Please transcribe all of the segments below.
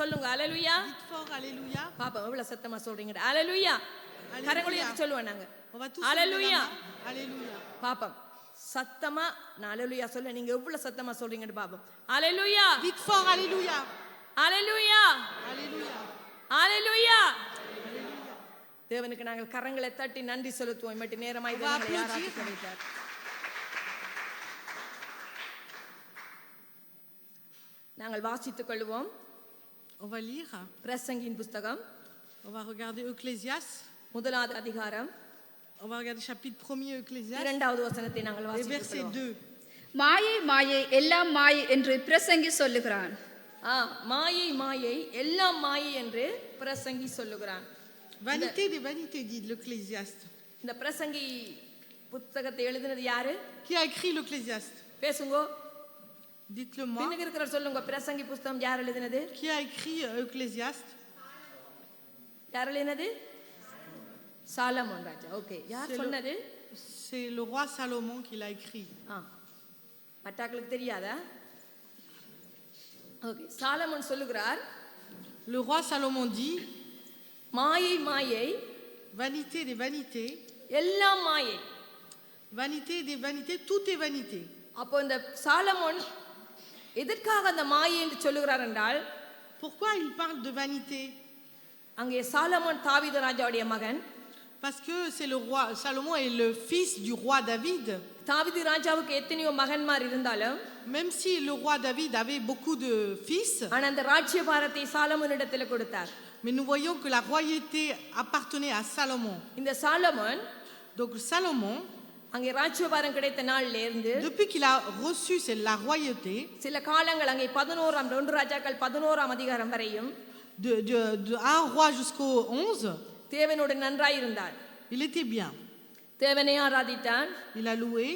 சொல்லுங்க ஹalleluya. Dites fort alléluia. பாப்பா எவ்வளவு சத்தமா சொல்றீங்க ஹalleluya. கரங்களை எடுத்து சொல்லுவோம் நாங்க On va tous hallelujah. Alléluia. பாப்பா சத்தமா நான் ஹalleluya சொல்ல நீங்க எவ்வளவு சத்தமா சொல்றீங்கன்னு பாப்போம் ஹalleluya. Dites fort alléluia. ஹalleluya. Alléluia. ஹalleluya. தேவனுக்கு நாங்கள் கரங்களை தட்டி நன்றி செலுத்துவோம். மற்ற நேரமாய் தேவனை ஆராதிக்க வைத்தார். நாங்கள் வாசித்துக் கொள்வோம். On va lire. பிரசங்கியின் புத்தகம் On va regarder Ecclésiaste. முதலாவது அதிகாரம் On va regarder chapitre 1er Ecclésiaste. இரண்டாவது வசனத்தை நாங்கள் Et வாசித்துக் verset கொள்வோம். 2. மாயை மாயை எல்லாம் மாயை என்று பிரசங்கி சொல்லுகிறான். மாயை மாயை எல்லாம் மாயை என்று பிரசங்கி சொல்லுகிறான். Vanité des vanités, dit l'Ecclésiaste. இந்த பிரசங்கி புத்தகத்தை எழுதினது யாரு? Qui a écrit l'Ecclésiaste? பேசுங்க. Dites-le moi. பின்னுக்கு இருக்கிற சொல்லுங்க. பிரசங்கி புத்தகம் யார் எழுதினது? Qui a écrit Ecclésiaste? யார் எழுதினது? சாலமோன் ராஜா. ஓகே. யார் சொன்னது? C'est le roi Salomon qui l'a écrit. மற்றவங்களுக்கு தெரியாதா? ஓகே. சாலமோன் சொல்லுகிறார். Le roi Salomon dit, மாயை மாயை vanité des vanités. எல்லாம் மாயை. Vanité des vanités, tout est vanité. அப்போ இந்த சாலமோன் எதற்காக அந்த மாயை என்று சொல்லுகிறார் என்றால், Pourquoi il parle de vanité? அங்கே சாலமோன் தாவீது ராஜாவுடைய மகன். Parce que c'est le roi Salomon est le fils du roi David. தாவீது ராஜாவுக்கு எத்தனையோ மகன்மார் இருந்தாலும், Même si le roi David avait beaucoup de fils, ஆனா அந்த ராஜ்யபாரத்தை சாலமோனிடத்தில் கொடுத்தார். mais nous voyons que la royauté appartenait à Salomon. இந்த சாலமோன் Donc Salomon, அங்கே ராஜ்யபாரம் கிடைத்த நாள்ல இருந்து depuis qu'il a reçu la royauté, சில காலங்கள் அங்கே 11 ராஜாக்கள் 11 அதிகாரம் வரையும் de 1 roi jusqu'au 11, தேவனோடு நன்றாய் இருந்தார். il était bien. தேவனை ஆராதித்தார். Il a loué.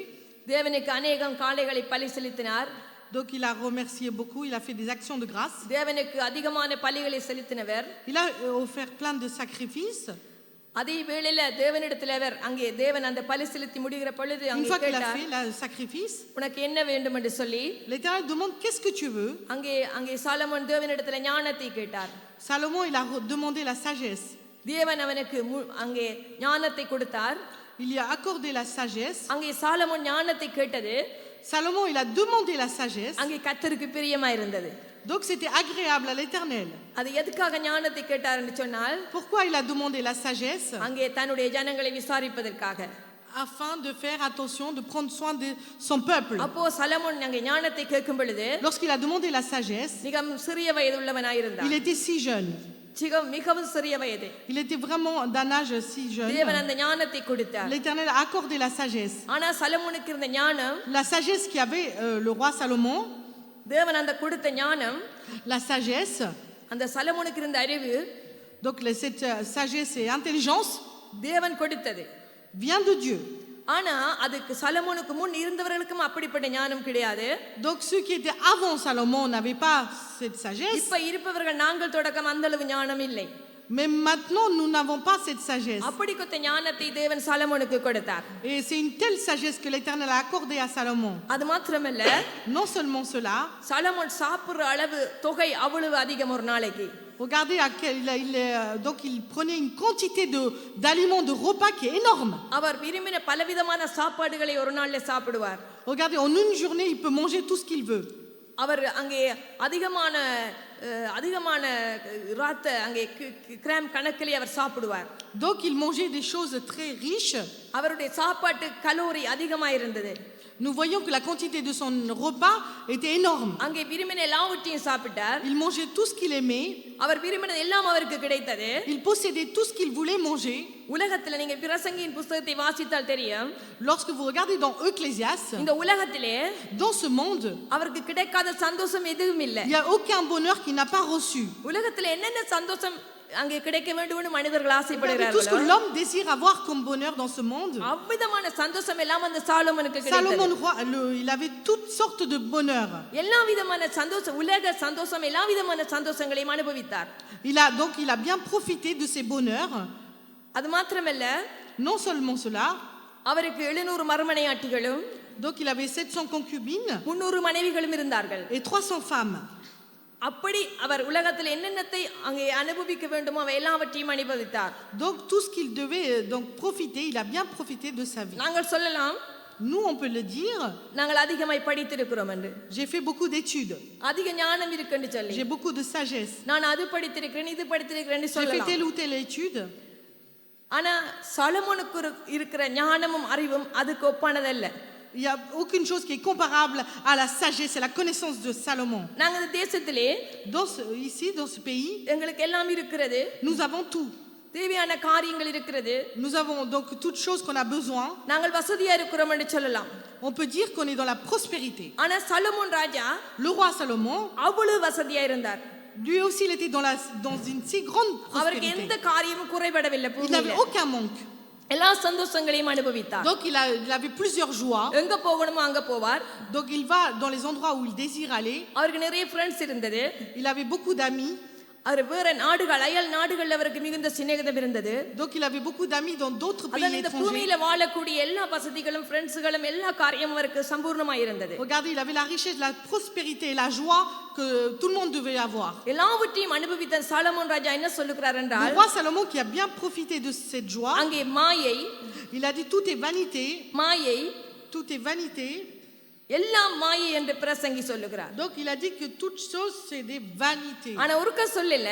தேவனுக்கு அநேகம் காளைகளை பலி செலுத்தினார். Donc il a remercié beaucoup, il a fait des actions de grâce. தேவனுக்கு அதிகமான பலிகளை செலுத்தினவர். Il a offert plein de sacrifices. அதே வேளையில தேவனிடத்தில் அவர் அங்கே தேவன் அந்த பலி செலுத்தி முடிகிற பொழுது Une அங்கே fois qu'il a கேட்டார், fait le sacrifice, உனக்கு என்ன வேண்டும் என்று சொல்லி l'Éternel demande qu'est-ce que tu veux. அங்கே சாலமோன் தேவனிடத்தில் ஞானத்தை கேட்டார். Salomon, il a demandé la sagesse. தேவன் அவனுக்கு அங்கே ஞானத்தை கொடுத்தார். Il lui a accordé la sagesse. அங்கே சாலமோன் ஞானத்தை கேட்டது. Salomon, il a demandé la sagesse. அங்கே கர்த்தருக்கு பிரியமா இருந்தது. Donc c'était agréable à l'Éternel. அது எதுக்காக ஞானத்தை கேட்டார் என்று சொன்னால், Pourquoi il a demandé la sagesse? அங்கே தன்னுடைய ஜனங்களை விசாரிப்பதற்காக. Afin de faire attention, de prendre soin de son peuple. அப்போ சாலமோன் அங்கே ஞானத்தை கேட்கும் பொழுது Lorsqu'il a demandé la sagesse, மிகவும் சிறிய வயது உள்ளவனாய் இருந்தார். il était si jeune. மிகவும் சிறிய வயது. Il était vraiment d'un âge si jeune. தேவன் அந்த ஞானத்தை கொடுத்தார். L'Éternel a accordé la sagesse. ஆனா சாலமோனுக்கு இருந்த ஞானம், La sagesse qu'avait le roi Salomon, தேவன் அந்த கொடுத்த ஞானம், la sagesse, அந்த சாலமோனுக்கு இருந்த அறிவு, donc cette sagesse et intelligence தேவன் கொடுத்தது. vient de Dieu. ஆனா அதுக்கு சாலமோனுக்கு முன் இருந்தவர்களுக்கும் அப்படிப்பட்ட ஞானம் கிடையாது. Donc ceux qui étaient avant Salomon n'avaient pas cette sagesse. இப்ப இருப்பவர்கள் நாங்கள் தொடக்கம் அந்த அளவு ஞானம் இல்லை. Mais maintenant nous n'avons pas cette sagesse. அப்படி கொடுத்த ஞானத்தை தேவன் சாலமோனுக்கு கொடுத்தார். Et c'est une telle sagesse que l'Éternel a accordée à Salomon. அது மாத்திரமல்ல, Non seulement cela, சாலமோன் சாப்பிடுற அளவு தொகை அவ்வளவு அதிகம் ஒரு நாளைக்கு. regardez donc il prenait une quantité d'aliments, de repas qui est énorme. அவர் விரும்பின பலவிதமான சாப்பாடுகளை ஒரு நாள்ல சாப்பிடுவார். Regardez, en une journée, il peut manger tout ce qu'il veut. அவர் அங்கே அதிகமான ராத்த அங்கே கிராம் கணக்கிலே அவர் சாப்பிடுவார். Donc il mangeait des choses très riches. அவருடைய சாப்பாட்டு கலோரி அதிகமாக இருந்தது. Nous voyons que la quantité de son repas était énorme. அங்கே விரும்பின எல்லாவற்றையும் சாப்பிட்டார். Il mangeait tout ce qu'il aimait. அவர் விரும்பினது எல்லாம் அவருக்கு கிடைத்தது. Il possédait tout ce qu'il voulait manger. உலகத்துல நீங்க பிரசங்கியின் புத்தகத்தை வாசித்தால் தெரியும். Lorsque vous regardez dans Ecclésiaste, இந்த உலகத்திலே dans ce monde, அவருக்கு கிடைக்காத சந்தோஷம் எதுவும் இல்லை. il y a aucun bonheur qu'il n'a pas reçu. உலகத்திலே என்னென்ன சந்தோஷம் அங்கே கிடைக்க வேண்டும்னு மனிதர்கள் Tout ce que ஆசைப்படுகிறார்கள். l'homme désire avoir comme bonheur dans ce monde. அவ்விதமான சந்தோஷம் எல்லாம் அந்த சாலமோனுக்கு Salomon, கிடைத்தது. il avait toutes sortes de bonheur. எல்லா விதமான சந்தோஷம், உலக சந்தோஷம், எல்லா விதமான சந்தோஷங்களையும் அனுபவித்தார். Il a bien profité de ces bonheurs. அது மாத்திரமல்ல, Non seulement cela, அவருக்கு 700 மறுமனையாட்டிகளும், donc il avait 700 concubines 300 மனைவிகளும் இருந்தார்கள். et 300 femmes. 300 அப்படி அவர் உலகத்தில் என்னென்னத்தை அங்கே அனுபவிக்க வேண்டுமோ அவை எல்லாவற்றையும் அனுபவித்தார். Donc tout ce qu'il devait donc profiter, il a bien profité de sa vie. நாங்கள் சொல்லலாம், Nous, on peut le dire, நாங்கள் அதிகமாய் படித்திருக்கிறோம் என்று, j'ai fait beaucoup d'études, அதிக ஞானம் இருக்குன்னு சொல்லி, j'ai beaucoup de sagesse, நான் அது படித்திருக்கிறேன் இது படித்திருக்கிறேன்னு j'ai fait சொல்லலாம். telle ou telle étude. ஆனா சாலமோனுக்கு இருக்கிற ஞானமும் அறிவும் அதுக்கு ஒப்பானதல்ல. Il n'y a aucune chose qui est comparable à la sagesse et la connaissance de Salomon. நாங்க இந்த தேசத்திலே Ici, dans ce pays, எங்களுக்கு எல்லாம் இருக்கிறது, nous avons tout. தேவையான காரியங்கள் இருக்கிறது, Nous avons donc toutes choses qu'on a besoin. நாங்கள் வசதியா இருக்கிறோம் என்று சொல்லலாம். On peut dire qu'on est dans la prospérité. ஆனா சாலமோன் ராஜா Le roi Salomon, அவ்வளவு வசதியா இருந்தார். lui aussi, il était dans une si grande அவருக்கு எந்த prospérité. காரியமும் குறைபடவில்லை. Il n'avait பூமியில aucun manque. எல்லா சந்தோஷங்களையும் அனுபவித்தார். Donc il avait plusieurs joies. எங்க போகணுமோ அங்க போவார். Donc il va dans les endroits où il désire aller. அவருக்கு நிறைய ஃப்ரெண்ட்ஸ் இருந்தது. Il avait beaucoup d'amis. அவர் வேற நாடுகள் அயல் நாடுகள்ல அவருக்கு மிகுந்த சிநேகிதம் இருந்தது. Donc il avait beaucoup d'amis dans d'autres pays அதான் இந்த étrangers. பூமியில வாழக்கூடிய எல்லா வசதிகளும் ஃப்ரெண்ட்ஸ்களும் எல்லா காரியமும் அவருக்கு சம்பூர்ணமாய் இருந்தது. Regardez, il avait la richesse, la prospérité et la joie que tout le monde devait avoir. எல்லாவற்றையும் அனுபவித்த சாலமோன் ராஜா என்ன சொல்லுகிறார் Le என்றால், roi Salomon qui a bien profité de cette joie, அங்கே மாயை il a dit tout est vanité, மாயை tout est vanité. எல்லாம் மாயை என்று பிரசங்கி சொல்லுகிறார். Donc il a dit que toute chose c'est des vanités. ஆனா ஒருக்க சொல்லல,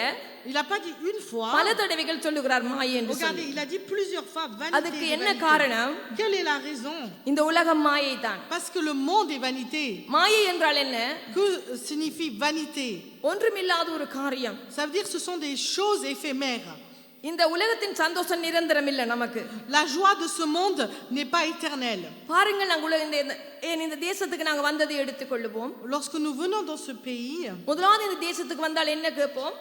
Il n'a pas dit une fois. பல தடவைகள் சொல்லுகிறார் மாயை என்று சொல்லி. Regardez, il a dit plusieurs fois அதுக்கு vanité. என்ன vanité. காரணம்? Quelle est la raison? இந்த உலகம் மாயை தான். Parce que le monde est vanité. மாயை என்றால் என்ன? Que signifie vanité? ஒன்றுமில்லாத ஒரு காரியம். Ça veut dire que ce sont des choses éphémères. இந்த உலகத்தின் சந்தோஷம் நிரந்தரம் இல்ல நமக்கு. La joie de ce monde n'est pas éternelle. பாருங்கள், நாங்க இந்த தேசத்துக்கு நாங்க வந்ததை எடுத்துக்கொள்ளுவோம். Lorsque nous venons dans ce pays, முதலாவது இந்த தேசத்துக்கு வந்தால் என்ன கேட்போம்?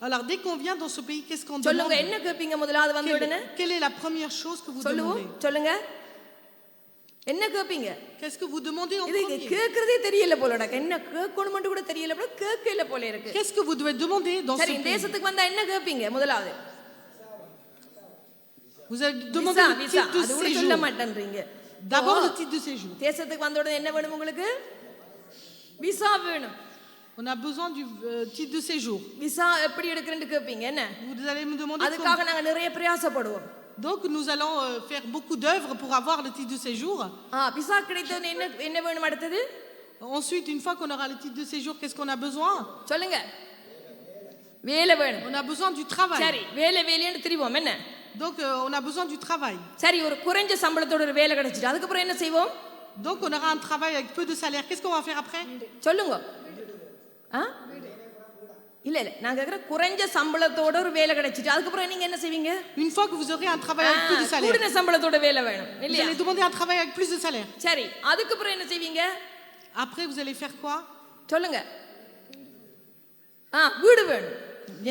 alors dès qu'on vient dans ce pays, qu'est-ce qu'on சொல்லுங்க, demande? என்ன கேட்பீங்க முதலாவது வந்த உடனே? Quelle est la première chose que vous சொல்லுவோம், demandez? சொல்லுங்க, என்ன கேட்பீங்க? Qu'est-ce que vous demandez en இது premier? கேட்கறதே தெரியல போலடா, என்ன கேட்கணும்னு கூட தெரியல போல, கேட்கல போல இருக்கு. Qu'est-ce que vous devez demander dans ce சரி, இந்த pays? தேசத்துக்கு வந்தா என்ன கேட்பீங்க முதலாவது? Vous allez demander visa, le visa. titre de அது கூட சொல்ல séjour. மாட்டேன்றீங்க. D'abord le titre de séjour. தேசத்துக்கு வந்த உடனே என்ன வேணும் உங்களுக்கு? விசா வேணும். On a besoin du titre de séjour. Visa எப்படி எடுக்கிறேன்னு கேட்பீங்க என்ன? Vous allez me demander அதுக்காக comment. நாங்க நிறைய பிரயாசப்படுவோம். Donc nous allons faire beaucoup d'œuvres pour avoir le titre de séjour. Visa கிடைத்தது என்ன என்ன வேணும் அடுத்தது? Ensuite, une fois qu'on aura le titre de séjour, qu'est-ce qu'on a besoin? சொல்லுங்க. வேலை வேணும். On a besoin du travail. சரி, வேலைன்னு தெரிவோம் என்ன? Donc on a besoin du travail. சரி, ஒரு குறைஞ்ச சம்பளத்தோட ஒரு வேலை கிடைச்சிட்டு அதுக்கு அப்புறம் என்ன செய்வோம்? Donc on aura un travail avec peu de salaire. Qu'est-ce qu'on va faire après? சொல்லுங்க. இல்ல நான் கேக்குற குறைஞ்ச சம்பளத்தோட ஒரு வேலை கிடைச்சிட்டு அதுக்கு அப்புறம் நீங்க என்ன செய்வீங்க? Une fois que vous aurez un travail avec peu de salaire, கூடுன சம்பளத்தோட வேலை வேணும் vous இல்லையா? allez demander un travail avec plus de salaire. சரி, அதுக்கு அப்புறம் என்ன செய்வீங்க? Après, vous allez faire quoi? சொல்லுங்க. வீடு வேணும்.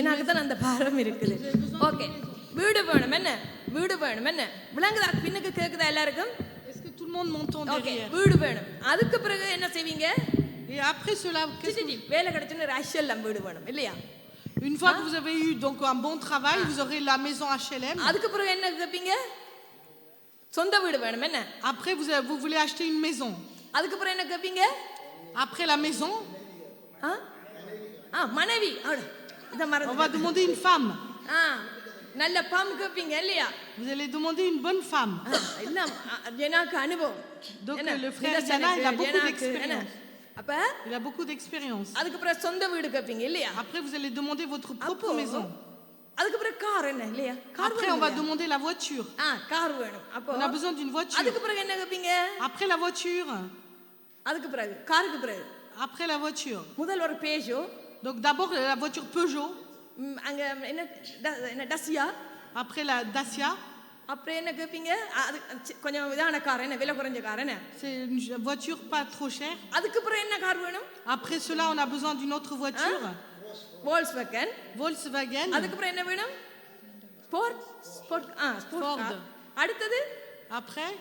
எனக்கு தான் அந்த பாரம் இருக்குது. ஓகே, வீடு வேணும் என்ன? வீடு வேணும் என்ன? விளங்குதா? பின்னுக்கு கேக்குதா எல்லாருக்கும்? Est-ce que tout le monde m'entend okay, derrière? வீடு வேணும். அதுக்கு பிறகு என்ன செய்வீங்க? Et après cela, வேலை கிடைச்சுன்னு ரஷ்யெல்லாம் வீடு வேணும் இல்லையா? une fois que vous avez eu donc un bon travail, vous aurez la maison HLM. அதுக்கு பிறகு என்ன கேட்பீங்க? சொந்த வீடு வேணும் என்ன? Après, vous voulez acheter une maison. அதுக்கு அப்புறம் என்ன கேட்பீங்க? Après la maison, மனைவி. இத on மறந்து. va demander une femme. நல்ல பாம் கேட்பீங்க இல்லையா? Vous allez demander une bonne femme. எல்லாம் எனக்கு அனுபவம். Donc என்ன? le frère நிதர்சனம் Jana, il a beaucoup எனக்கு, என்ன? d'expérience. அப்ப Il a beaucoup d'expérience. அதுக்கு அப்புறம் சொந்த வீடு கேட்பீங்க இல்லையா? Après, vous allez demander votre அப்போ propre maison. அதுக்கு அப்புறம் கார் என்ன இல்லையா? Car Après, on va demander la voiture. Car வேணும். அப்போ On a besoin d'une voiture. அதுக்கு பிறகு என்ன கேட்பீங்க? Après la voiture. அதுக்கு பிறகு காருக்கு பிறகு Après la voiture. முதல் ஒரு பேஜோ. Donc d'abord la voiture Peugeot. அங்க என்ன டசியா. Après la Dacia. அப்புறம் என்ன கேட்பீங்க? அது கொஞ்சம் இதான கார் என்ன? விலை குறைஞ்ச கார் என்ன? C'est une voiture pas trop chère. அதுக்கு அப்புறம் என்ன கார் வேணும்? Après cela, on a besoin d'une autre voiture. Volkswagen. Volkswagen. அதுக்கு அப்புறம் என்ன வேணும்? Sport Ford. அடுத்தது Après.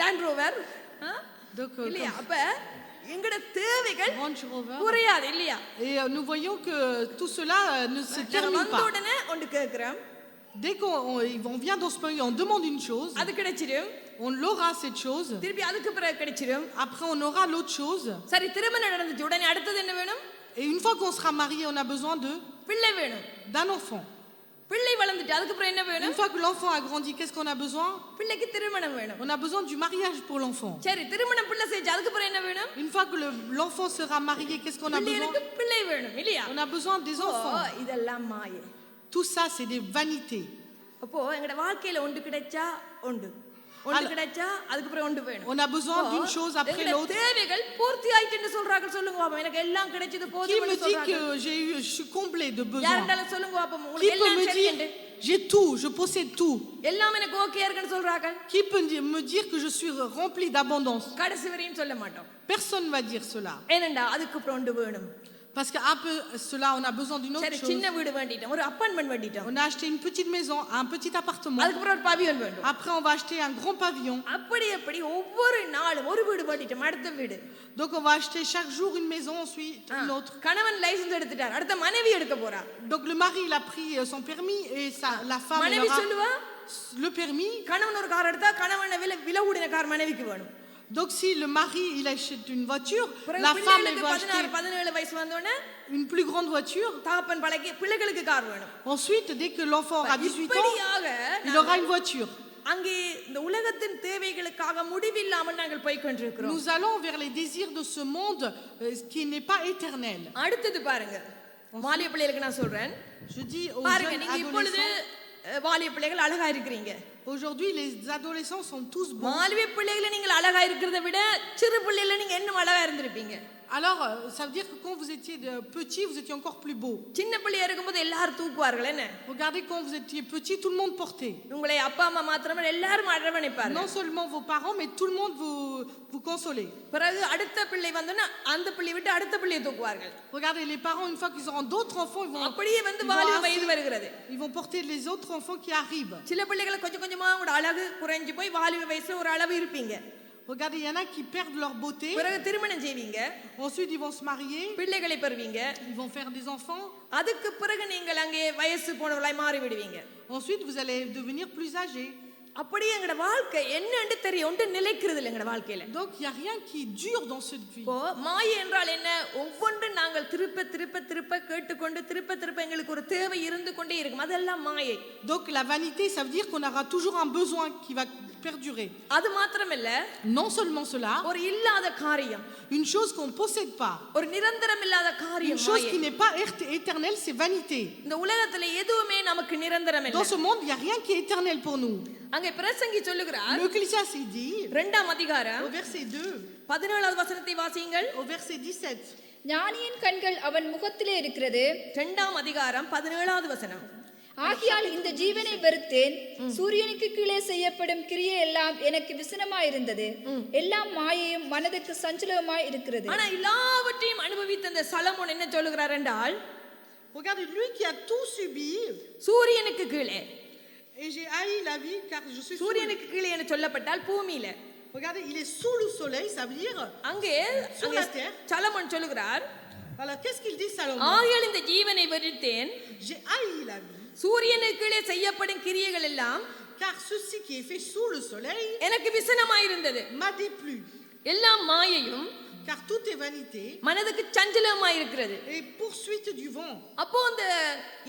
Land rover. Donc இல்லையா? அப்ப எங்கட தேவைகள் Range Rover. குறையாது இல்லையா? Et nous voyons que tout cela ne se நாங்க termine வந்த pas. உடனே ஒன்று கேட்கிறோம். Dès qu'on vient dans ce pays, on demande une chose, அது கிடைச்சிரும். on l'aura cette chose, திருப்பி அதுக்கு பிறகு கிடைச்சிரும். après on aura l'autre chose, சரி, திருமணம் நடந்துச்சு, உடனே அடுத்தது என்ன வேணும்? et une fois qu'on sera marié, on a besoin பிள்ளை வேணும். d'un enfant. பிள்ளை வளர்ந்துட்டு அதுக்கு அப்புறம் என்ன Une வேணும்? fois que l'enfant a grandi, qu'est-ce qu'on a besoin? பிள்ளைக்கு திருமணம் வேணும். On a besoin du mariage pour l'enfant. சரி, திருமணம் பிள்ளை செஞ்சு அதுக்கு அப்புறம் என்ன வேணும்? Une fois que l'enfant sera marié, qu'est-ce qu'on a besoin? பிள்ளைகளுக்கு பிள்ளை வேணும் இல்லையா? On a besoin des O, enfants. இதெல்லாம் மாயை. Tout ça, c'est des vanités. அப்போ எங்கட வாழ்க்கையில ஒன்று கிடைச்சா ஒன்று கிடைச்சா அதுக்கு அப்புறம் ஒன்று வேணும். On a besoin d'une chose après எங்கட l'autre. தேவைகள் பூர்த்தி ஆயிட்டுன்னு சொல்றாங்க. சொல்லுங்க பாப்போம், எனக்கு எல்லாம் கிடைச்சது Qui போதும்னு me dit சொல்றாங்க. que je suis comblé de besoins? யாரெல்லாம் சொல்லுங்க பாப்போம், Qui உங்களுக்கு peut எல்லாம் me சரின்னு. dire j'ai tout, je possède tout? எல்லாம் எனக்கு ஓகே இருக்குன்னு சொல்றாங்க. Qui peut me dire que je suis rempli d'abondance? கடைசி வரையும் சொல்ல மாட்டோம். Personne ne va dire cela. ஏனண்டா அதுக்கு அப்புறம் ஒன்று வேணும். Parce qu'après cela, on a besoin d'une autre சரி, chose. சின்ன வீடு வேண்டிட்டோம், ஒரு apartment வேண்டிட்டோம். On a acheté une petite maison, un petit appartement. அதுக்கு அப்புறம் ஒரு பவியன் வேண்டும். Après, on va acheter un grand pavillon. அப்படி ஒவ்வொரு நாளும் ஒரு வீடு வேண்டிட்டோம், அடுத்த வீடு. Donc, on va acheter chaque jour une maison, ensuite une autre. கணவன் லைசென்ஸ் எடுத்துட்டார், அடுத்த மனைவி எடுக்க போறா. Donc, le mari, il a pris son permis et la femme, elle மனைவி aura சொல்லுவா, le permis. கணவன் ஒரு கார் எடுத்தா கணவனை விலை கூடின கார் மனைவிக்கு வேணும். Donc, si le mari, il achète une voiture, பிறகு la femme, elle பிள்ளைகளுக்கு va acheter 17 வயசு வந்தோடனே une plus grande voiture. தகப்பன் பழகி பிள்ளைகளுக்கு கார் வேணும். Ensuite, dès que l'enfant aura 18 ans, இப்படியாக il aura une voiture. அங்கே இந்த உலகத்தின் தேவைகளுக்காக முடிவில்லாமல் நாங்கள் போய் கொண்டிருக்கிறோம். Nous allons vers les désirs de ce monde qui n'est pas éternel. அடுத்தது பாருங்க, வாலிய பிள்ளைகளுக்கு நான் சொல்றேன். Je dis aux பாருங்க, jeunes நீங்க இப்பொழுது adolescents, வாலிய பிள்ளைகள் அழகா இருக்கிறீங்க. aujourd'hui les adolescents sont tous beaux. வாலிய பிள்ளைகளை நீங்கள் அழகா இருக்கிறத விட சிறு பிள்ளைகளை நீங்க இன்னும் அழகா இருந்திருப்பீங்க. Alors, ça veut dire que quand vous étiez petit, vous étiez encore plus beau. சின்ன பிள்ளையா இருக்கும்போது எல்லாரும் தூக்குவார்கள் என்ன? Regardez, quand vous étiez petit, tout le monde portait. உங்களை அப்பா அம்மா மாத்திரமே எல்லாரும் அரவணைப்பார்கள். Non seulement vos parents, mais tout le monde vous consolait. பிறகு அடுத்த பிள்ளை வந்தோன்னா அந்த பிள்ளை விட்டு அடுத்த பிள்ளையை தூக்குவார்கள். Regardez, les parents, une fois qu'ils auront d'autres enfants, அப்படியே வந்து வாலிப வயது வருகிறது. ils vont porter les autres enfants qui arrivent. சில பிள்ளைகளை கொஞ்சம் கொஞ்சமா உங்களோட அழகு குறைஞ்சு போய் வாலிப வயசுல ஒரு அளவு இருப்பீங்க. Regardez, il y en a qui perdent leur beauté. பிறகு திருமணம் செய்வீங்க, Ensuite, ils vont se marier. பிள்ளைகளை பெறுவீங்க. Ils vont faire des enfants. அதுக்கு பிறகு நீங்கள் அங்கே வயசு போனவர்களாய் மாறி விடுவீங்க. Ensuite, vous allez devenir plus âgés. அப்படியே எங்கட வாழ்க்கை என்னன்னு தெரியும், ஒன்று நிலைக்கிறது இல்லை எங்கட வாழ்க்கையில. Donc, il n'y a rien qui dure dans cette vie. இப்போ மாயை என்றால் என்ன? ஒவ்வொன்றும் நாங்கள் திருப்ப திருப்ப திருப்ப கேட்டுக்கொண்டு திருப்ப திருப்ப எங்களுக்கு ஒரு தேவை இருந்து கொண்டே இருக்கும், அதெல்லாம் மாயை. Donc, la vanité, ça veut dire qu'on aura toujours un besoin qui va perdurer. அது மாத்திரமல்ல, Non seulement cela, ஒரு இல்லாத காரியம், une chose qu'on ne possède pas, ஒரு நிரந்தரம் இல்லாத une காரியம் chose மாயை. qui n'est pas éternelle, c'est vanité. இந்த உலகத்துல எதுவுமே நமக்கு நிரந்தரம் Dans இல்லை. ce monde, il n'y a rien qui est éternel pour nous. அங்கே பிரசங்கி சொல்லுகிறார், L'Ecclésiaste, il dit, 2ஆம் அதிகாரம் au verset 2, 17வது வசனத்தை வாசியுங்கள். au verset 17, ஞானியின் கண்கள் அவன் முகத்திலே இருக்கிறது. 2ஆம் அதிகாரம் 17வது வசனம். ஆகையால் இந்த ஜீவனை வெறுத்தேன், சூரியனுக்கு கீழே செய்யப்படும் கிரியை எல்லாம் எனக்கு விசனமாயிருந்தது, எல்லாம் மாயையும் மனதுக்கு சஞ்சலமாய் இருக்கிறது. ஆனா எல்லாவற்றையும் அனுபவித்த இந்த சலமோன் என்ன சொல்லுகிறார் என்றால், regardez, lui qui a tout subi, சூரியனுக்கு கீழே, et j'ai haï la vie car je suis sous. சூரியனுக்கு கீழே என்று சொல்லப்பட்டால் பூமியில, Regardez, il est sous le soleil, ça veut dire. அங்கே Sur la terre. சலமோன் சொல்லுகிறார், Alors, qu'est-ce qu'il dit, Salomon? ஆகையால் இந்த ஜீவனை வெறுத்தேன், J'ai haï la vie, சூரியனுக்கு கீழே செய்யப்படும் கிரியைகள் எல்லாம் car ceci qui est fait sous le soleil எனக்கு விசனமாயிருந்தது, m'a déplu, எல்லாம் மாயையும் car tout est vanité மனதுக்கு சஞ்சலமாயிருக்கிறது. et poursuite du vent. அப்போ அந்த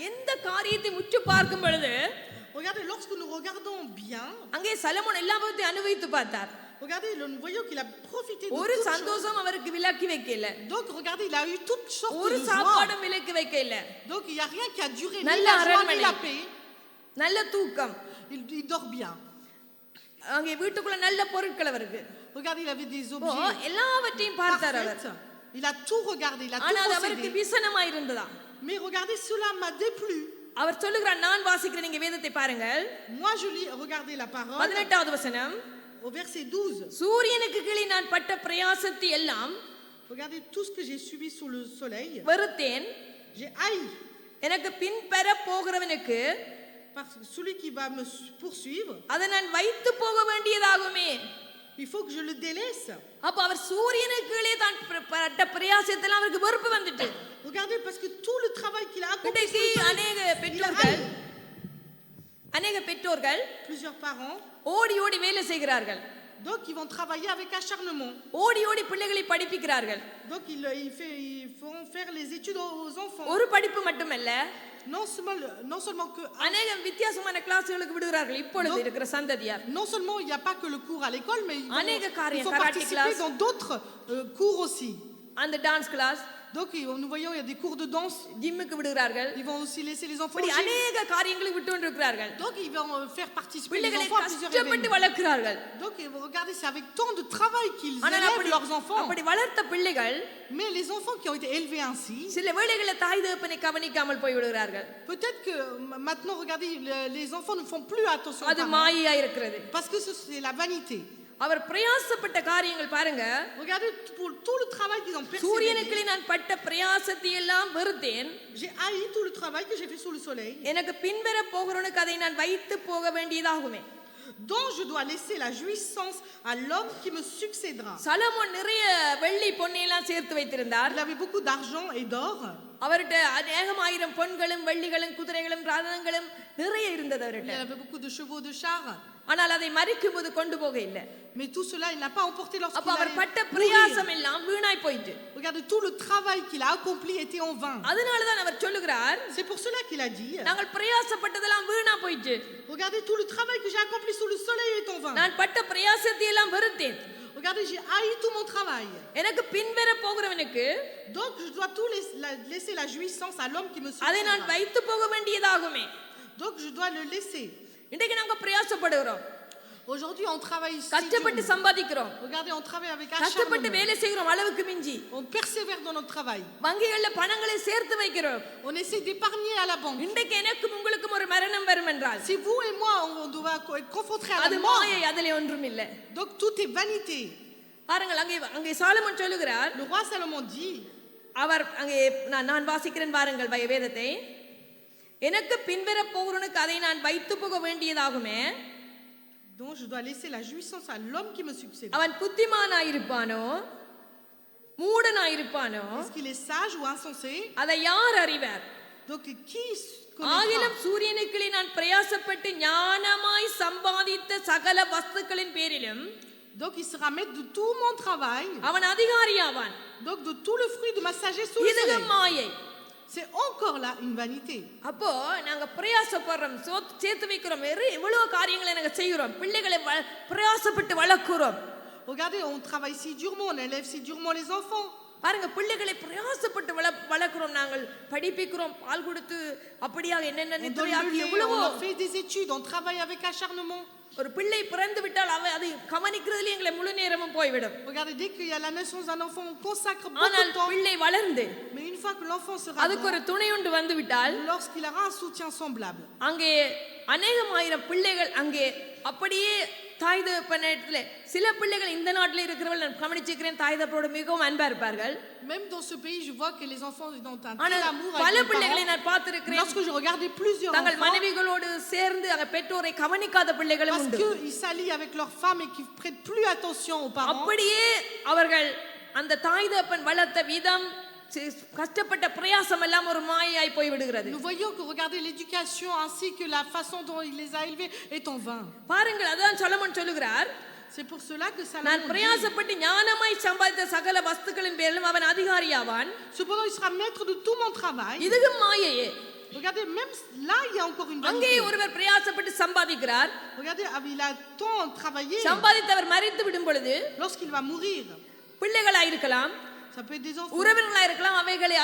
எந்த காரியத்தை முற்று பார்க்கும் பொழுது, Regardez, lorsque nous regardons bien, அங்கே சலமோன் எல்லாவற்றையும் அனுபவித்து பார்த்தார். regardez, nous voyons qu'il a profité de ஒரு toutes choses. சந்தோஷம் அவருக்கு விலக்கி வைக்கல, Donc, regardez, il a eu toutes sortes ஒரு de joie. சாப்பாடும் விலக்கி வைக்கல, Donc, il n'y a rien qui a duré, ni நல்ல la joie, ni அரண்மனை, la paix. நல்ல தூக்கம், Il dort bien. அங்கே வீட்டுக்குள்ள நல்ல பொருட்கள் அவருக்கு. Regardez, il avait des அப்போ objets எல்லாவற்றையும் பார்த்தார் அவர். parfaits. Il a tout regardé, il a tout ஆனால் அது அவருக்கு possédé. விசனமாயிருந்ததா. Mais regardez, cela m'a déplu. அவர் சொல்லுகிறார், நான் வாசிக்கிறேன், நீங்க வேதத்தை பாருங்கள். Moi, je lis, regardez la parole, 18வது வசனம். au verset 12. சூரியனுக்கு கீழே நான் பட்ட பிரயாசத்தை எல்லாம் Regardez tout ce que j'ai subi sous le soleil. வெறுத்தேன், J'ai haï. எனக்கு பின்பெற போகிறவனுக்கு Parce que celui qui va me poursuivre, அதை நான் வைத்து போக வேண்டியதாகுமே. il faut que je le délaisse. அப்ப அவர் சூரியனுக்கு கீழே தான் பட்ட பிரயாசத்தெல்லாம் அவருக்கு வெறுப்பு வந்துட்டு. Regardez, parce que tout le travail qu'il a accompli, இன்றைக்கு sur le soleil, அநேக il a பெற்றோர்கள் haï. அநேக பெற்றோர்கள் Plusieurs parents, ஓடி ஓடி வேலை செய்கிறார்கள், donc ils vont travailler avec acharnement. ஓடி ஓடி பிள்ளைகளை படிப்பிக்கிறார்கள். Donc ils font faire les études aux enfants. ஒரு படிப்பு மட்டுமல்ல, Non seulement que அநேக வித்தியாசமான கிளாஸ்களுக்கு விடுகிறார்கள் இப்பொழுது இருக்கிற சந்ததியார். non seulement il n'y a pas que le cours à l'école, mais அநேக il காரியம், faut karate participer class. dans d'autres cours aussi. அந்த dance class, Donc nous voyons il y a des cours de danse. ஜிம்முக்கு விடுகிறார்கள். Ils vont aussi laisser les enfants. இப்படி au gym. அநேக காரியங்களுக்கு விட்டு கொண்டிருக்கிறார்கள். Donc ils vont faire participer les பிள்ளைகளை enfants à plusieurs கஷ்டப்பட்டு événements. வளர்க்கிறார்கள். Donc regardez, c'est avec tant de travail qu'ils ஆனால் élèvent அப்படி leurs enfants. அப்படி வளர்த்த பிள்ளைகள் Mais les enfants qui ont été élevés ainsi, சில வேளைகளில் தாய் தகப்பனை கவனிக்காமல் போய் விடுகிறார்கள். peut-être que maintenant, regardez, les enfants ne font plus attention aux அது parents, மாயையா இருக்கிறது. parce que c'est la vanité. அவர் பிரயாசப்பட்ட காரியங்கள் பாருங்க. Regardez pour tout le travail qu'ils ont persévéré. சூரியனுக்கு நான் பட்ட பிரயாசத்தை எல்லாம் வெறுத்தேன். J'ai haï tout le travail que j'ai fait sous le soleil, எனக்கு பின்வர போகிறவனுக்கு அதை நான் வைத்து போக வேண்டியதாகுமே. dont je dois laisser la jouissance à l'homme qui me succédera. Solomon நிறைய வெள்ளி பொன்னையெல்லாம் சேர்த்து வைத்திருந்தார். Il avait beaucoup d'argent et d'or. அவர்கிட்ட அநேகமாயிரம் பொன்களும் வெள்ளிகளும் குதிரைகளும் ரதங்களும் நிறைய இருந்தது Il அவர்கிட்ட. avait beaucoup de chevaux, de chars. ஆனால் அதை மறிக்கும் போது கொண்டு போக இல்லை. Mais tout cela, il n'a pas emporté அப்ப lorsqu'il அவர் பட்ட allait mourir. பிரயாசம் எல்லாம் வீணாய் போயிட்டு. Regardez, tout le travail qu'il a accompli était en vain. அதனாலதான் அவர் சொல்லுகிறார், C'est pour cela qu'il a dit, நாங்கள் பிரயாசப்பட்டதெல்லாம் வீணா போயிட்டு. regardez, tout le travail que j'ai accompli sous le soleil est en vain. நான் பட்ட பிரயாசத்தை எல்லாம் வெறுத்தேன். Regardez, j'ai haï tout mon travail. எனக்கு பின்வர போகிறவனுக்கு Donc, je dois tout laisser la jouissance à l'homme qui me அதை நான் succédera. வைத்து போக வேண்டியதாகுமே. Donc, je dois le laisser. இன்றைக்கு நாங்க பிரயாசப்படுகிறோம், Aujourd'hui, on travaille si கஷ்டப்பட்டு dur. சம்பாதிக்கிறோம், Regardez, on travaille avec கஷ்டப்பட்டு acharnement. வேலை செய்கிறோம் அளவுக்கு மிஞ்சி. On persévère dans notre travail. வங்கிகள்ல பணங்களை சேர்த்து வைக்கிறோம். On essaie d'épargner à la banque. இன்றைக்கு எனக்கும் உங்களுக்கும் ஒரு மரணம் வரும் என்றால் Si vous et moi, on doit être confrontés à அது la mort, மாயை, அதிலே ஒன்றும் இல்லை. donc tout est vanité. பாருங்கள், அங்கே சாலமோன் சொல்லுகிறார், Le roi Salomon dit, அவர் அங்கே நான் வாசிக்கிறேன் பாருங்கள் வேதத்தை. எனக்கு பின்வர போகிறவனுக்கு அதை நான் வைத்து போக வேண்டியதாகுமே. donc je dois laisser la jouissance à l'homme qui me succède. அவன் புத்திமானாயிருப்பானோ மூடனாயிருப்பானோ Est-ce qu'il est sage ou insensé? அதை யார் அறிவார்? Donc qui connaîtra? ஆகிலும் சூரியனுக்குள்ளே நான் பிரயாசப்பட்டு ஞானமாய் சம்பாதித்த சகல வஸ்துக்களின் பேரிலும் Donc il sera maître de tout mon travail, அவன் அதிகாரியாவான். donc de tout le fruit de ma sagesse sous le இது soleil. மாயை. C'est encore là une vanité. அப்போ நாங்க பிரயாசப்படுறோம், சேர்த்து வைக்கிறோம், இவ்வளவு காரியங்களை நாங்க செய்கிறோம், பிள்ளைகளை பிரயாசப்பட்டு வளர்க்கிறோம். Regardez, on travaille si durement, on élève si durement les enfants. பாருங்க, பிள்ளைகளை பிரயாசப்பட்டு வளர்க்கிறோம், நாங்கள் படிப்பிக்கிறோம், பால் கொடுத்து அப்படியாக என்னென்ன On donne le நித்திரையாக்கி lait, எவ்வளவோ. on fait des études, on travaille avec acharnement. ஒரு பிள்ளை பிறந்து விட்டால் அதை கவனிக்கிறதுல எங்களை முழு நேரமும் போய்விடும். Regardez, dès qu'il y a la naissance d'un enfant, on consacre beaucoup ஆனால் de temps. பிள்ளை வளர்ந்து Mais une fois que l'enfant sera அதுக்கு ஒரு grand, துணை உண்டு வந்து விட்டால் lorsqu'il aura un soutien semblable, அங்கே அநேகமாயிரம் பிள்ளைகள் அங்கே அப்படியே தாய் தகப்பனிடத்துல, சில பிள்ளைகள் இந்த நாட்டில் இருக்கிறவர்கள் நான் கவனிச்சிருக்கிறேன், தாய் தகப்பனோட மிகவும் அன்பா இருப்பார்கள். même dans ce pays, je vois que les enfants ont un tel ஆனால் amour பல avec les பிள்ளைகளை parents. நான் பார்த்திருக்கிறேன், Lorsque je regardais plusieurs தங்கள் enfants, மனைவிகளோடு சேர்ந்து அங்க பெற்றோரை கவனிக்காத பிள்ளைகளும் parce உண்டு. qu'ils s'allient avec leurs femmes et qu'ils prêtent plus attention aux parents, அப்படியே அவர்கள் அந்த தாய் தகப்பன் வளர்த்த விதம், கஷ்டப்பட்ட பிரயாசம் எல்லாம் ஒரு மாயையாய் போய் விடுகிறது. nous voyons que regardez l'éducation ainsi que la façon dont il les a élevés est en vain. பாருங்கள், அதான் சொலமோன் சொல்லுகிறார், C'est pour cela que நான் Salomon dit, பிரயாசப்பட்டு ஞானமாய் சம்பாதித்த சகல வஸ்துக்களின் பேரிலும் அவன் அதிகாரியாவான். cependant il sera maître de tout mon travail. இதுவும் மாயையே. Regardez, même là il y a encore une அங்கே vanité. ஒருவர் பிரயாசப்பட்டு சம்பாதிக்கிறார், Regardez, il a tant travaillé. சம்பாதித்தவர் மரித்து விடும் பொழுது Lorsqu'il va mourir, பிள்ளைகளா இருக்கலாம், ça peut être des enfants. உறவினர்களா இருக்கலாம், அவைகளை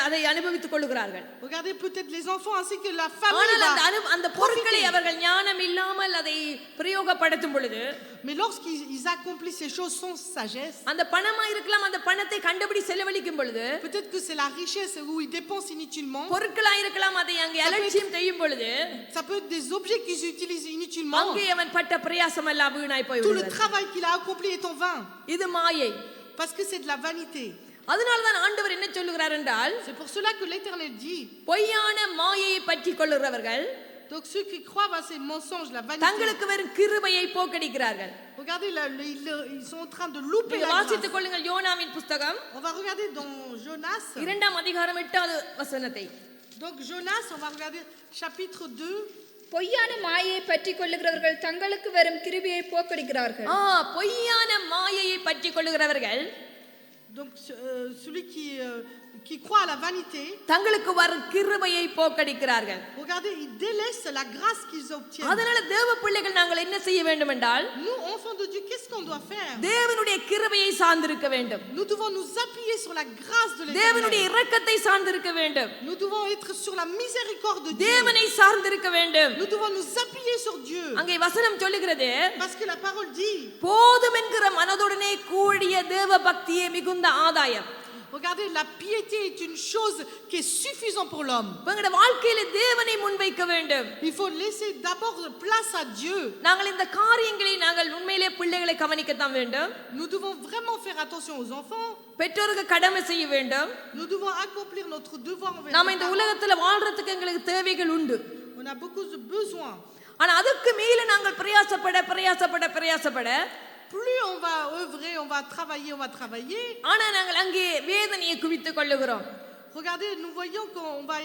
அதை அனுபவித்துக் கொள்ளுகிறார்கள். Regardez, peut-être les enfants ainsi que la famille ஆனால் va அந்த பொருட்களை profiter. அவர்கள் ஞானம் இல்லாமல் அதை பிரயோகப்படுத்தும் பொழுது, Mais lorsqu'ils accomplissent ces choses sans sagesse, அந்த பணமா இருக்கலாம், அந்த பணத்தை கண்டுபிடி செலவழிக்கும் பொழுது, peut-être que c'est la richesse où ils dépensent inutilement. பொருட்களா இருக்கலாம், அதை அங்கே அலட்சியம் செய்யும் பொழுது, Ça peut être des objets qu'ils utilisent inutilement. அங்கே அவன் பட்ட பிரயாசம் எல்லாம் வீணாய் போய் Tout le விடுகிறது. travail qu'il a accompli est en vain. இது மாயை. Parce que c'est de la vanité. அதனால்தான் ஆண்டவர் என்ன சொல்லுகிறார் என்றால், C'est pour cela que l'Éternel dit, பொய்யான மாயையை பற்றி கொள்ளுகிறவர்கள் donc ceux qui croient à ces mensonges, la vanité, தங்களுக்கு வெறும் கிருபையை போக்கடிக்கிறார்கள். regardez, ils sont en train de louper நீங்க la grâce. வாசித்துக் கொள்ளுங்கள் யோனாவின் புஸ்தகம் On va regarder dans Jonas. 2ஆம் அதிகாரம் 8வது வசனத்தை. Donc Jonas, on va regarder chapitre 2. பொய்யான மாயையை பற்றி கொள்ளுகிறவர்கள் தங்களுக்கு வரும் கிருபையை போக்கடிக்கிறார்கள். பொய்யான மாயையை பற்றி கொள்ளுகிறவர்கள் Donc celui qui croit à la vanité, தங்களுக்கு வரும் கிருபையை போக்கடிக்கிறார்கள். regardez, ils délaissent la grâce qu'ils obtiennent. அதனால தேவ பிள்ளைகள் நாங்கள் என்ன செய்ய வேண்டும் என்றால், Nous, enfants de Dieu, qu'est-ce qu'on doit faire? தேவனுடைய கிருபையை சார்ந்திருக்க வேண்டும். Nous devons nous appuyer sur la grâce de தேவனுடைய l'Éternel. இரக்கத்தை சார்ந்திருக்க வேண்டும். Nous devons être sur la miséricorde de Dieu. தேவனை சார்ந்திருக்க வேண்டும். Nous devons nous appuyer sur Dieu. அங்கே வசனம் சொல்லுகிறது, Parce que la parole dit, போதும் என்கிற மனதுடனே கூடிய தேவ பக்தியே மிகுந்த ஆதாயம். regardez, la piété est une chose qui est suffisante pour l'homme. உங்களுடைய வாழ்க்கையில தேவனை முன்வைக்க வேண்டும். Il faut laisser d'abord place à Dieu. நாங்கள் இந்த காரியங்களை நாங்கள் உண்மையிலே பிள்ளைகளை கவனிக்கத்தான் வேண்டும். Nous devons vraiment faire attention aux enfants. பெற்றோருக்கு கடமை செய்ய வேண்டும். Nous devons accomplir notre devoir envers நாம nos இந்த parents. உலகத்துல வாழ்றதுக்கு எங்களுக்கு தேவைகள் உண்டு. On a beaucoup de besoins. ஆனா அதுக்கு மேல நாங்கள் பிரயாசப்பட Plus on va œuvrer, on va travailler. ஆனா நாங்கள் அங்கே வேதனையை குவித்துக் கொள்ளுகிறோம். Regardez, nous voyons qu'on va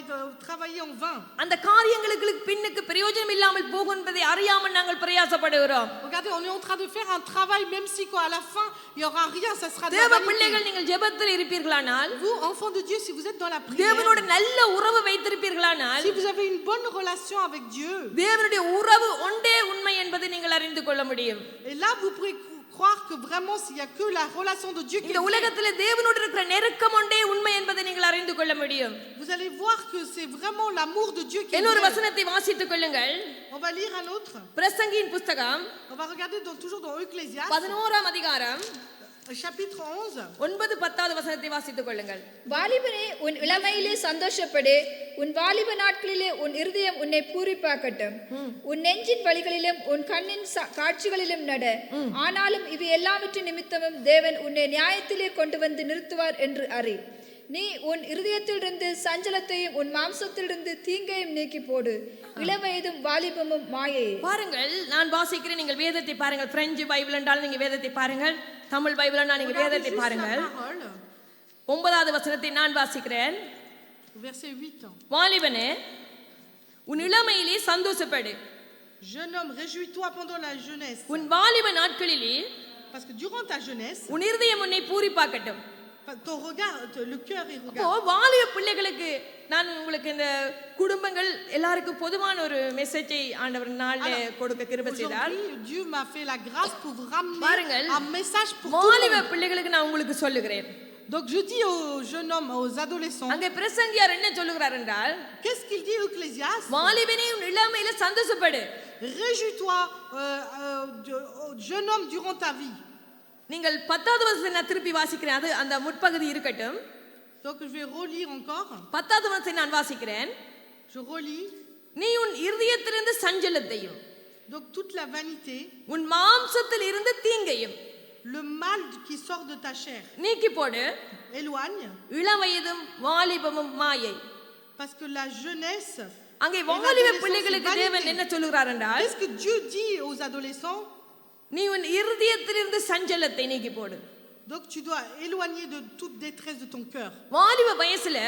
travailler en vain. அந்த காரியங்களுக்கு பின்னுக்கு பிரயோஜனம் இல்லாமல் போகும் என்பதை அறியாமல் நாங்கள் பிரயாசப்படுகிறோம். Regardez, on est en train de faire un travail, même si à la fin, il n'y aura rien, ça sera de la தேவ vanité. பிள்ளைகள் நீங்கள் ஜெபத்தில் இருப்பீர்களானால், Vous, enfants de Dieu, si vous êtes dans la prière, தேவனோட நல்ல உறவு வைத்திருப்பீர்களானால், si vous avez une bonne relation avec Dieu, தேவனுடைய உறவு ஒன்றே உண்மை என்பதை நீங்கள் அறிந்து கொள்ள முடியும். et là, vous pourrez croire que vraiment, s'il n'y a que la relation de Dieu qui இந்த est vraie, உலகத்திலே தேவனோடு இருக்கிற நெருக்கம் ஒன்றே உண்மை என்பதை நீங்கள் அறிந்து கொள்ள முடியும். vous allez voir que c'est vraiment l'amour de Dieu qui est இன்னொரு vrai. வசனத்தை வாசித்துக் கொள்ளுங்கள். On va lire un autre. பிரசங்கியின் புஸ்தகம் On va regarder toujours dans Ecclésiaste, 11ஆம் அதிகாரம் chapitre 11. 9-10 வசனத்தை வாசித்துக் கொள்ளுங்கள். வாலிபனே, உன் இளமையிலே சந்தோஷப்படு, உன் வாலிப நாட்களிலே உன் இருதயம் உன்னை பூரிப்பாக்கட்டும். உன் நெஞ்சின் வழிகளிலும் உன் கண்ணின் காட்சிகளிலும் நட. ஆனாலும் இவை எல்லாவற்றின் நிமித்தமும் தேவன் உன்னை நியாயத்திலே கொண்டு வந்து நிறுத்துவார் என்று அறி. நீ உன் இருதயத்திலிருந்து சஞ்சலத்தையும் உன் மாம்சத்திலிருந்து தீங்கையும் நீக்கி போடு. இளவயதும் வாலிபமும் மாயை. பாருங்கள், நான் வாசிக்கிறேன், நீங்கள் வேதத்தை பாருங்கள். பிரெஞ்சு பைபிள் என்றால் நீங்க வேதத்தை பாருங்கள். தமிழ் பைபிள் என்றால் நீங்க Regardez வேதத்தை juste la பாருங்கள். parole. 9வது வசனத்தை நான் வாசிக்கிறேன். Verset 8. வாலிபனே, உன் இளமையிலே சந்தோஷப்படு. Jeune homme, réjouis-toi pendant la jeunesse. உன் வாலிப நாட்களிலே Parce que durant ta jeunesse, உன் இருதயம் உன்னை பூரிப்பாக்கட்டும். ton regard, le cœur y அப்போ regarde. வாலிப பிள்ளைகளுக்கு நான் உங்களுக்கு இந்த குடும்பங்கள் எல்லாருக்கும் பொதுவான ஒரு மெசேஜை ஆண்டவர் நாள்ல கொடுக்க கிருபை செய்தார். Aujourd'hui, Dieu m'a fait la grâce pour vous ramener பாருங்கள், un message pour tout le வாலிப monde. பிள்ளைகளுக்கு நான் உங்களுக்கு சொல்லுகிறேன். Donc je dis aux jeunes hommes, aux adolescents, அங்கே பிரசங்கியார் என்ன சொல்லுகிறார் என்றால், qu'est-ce qu'il dit Ecclésiaste? வாலிபனே உன் இளமையில சந்தோஷப்படு. Réjouis-toi, jeune homme, durant ta vie. நீங்கள் 10வது வசனத்தை நான் திருப்பி வாசிக்கிறேன். அது அந்த முற்பகுதி இருக்கட்டும். Donc je vais relire encore. 10வது வசனத்தை நான் வாசிக்கிறேன். Je relis. நீ உன் இருதயத்திலிருந்து சஞ்சலத்தையும் Donc toute la vanité, உன் மாம்சத்தில் இருந்து தீங்கையும் le mal qui sort de ta chair, நீக்கி போடு. éloigne. இளவயதும் வாலிபமும் மாயை. Parce que la jeunesse, அங்கே வாலிப பிள்ளைகளுக்கு தேவன் என்ன சொல்லுகிறார் என்றால், qu'est-ce que Dieu dit aux adolescents? நீ உன் இருதயத்திலிருந்து சஞ்சலத்தை நீக்கி போடு. Donc tu dois éloigner de toute détresse de ton cœur. வாலிப வயசுல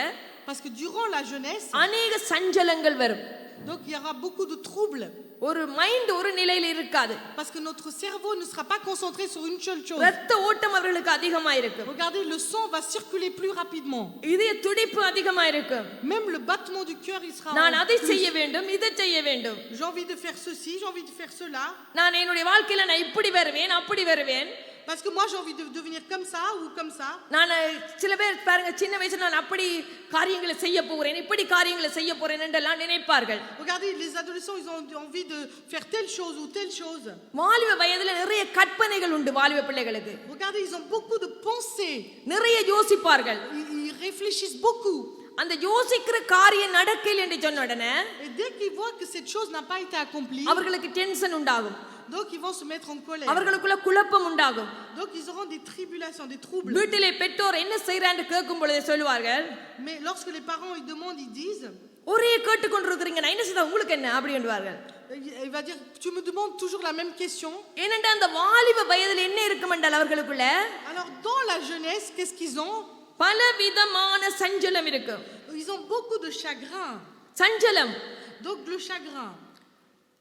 Parce que durant la jeunesse, அநேக சஞ்சலங்கள் வரும். donc il y aura beaucoup de troubles. ஒரு மைண்ட் ஒரு நிலையில் இருக்காது. Parce que notre cerveau ne sera pas concentré sur une seule chose. இரத்த ஓட்டம் அவர்களுக்கு அதிகமா இருக்கும். Regardez, le sang va circuler plus rapidement. இதய துடிப்பு அதிகமா இருக்கும். Même le battement du cœur, il sera நான் அதை plus. செய்ய வேண்டும், இதை செய்ய வேண்டும். J'ai envie de faire ceci, j'ai envie de faire cela. நான் என்னுடைய வாழ்க்கையில நான் இப்படி வருவேன், அப்படி வருவேன். Parce que moi j'ai envie de devenir comme ça ou comme ça. நான் சில பேர் பாருங்க, சின்ன வயசுல நான் அப்படி காரியங்களை செய்ய போகிறேன், இப்படி காரியங்களை செய்ய போறேன் என்றெல்லாம் நினைப்பார்கள். Regardez, les adolescents, ils ont envie de faire telle chose ou telle chose. வாலிப வயதுல நிறைய கற்பனைகள் உண்டு வாலிப பிள்ளைகளுக்கு. Regardez, ils ont beaucoup de pensées. நிறைய யோசிப்பார்கள். Ils réfléchissent beaucoup. அந்த யோசிக்கிற காரியம் நடக்கல என்று சொன்ன உடனே Et dès qu'ils voient que cette chose n'a pas été accomplie, அவர்களுக்கு டென்ஷன் உண்டாகும். donc ils vont se mettre en colère. அவர்களுக்குள்ள குழப்பம் உண்டாகும். Donc ils auront des tribulations, des troubles. வீட்டிலே பெற்றோர் என்ன செய்யறான்னு கேட்கும் பொழுது சொல்லுவார்கள், Mais lorsque les parents ils demandent, ils disent, ஒரே கேட்டு கொண்டிருக்கிறீங்க, நான் என்ன செய்த உங்களுக்கு என்ன அப்படி என்றுவார்கள். il va dire, tu me demandes toujours la même question. ஏனென்றா அந்த வாலிப வயதில் என்ன இருக்கும் என்றால் அவர்களுக்குள்ள Alors dans la jeunesse, qu'est-ce qu'ils ont? பல விதமான சஞ்சலம் இருக்கும். Ils ont beaucoup de chagrin. சஞ்சலம், Donc le chagrin.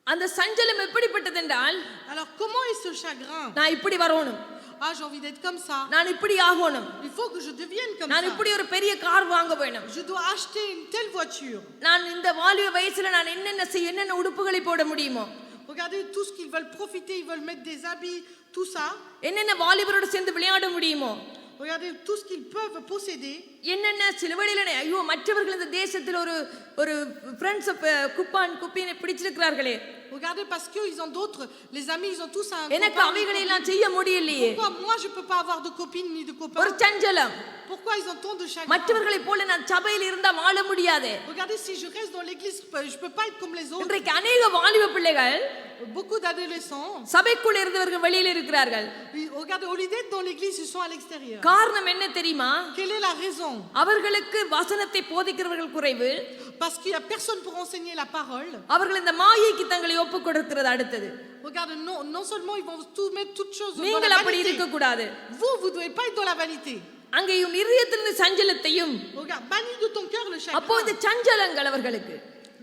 அந்த சஞ்சலம் எப்படிப்பட்டது என்றால், Alors comment est ce chagrin? நான் இப்படி வரணும், Ah, j'ai envie d'être comme ça. நான் இப்படி ஆகணும், Il faut que je devienne comme நான் ça. இப்படி ஒரு பெரிய கார் வாங்க வேணும், Je dois acheter une telle voiture. நான் இந்த வாலிப வயசுல நான் என்னென்ன உடுப்புகளை போட முடியுமோ, Regardez tout ce qu'ils veulent profiter, ils veulent mettre des habits, tout ça. என்னென்ன வாலிபரோட சேர்ந்து விளையாட முடியுமோ, Regardez tout ce qu'ils peuvent posséder. என்னென்ன சில வேளையில ஐயோ மற்றவர்கள் இந்த தேசத்தில் ஒரு friends குப்பினை பிடிச்சிருக்கிறார்களே, Regardez parce qu'ils ont d'autres, les amis, ils ont tous un எனக்கு copain. அவைகளை எல்லாம் செய்ய முடியலையே, Pourquoi moi je peux pas avoir de copine ni de ஒரு copain? சஞ்சலம். Pourquoi ils ont tant de chagrin? மற்றவர்களை போல நான் சபையில் இருந்தா வாழ முடியாது. Regardez, si je reste dans l'église, je peux pas être comme les autres. இன்றைக்கு அநேக வாலிப பிள்ளைகள் Beaucoup d'adolescents, சபைக்குள் இருந்தவர்கள் வெளியில் இருக்கிறார்கள். regardez, au lieu d'être dans l'église, ils sont à l'extérieur. காரணம் என்ன தெரியுமா? Quelle est la raison? அவர்களுக்கு வசனத்தை போதிக்கிறவர்கள் குறைவு, Parce qu'il y a personne pour enseigner la parole. அவர்கள் இந்த மாயைக்கு தங்களை ஒப்புக் கொடுக்கிறது அடுத்தது. Regardez, non seulement ils vont tout mettre toutes choses dans நீங்கள் la அப்படி vanité. இருக்க கூடாது. Vous devez pas être dans la vanité. அங்கேயும் இதயத்திலிருந்து சஞ்சலத்தையும், Regarde, bannis de ton cœur le அப்போ chagrin. இந்த சஞ்சலங்கள் அவர்களுக்கு,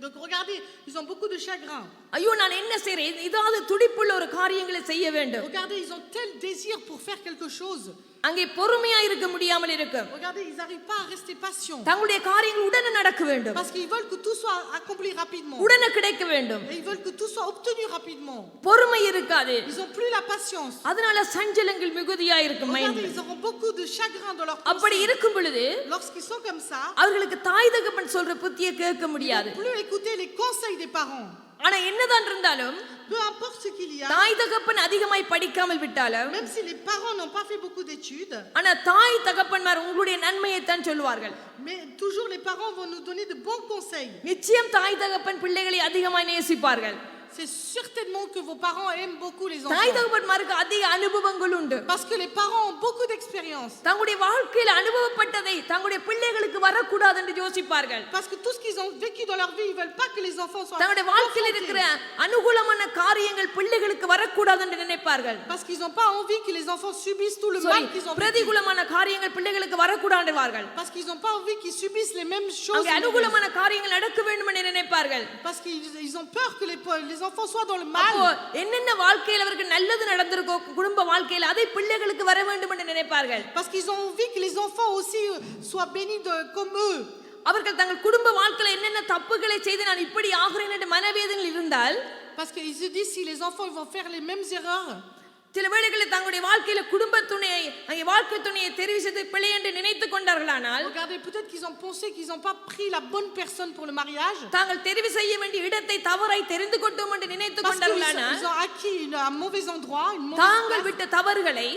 Donc regardez, ils ont beaucoup de chagrin. ஐயோ நான் என்ன செய்றேன், இதாவது துடிப்புள்ள ஒரு காரியங்களை செய்ய வேண்டும். Regardez, ils ont tel désir pour faire quelque chose. அங்கே பொறுமையா இருக்க முடியாமல் இருக்கும். Regardez, ils n'arrivent pas à rester patients. தங்களுடைய காரியங்கள் உடனே நடக்க வேண்டும், Parce qu'ils veulent que tout soit accompli rapidement. உடனே கிடைக்க வேண்டும். Et ils veulent que tout soit obtenu rapidement. பொறுமை இருக்காது, Ils n'ont plus la patience. அதனால சஞ்சலங்கள் மிகுதியா இருக்கும் Regardez, மைண்ட்ல. ils auront beaucoup de chagrin dans leur அப்படி pensée. இருக்கும் பொழுது Lorsqu'ils sont comme ça, அவர்களுக்கு தாய் தகப்பன் சொல்ற புத்தியை கேட்க முடியாது. ils ne vont plus écouter les conseils des parents. ஆனா என்னதான் இருந்தாலும், Peu importe ce qu'il y a, தாய் தகப்பன் அதிகமாய் படிக்காமல் விட்டாலும், même si les parents n'ont pas fait beaucoup d'études, ஆனா தாய் தகப்பன்மார் உங்களுடைய நன்மையை தான் சொல்வார்கள். mais toujours les parents vont nous donner de bons conseils. நிச்சயம் தாய் தகப்பன் பிள்ளைகளை அதிகமாய் நேசிப்பார்கள். C'est certainement que vos parents aiment beaucoup les தாய் enfants. தகப்பன்மாருக்கு அதிக அனுபவங்கள் உண்டு. Parce que les parents ont beaucoup d'expérience. தங்களுடைய வாழ்க்கையில் அனுபவப்பட்டதை தங்களுடைய பிள்ளைகளுக்கு வரக்கூடாது என்று யோசிப்பார்கள். Parce que tout ce qu'ils ont vécu dans leur vie, ils veulent pas que les enfants soient தங்களுடைய வாழ்க்கையில் இருக்கிற confrontés. அனுகூலமான காரியங்கள் பிள்ளைகளுக்கு வரக்கூடாது என்று நினைப்பார்கள். Parce qu'ils n'ont pas envie que les enfants subissent tout le mal qu'ils ont vécu. பிரதிகூலமான காரியங்கள் பிள்ளைகளுக்கு வரக்கூடாதுவார்கள். Parce qu'ils n'ont pas envie qu'ils subissent les mêmes choses. அங்கே அனுகூலமான காரியங்கள் நடக்க வேண்டும் என்று நினைப்பார்கள். Parce qu'ils ont peur que les enfants soient dans le அப்போ mal. என்னென்ன வாழ்க்கையில் அவருக்கு நல்லது நடந்திருக்கோ குடும்ப வாழ்க்கையில் அதை பிள்ளைகளுக்கு வர வேண்டும் என்று நினைப்பார்கள். Parce qu'ils ont envie que les enfants aussi soient bénis comme eux. அவர்கள் தங்கள் குடும்ப வாழ்க்கையில் என்னென்ன தப்புகளை செய்து நான் இப்படி ஆகிறேன் என்று மனவேதனையில் இருந்தால், Parce qu'ils se disent si les enfants ils vont faire les mêmes erreurs. சில வேளைகளில் தங்களுடைய வாழ்க்கையில குடும்ப துணையை அங்கே வாழ்க்கை துணையை தெரிவு செய்து பிழை என்று நினைத்துக் கொண்டார்களானால், Regardez, peut-être qu'ils ont pensé qu'ils n'ont pas pris la bonne personne pour le mariage. தாங்கள் தெரிவு செய்ய வேண்டிய இடத்தை தவறாய் தெரிந்து கொண்டோம் என்று நினைத்துக் Parce qu'ils கொண்டார்களானால், ils ont acquis un mauvais endroit, une mauvaise தாங்கள் place. விட்ட தவறுகளை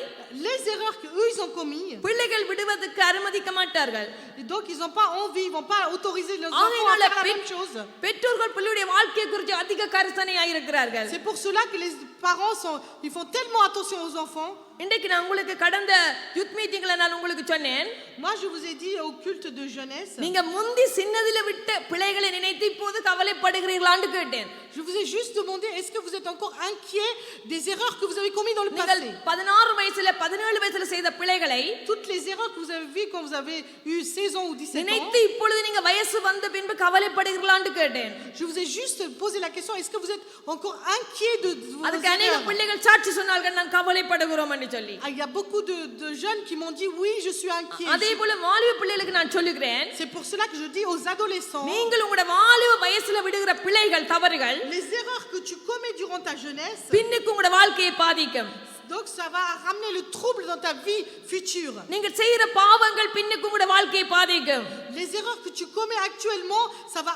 Les erreurs qu'eux ils ont commis. பிள்ளைகள் விடுவதற்கு அனுமதிக்க மாட்டார்கள். Et donc ils n'ont pas envie, ils vont pas autoriser leurs enfants à ஆகையினால faire la même chose. பெற்றோர்கள் பிள்ளையுடைய வாழ்க்கையை குறித்து அதிக கரிசனையாக இருக்கிறார்கள். C'est pour cela que les parents ils font tellement attention aux enfants. இன்றைக்கு நான் உங்களுக்கு கடந்த யூத் மீட்டிங்ல நான் உங்களுக்கு சொன்னேன், Moi je vous ai dit au culte de jeunesse, நீங்க முந்தி சின்னதில விட்ட பிள்ளைகளை நினைத்து இப்போது கவலைப்படுகிறீர்களான்னு கேட்டேன். je vous ai juste demandé, est-ce que vous êtes encore inquiet des erreurs que vous avez commises dans le நீங்கள் passé? 16 வயசுல 17 வயசுல செய்த பிள்ளைகளை Toutes les erreurs que vous avez vues quand vous avez eu 16 ans ou 17 ans. நினைத்து இப்பொழுது நீங்க வயசு வந்த பின்பு கவலைப்படுகிறீர்களான்னு கேட்டேன். Je vous ai juste posé la question, est-ce que vous êtes encore inquiet de vos அதுக்கு அநேக erreurs? பிள்ளைகள் சாட்சி சொன்னார்கள், நான் கவலைப்படுகிறோம் என்று சொல்லி. Ah, il y a beaucoup de jeunes qui m'ont dit oui, je suis inquiet. அதே போல வாலிப பிள்ளைகளுக்கு நான் சொல்லுகிறேன், C'est pour cela que je dis aux adolescents, நீங்கள் உங்களுடைய வாலிப வயசுல விடுகிற பிள்ளைகள் தவறுகள் les erreurs que tu commets durant ta jeunesse, பின்னுக்கு உங்களுடைய வாழ்க்கையை பாதிக்கும். donc ça va ramener le trouble dans ta vie future. நீங்கள் செய்யற பாவங்கள் பின்னுக்கு உங்களுடைய வாழ்க்கையை பாதிக்கும். Les erreurs que tu commets actuellement, ça va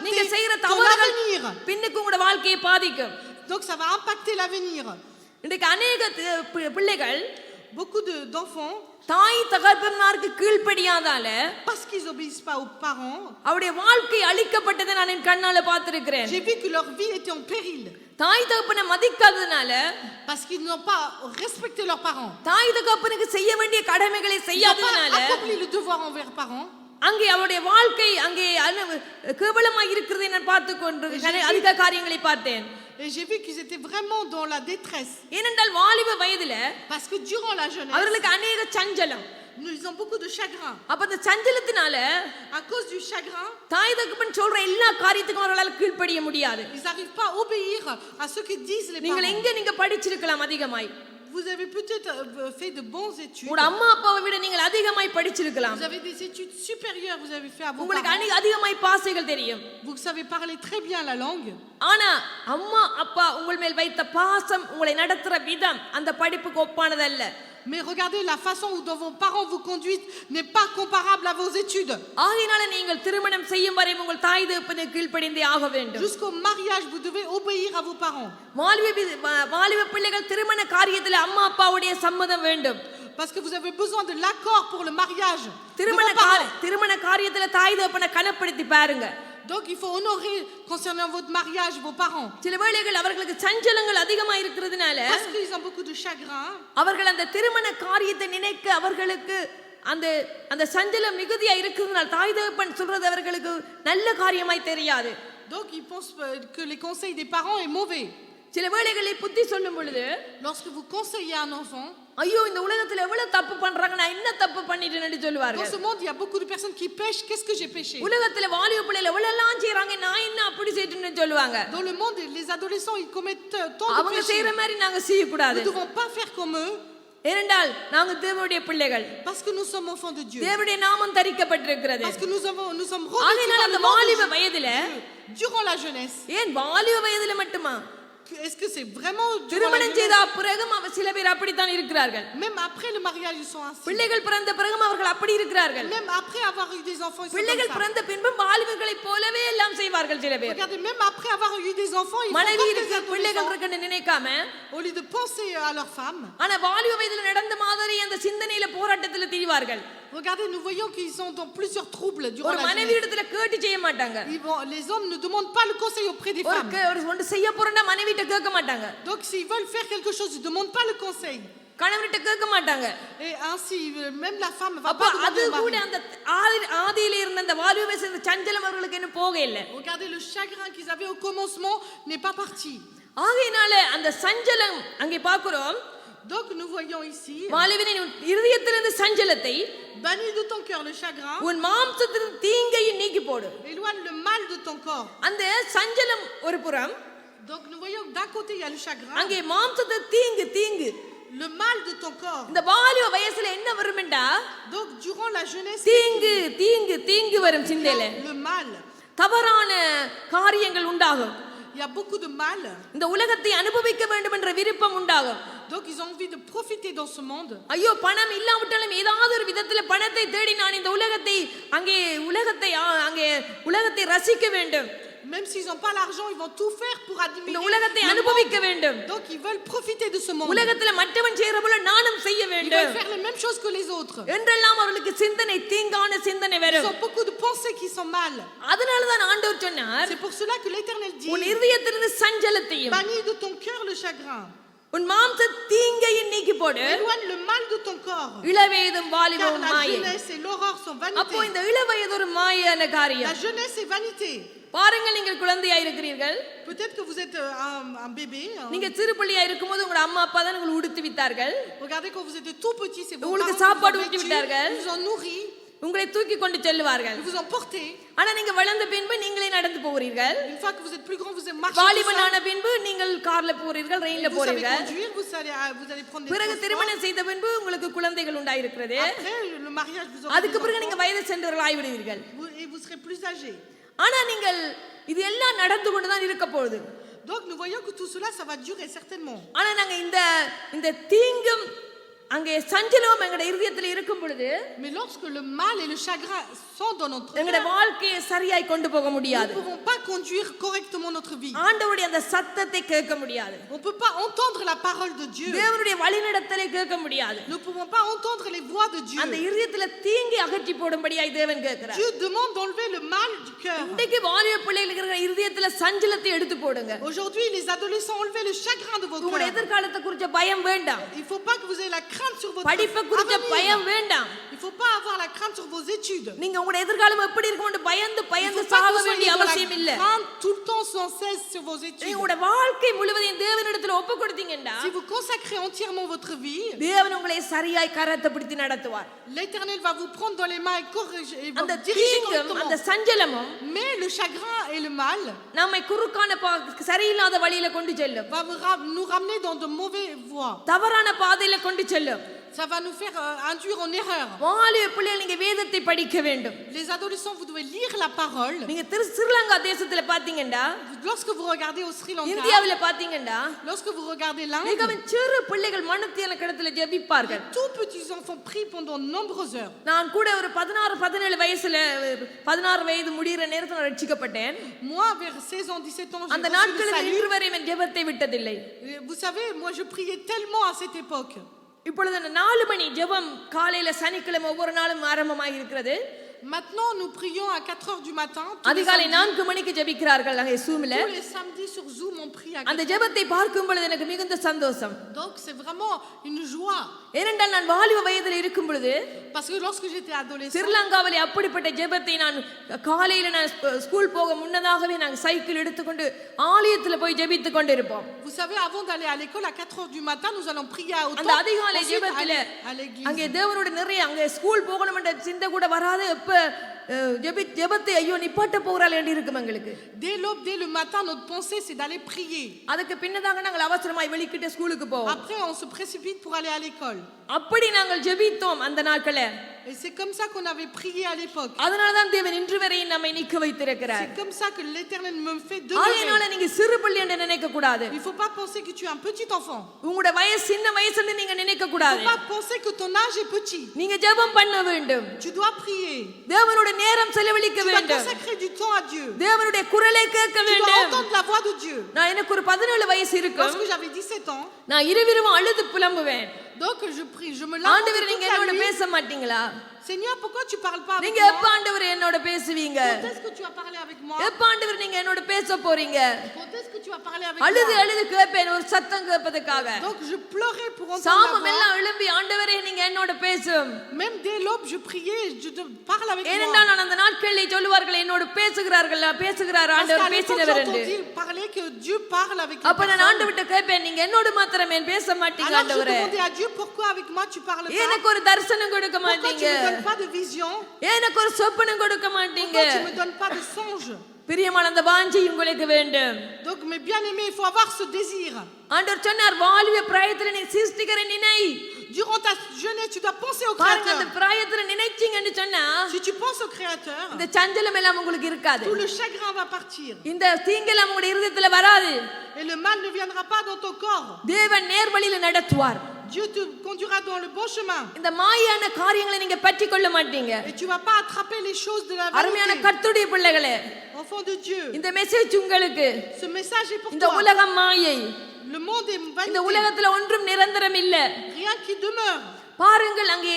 நீங்க impacter செய்யற ton தவறுகள் avenir. பின்னுக்கு உங்களுடைய வாழ்க்கையை பாதிக்கும். Donc ça va impacter l'avenir. இன்றைக்கு அநேக பிள்ளைகள் Beaucoup d'enfants, தாய் தகப்பன்மாருக்கு கீழ்ப்படியாதால parce qu'ils n'obéissent pas aux parents, அவருடைய வாழ்க்கை அழிக்கப்பட்டதை நான் என் கண்ணால பார்த்திருக்கிறேன். j'ai vu que leur vie était en péril. தாய் தகப்பனை மதிக்காததுனால, Parce qu'ils n'ont pas respecté leurs parents. தாய் தகப்பனுக்கு செய்ய வேண்டிய கடமைகளை Ils n'ont செய்யாததுனால pas accompli le devoir envers parents. அங்கே அவருடைய வாழ்க்கை அங்கே கேவலமாக இருக்கிறதை நான் பார்த்து கொண்டு அதிக காரியங்களை பார்த்தேன். Et j'ai vu qu'ils étaient vraiment dans la détresse. ஏனென்றால் வாலிப வயதுல Parce que durant la jeunesse, அவர்களுக்கு அநேக சஞ்சலம், Ils ont beaucoup de chagrin. அப்ப அந்த சஞ்சலத்தினால À cause du chagrin, தாய் தகப்பன் சொல்ற எல்லா காரியத்துக்கும் அவர்களால் கீழ்ப்படிய முடியாது. ils n'arrivent pas à obéir à ce que disent les நீங்கள் parents. எங்க நீங்க படிச்சிருக்கலாம் அதிகமாய். Vous avez peut-être fait de bonnes études. உங்க அம்மா அப்பாவை விட நீங்கள் அதிகமாய் படிச்சிருக்கலாம். Vous avez des études supérieures, vous avez fait à vos உங்களுக்கு parents. அதிகமாய் பாசைகள் தெரியும். Vous savez parler très bien la langue. ஆனா அம்மா அப்பா உங்கள் மேல் வைத்த பாசம் உங்களை நடத்துற விதம் அந்த படிப்புக்கு ஒப்பானதல்ல. Mais regardez, la façon dont vos parents vous conduisent n'est pas comparable à vos études. ஆகையினால நீங்கள் திருமணம் செய்யும் வரை உங்கள் தாய் தகப்பனுக்கு கீழ்ப்படிந்தே ஆக வேண்டும். Jusqu'au mariage, vous devez obéir à vos parents. வாலிப பிள்ளைகள் திருமண காரியத்தில் அம்மா அப்பாவுடைய சம்மதம் வேண்டும். Parce que vous avez besoin de l'accord pour le mariage. திருமண காரியத்தில் தாய் தகப்பனை கனப்படுத்தி பாருங்க. Donc il faut honorer concernant votre mariage vos parents. சில வேளைகள் அவர்களுக்கு சஞ்சலங்கள் அதிகமா இருக்கிறதுனால Parce qu'ils ont beaucoup de chagrin. அவர்கள் அந்த திருமண காரியத்தை நினைக்க அவர்களுக்கு அந்த அந்த சஞ்சலம் மிகுதியா இருக்கிறதுனால தாய் தகப்பன் சொல்றது அவர்களுக்கு நல்ல காரியமாய் தெரியாது. Donc ils pensent que les conseils des parents est mauvais. சில வேளைகளில் புத்தி சொல்லும் பொழுது Lorsque vous conseillez un enfant, ஐயோ இந்த உலகத்துல எவ்வளவு தப்பு பண்றாங்க, நான் என்ன தப்பு பண்ணிட்டேன்னு dans சொல்லுவார்கள். ce monde il y a beaucoup de personnes qui pêchent. Qu'est-ce que j'ai péché? உலகத்துல வாலிப பிள்ளைகள் எவ்வளவு செய்யறாங்க, நான் என்ன அப்படி செய்யணும்னு சொல்லுவாங்க. Dans le monde les adolescents ils commettent tant de அவங்க péchés. செய்யற மாதிரி நாங்க செய்ய கூடாது. Nous ne devons pas faire comme eux. ஏனென்றால் நாங்க தேவனுடைய பிள்ளைகள். Parce que nous sommes enfants de Dieu. தேவனுடைய நாமம் தரிக்கப்பட்டிருக்கிறது. Parce que nous sommes ஆகையினால revêtus அந்த par le வாலிப nom de வயதுல Dieu. Durant la jeunesse. ஏன் வாலிப வயதுல மட்டுமா? Est-ce que c'est vraiment durant la திருமணம் jeunesse? செய்த பிறகும் சில பேர் அப்படித்தான் இருக்கிறார்கள். Même après le mariage ils sont ainsi. பிள்ளைகள் பிறந்த பிறகும் அவர்கள் அப்படி இருக்கிறார்கள். Même après avoir eu des enfants ils sont பிள்ளைகள் comme ça. பிறந்த பின்பும் வாலிபர்களைப் போலவே எல்லாம் செய்வார்கள் சில பேர். Regardez, même après avoir eu des enfants ils font மனைவி comme des இருக்கு பிள்ளைகள் adolescents. இருக்குன்னு நினைக்காம Au lieu de penser à leur femme. ஆனா வாலிப வயதுல நடந்த மாதிரி அந்த சிந்தனையில போராட்டத்துல திரிவார்கள். Regardez, nous voyons qu'ils sont dans plusieurs troubles durant ஒரு la மனைவி jeunesse. இடத்துல கேட்டு செய்ய மாட்டாங்க. Les hommes ne demandent pas le conseil auprès des femmes. ஒரு ஒன்று செய்ய போறேன்னா மனைவிட்ட கேட்க மாட்டாங்க. Donc s'ils veulent faire quelque chose, ils ne demandent pas le conseil. கணவர்கிட்ட கேட்க மாட்டாங்க. Et ainsi, même la femme va அப்ப pas அது demander au கூட mari. அந்த ஆதியில இருந்த அந்த வாலிப வயசு சஞ்சலம் அவர்களுக்கு இன்னும் போக இல்ல. Regardez, le chagrin qu'ils avaient au commencement n'est pas parti. ஆகையினால அந்த சஞ்சலம் அங்கே பார்க்கிறோம். Donc nous voyons ici, வாலிபனின் இருதயத்திலிருந்து சஞ்சலத்தை, bannis de ton cœur le chagrin, உன் மாம்சத்தின் தீங்கையை நீக்கி போடு. éloigne le mal de ton corps. அந்த சஞ்சலம் ஒரு புறம், Donc nous voyons que d'un côté il y a le chagrin, அங்கே மாம்சத்தின் தீங்கு. le mal de ton corps. இந்த வாலிப வயசுல என்ன வருமெண்டா Donc durant la jeunesse, தீங்கு வரும் சிந்தையில. le mal. தவறான காரியங்கள் உண்டாகும். Il y a beaucoup de mal. இந்த உலகத்தை அனுபவிக்க வேண்டும் என்ற விருப்பம் உண்டாகும். Donc ils ont envie de profiter dans ce monde. ஐயோ பணம் இல்லாவிட்டாலும் ஏதாவது ஒரு விதத்துல பணத்தை தேடி நான் இந்த உலகத்தை ரசிக்க வேண்டும். Même s'ils n'ont pas l'argent, ils vont tout faire pour இந்த admirer உலகத்தை le அனுபவிக்க monde. வேண்டும். Donc ils veulent profiter de ce monde. உலகத்துல மற்றவன் செய்யற போல நானும் செய்ய Ils veulent வேண்டும் faire les mêmes choses que les autres. என்றெல்லாம் அவர்களுக்கு சிந்தனை தீங்கான சிந்தனை Ils வரும். ont beaucoup de pensées qui sont mal. அதனாலதான் ஆண்டவர் சொன்னார், C'est pour cela que l'Éternel dit, உன் இருதயத்திலிருந்து சஞ்சலத்தையும் bannis de ton cœur le chagrin. உன் மாம்ச தீங்கையும் நீக்கி போடு. Éloigne le mal de ton corps. இளவயதும் Car வாலிபமும் la மாயை. jeunesse et l'aurore sont அப்போ vanité. இந்த இளவயது ஒரு மாயான La காரியம். jeunesse est vanité. பாருங்கள், நீங்கள் குழந்தையா இருக்கிறீர்கள். Peut-être que vous êtes un bébé. நீங்க சிறு பிள்ளையா இருக்கும்போது உங்க அம்மா அப்பா தான் உங்களை உடுத்தி வித்தார்கள். Regardez, quand vous étiez tout petit, c'est vos உங்களுக்கு parents qui சாப்பாடு vous ont ஊட்டி vêtu, விட்டார்கள். ils vous ont nourri, உங்களை தூக்கி கொண்டு செல்லுவார்கள். ils vous ont porté. ஆனா நீங்க வளர்ந்த பின்பு நீங்களே நடந்து போகிறீர்கள். Une fois que vous êtes plus grand, vous marchez tout seul. வாலிபனான பின்பு நீங்கள் கார்ல போறீர்கள், ரயில்ல Vous savez போறீர்கள். conduire, vous allez prendre des பிறகு transports. திருமணம் செய்த பின்பு உங்களுக்கு குழந்தைகள் உண்டாயிருக்கிறது. Après le mariage, vous aurez அதுக்கு des பிறகு நீங்க enfants. வயது சென்றவர்கள் ஆகிவிடுவீர்கள். Et vous serez plus âgé. ஆனா நீங்கள் இது எல்லாம் நடந்து கொண்டுதான் இருக்க போகுது. Donc nous voyons que tout cela, ça va durer certainement. ஆனா நாங்க இந்த தீங்கும் அங்கே சஞ்சலமும் எங்களுடைய இருதயத்தில் இருக்கும் பொழுது Mais lorsque le mal et le chagrin sont dans notre எங்களுடைய cœur, வாழ்க்கையை சரியாய் கொண்டு போக nous ne முடியாது. pouvons pas conduire correctement notre vie. ஆண்டவருடைய அந்த சத்தத்தை கேட்க முடியாது. On ne peut pas entendre la parole de Dieu. தேவனுடைய வழிநடத்தலை கேட்க முடியாது. Nous ne pouvons pas entendre les voix de Dieu. அந்த இருதயத்துல தீங்கி அகற்றி போடும்படியாய் தேவன் கேட்கிறார். Dieu demande d'enlever le mal du cœur. இன்றைக்கு வாலிப பிள்ளைகளுக்கு இருக்கிற இருதயத்துல சஞ்சலத்தை எடுத்து போடுங்க. Aujourd'hui, les adolescents, enlevez le chagrin de vos உங்களுடைய cœurs. எதிர்காலத்தை குறிச்ச பயம் வேண்டாம். Il ne faut pas que vous ayez la crainte sur votre படிப்பை குறிச்ச avenir. பயம் வேண்டாம். Il ne faut pas avoir la crainte sur vos études. நீங்க உங்களுடைய எதிர்காலம் எப்படி இருக்கும்னு பயந்து Il பயந்து faut pas சாக que vous வேண்டிய soyez dans அவசியம் இல்ல. la crainte tout le temps sans cesse sur vos நீங்க études. உங்களுடைய வாழ்க்கை முழுவதையும் தேவனிடத்துல ஒப்பு கொடுத்தீங்கன்னா Si vous consacrez entièrement votre vie, தேவன் உங்களை சரியாய் கரத்தை பிடித்து நடத்துவார். l'Éternel va vous prendre dans les mains et corriger et அந்த vous diriger தீங்கும் அந்த correctement. சஞ்சலமும் Mais le chagrin et le mal நம்மை குறுக்கான சரியில்லாத வழியில கொண்டு செல்லும். va nous ramener dans de mauvaises voies. தவறான பாதையில கொண்டு செல்லும். Ça va nous faire induire en erreur. வாலிப பிள்ளைகள் நீங்க வேதத்தை படிக்க வேண்டும். Les adolescents, vous devez lire la parole. நீங்க ஸ்ரீலங்கா தேசத்துல பாத்தீங்கன்னா, Lorsque vous regardez au Sri Lanka, இந்தியாவில பாத்தீங்கன்னா, lorsque vous regardez l'Inde, மிகவும் சிறு பிள்ளைகள் மனுத்தியான கிடத்துல ஜெபிப்பார்கள். tout petits enfants prient pendant nombreuses heures. நான் கூட ஒரு 16-17 வயசுல 16 வயது முடிகிற நேரத்துல நான் ரட்சிக்கப்பட்டேன். Moi, vers 16 ans, 17 ans, j'ai அந்த reçu le நாட்களில் salut. இன்று வரை என் ஜெபத்தை விட்டதில்லை. Vous savez, moi, je priais tellement à cette époque. இப்பொழுது 4 மணி ஜெபம் காலையில சனிக்கிழமை ஒவ்வொரு நாளும் ஆரம்பமாக இருக்கிறது. Maintenant, nous prions à 4 heures du matin. Tous les அதிகாலை samedis. 4 மணிக்கு ஜெபிக்கிறார்கள் அங்கே ஜூம்ல. Tous les samedis sur Zoom, on prie à 4 அந்த ஜெபத்தை பார்க்கும் பொழுது எனக்கு மிகுந்த சந்தோஷம். Donc, c'est vraiment une joie. ஏனென்றால் நான் வாலிப வயதில் இருக்கும் பொழுது Parce que lorsque j'étais adolescent, ஸ்ரீலங்காவிலே அப்படிப்பட்ட ஜெபத்தை நான் காலையில நான் ஸ்கூல் போக முன்னதாகவே நாங்கள் சைக்கிள் எடுத்துக்கொண்டு ஆலயத்துல போய் ஜெபித்துக் கொண்டிருப்போம். vous savez, avant d'aller à l'école, à 4 heures du matin, nous allons prier à haute அந்த voix. அதிகாலை Ensuite, ஜெபத்துல aller à l'église. அங்கே தேவனோட நிறைய அங்கே ஸ்கூல் போகணும் என்ற சிந்தை கூட வராது. எப்ப ஜெபத்தை ஐயோ நிப்பாட்ட போகிறாள் என்று இருக்கும் எங்களுக்கு. Dès l'aube, dès le matin, notre pensée, c'est d'aller prier. அதுக்கு பின்னதாக நாங்கள் அவசரமாய் வெளிக்கிட்டு ஸ்கூலுக்கு போவோம். Après, on se précipite pour aller à l'école. அப்படி நாங்கள் ஜெபித்தோம் அந்த நாட்களே. Et c'est comme ça qu'on avait prié à l'époque. அதனால தான் தேவன் இன்று வரையும் நம்மை நிக்க வைத்திருக்கிறார். C'est comme ça que l'Éternel me fait demeurer. ஆகையினால நீங்க சிறு பிள்ளை என்று நினைக்க கூடாது. Il faut pas penser que tu es un petit enfant. உங்களுடைய வயசு சின்ன வயசுன்னு நீங்க நினைக்க Il கூடாது. faut pas penser que ton âge est petit. நீங்க ஜெபம் பண்ண வேண்டும். Tu dois prier. தேவனோட நேரம் செலவழிக்க Tu dois வேண்டும். consacrer du temps à Dieu. தேவனுடைய குரலை கேட்க Tu dois வேண்டும். entendre la voix de Dieu. நான் எனக்கு ஒரு 17 வயசு இருக்கும். Lorsque j'avais 17 ans, நான் இரவிரவும் அழுது புலம்புவேன். donc je prie, je me lave ஆண்டவரே நீங்க toute la என்னோட nuit. பேச மாட்டீங்களா? Seigneur, pourquoi tu parles pas avec நீங்க எப்ப moi? ஆண்டவரே என்னோட பேசுவீங்க? Quand est-ce que tu vas parler avec moi? எப்ப ஆண்டவரே நீங்க என்னோட பேச போறீங்க? Quand est-ce que tu vas parler avec அழுது moi? அழுது கேட்பேன் ஒரு சத்தம் கேட்பதற்காக. Donc je pleurais pour entendre சாமம் la voix. எல்லாம் எழும்பி ஆண்டவரே நீங்க என்னோட பேசும். Même dès l'aube, je priais, je parle avec moi. ஏனென்றால் நான் அந்த நாட்களில் சொல்லுவார்கள் என்னோட பேசுகிறார்கள் பேசுகிறார் Parce qu'à ஆண்டவர் l'époque, பேசினவர் என்று. j'entendais parler que Dieu parle avec les அப்ப நான் personnes. ஆண்டவர்ட்ட கேட்பேன் நீங்க என்னோட மாத்திரமே பேச மாட்டீங்க Alors je ஆண்டவரே. demandais à Dieu, pourquoi avec moi tu parles pas? எனக்கு ஒரு தரிசனம் கொடுக்க Pourquoi tu மாட்டீங்க? me donnes pas de vision? எனக்கு ஒரு சொப்பனம் கொடுக்க மாட்டீங்க? Pourquoi tu me donnes pas de songe? பிரியமான அந்த வாஞ்சை உங்களுக்கு வேண்டும். Donc mes bien-aimés, il faut avoir ce désir. ஆண்டவர் சொன்னார் வாலிப பிராயத்துல நீ சிருஷ்டிகரை நினை. Durant ta jeunesse, tu dois penser au பாருங்க அந்த Créateur. பிராயத்துல நினைச்சீங்கன்னு சொன்னா Si tu penses au Créateur, இந்த சஞ்சலம் எல்லாம் உங்களுக்கு இருக்காது. tout le chagrin va partir. இந்த தீங்கெல்லாம் உங்களுடைய இருதயத்துல வராது. Et le mal ne viendra pas dans ton corps. தேவன் நேர்வழியில நடத்துவார். Dieu te conduira dans le bon chemin. இந்த மாயான காரியங்களை நீங்க பற்றி கொள்ள மாட்டீங்க. Et tu vas pas attraper les choses de la அருமையான vanité. கர்த்தருடைய பிள்ளைகளே, Enfant de Dieu, இந்த மெசேஜ் உங்களுக்கு. ce message est pour இந்த toi. உலகம் மாயை. Le monde est இந்த vanité. உலகத்துல ஒன்றும் நிரந்தரம் இல்ல. Rien qui demeure. பாருங்கள் அங்கே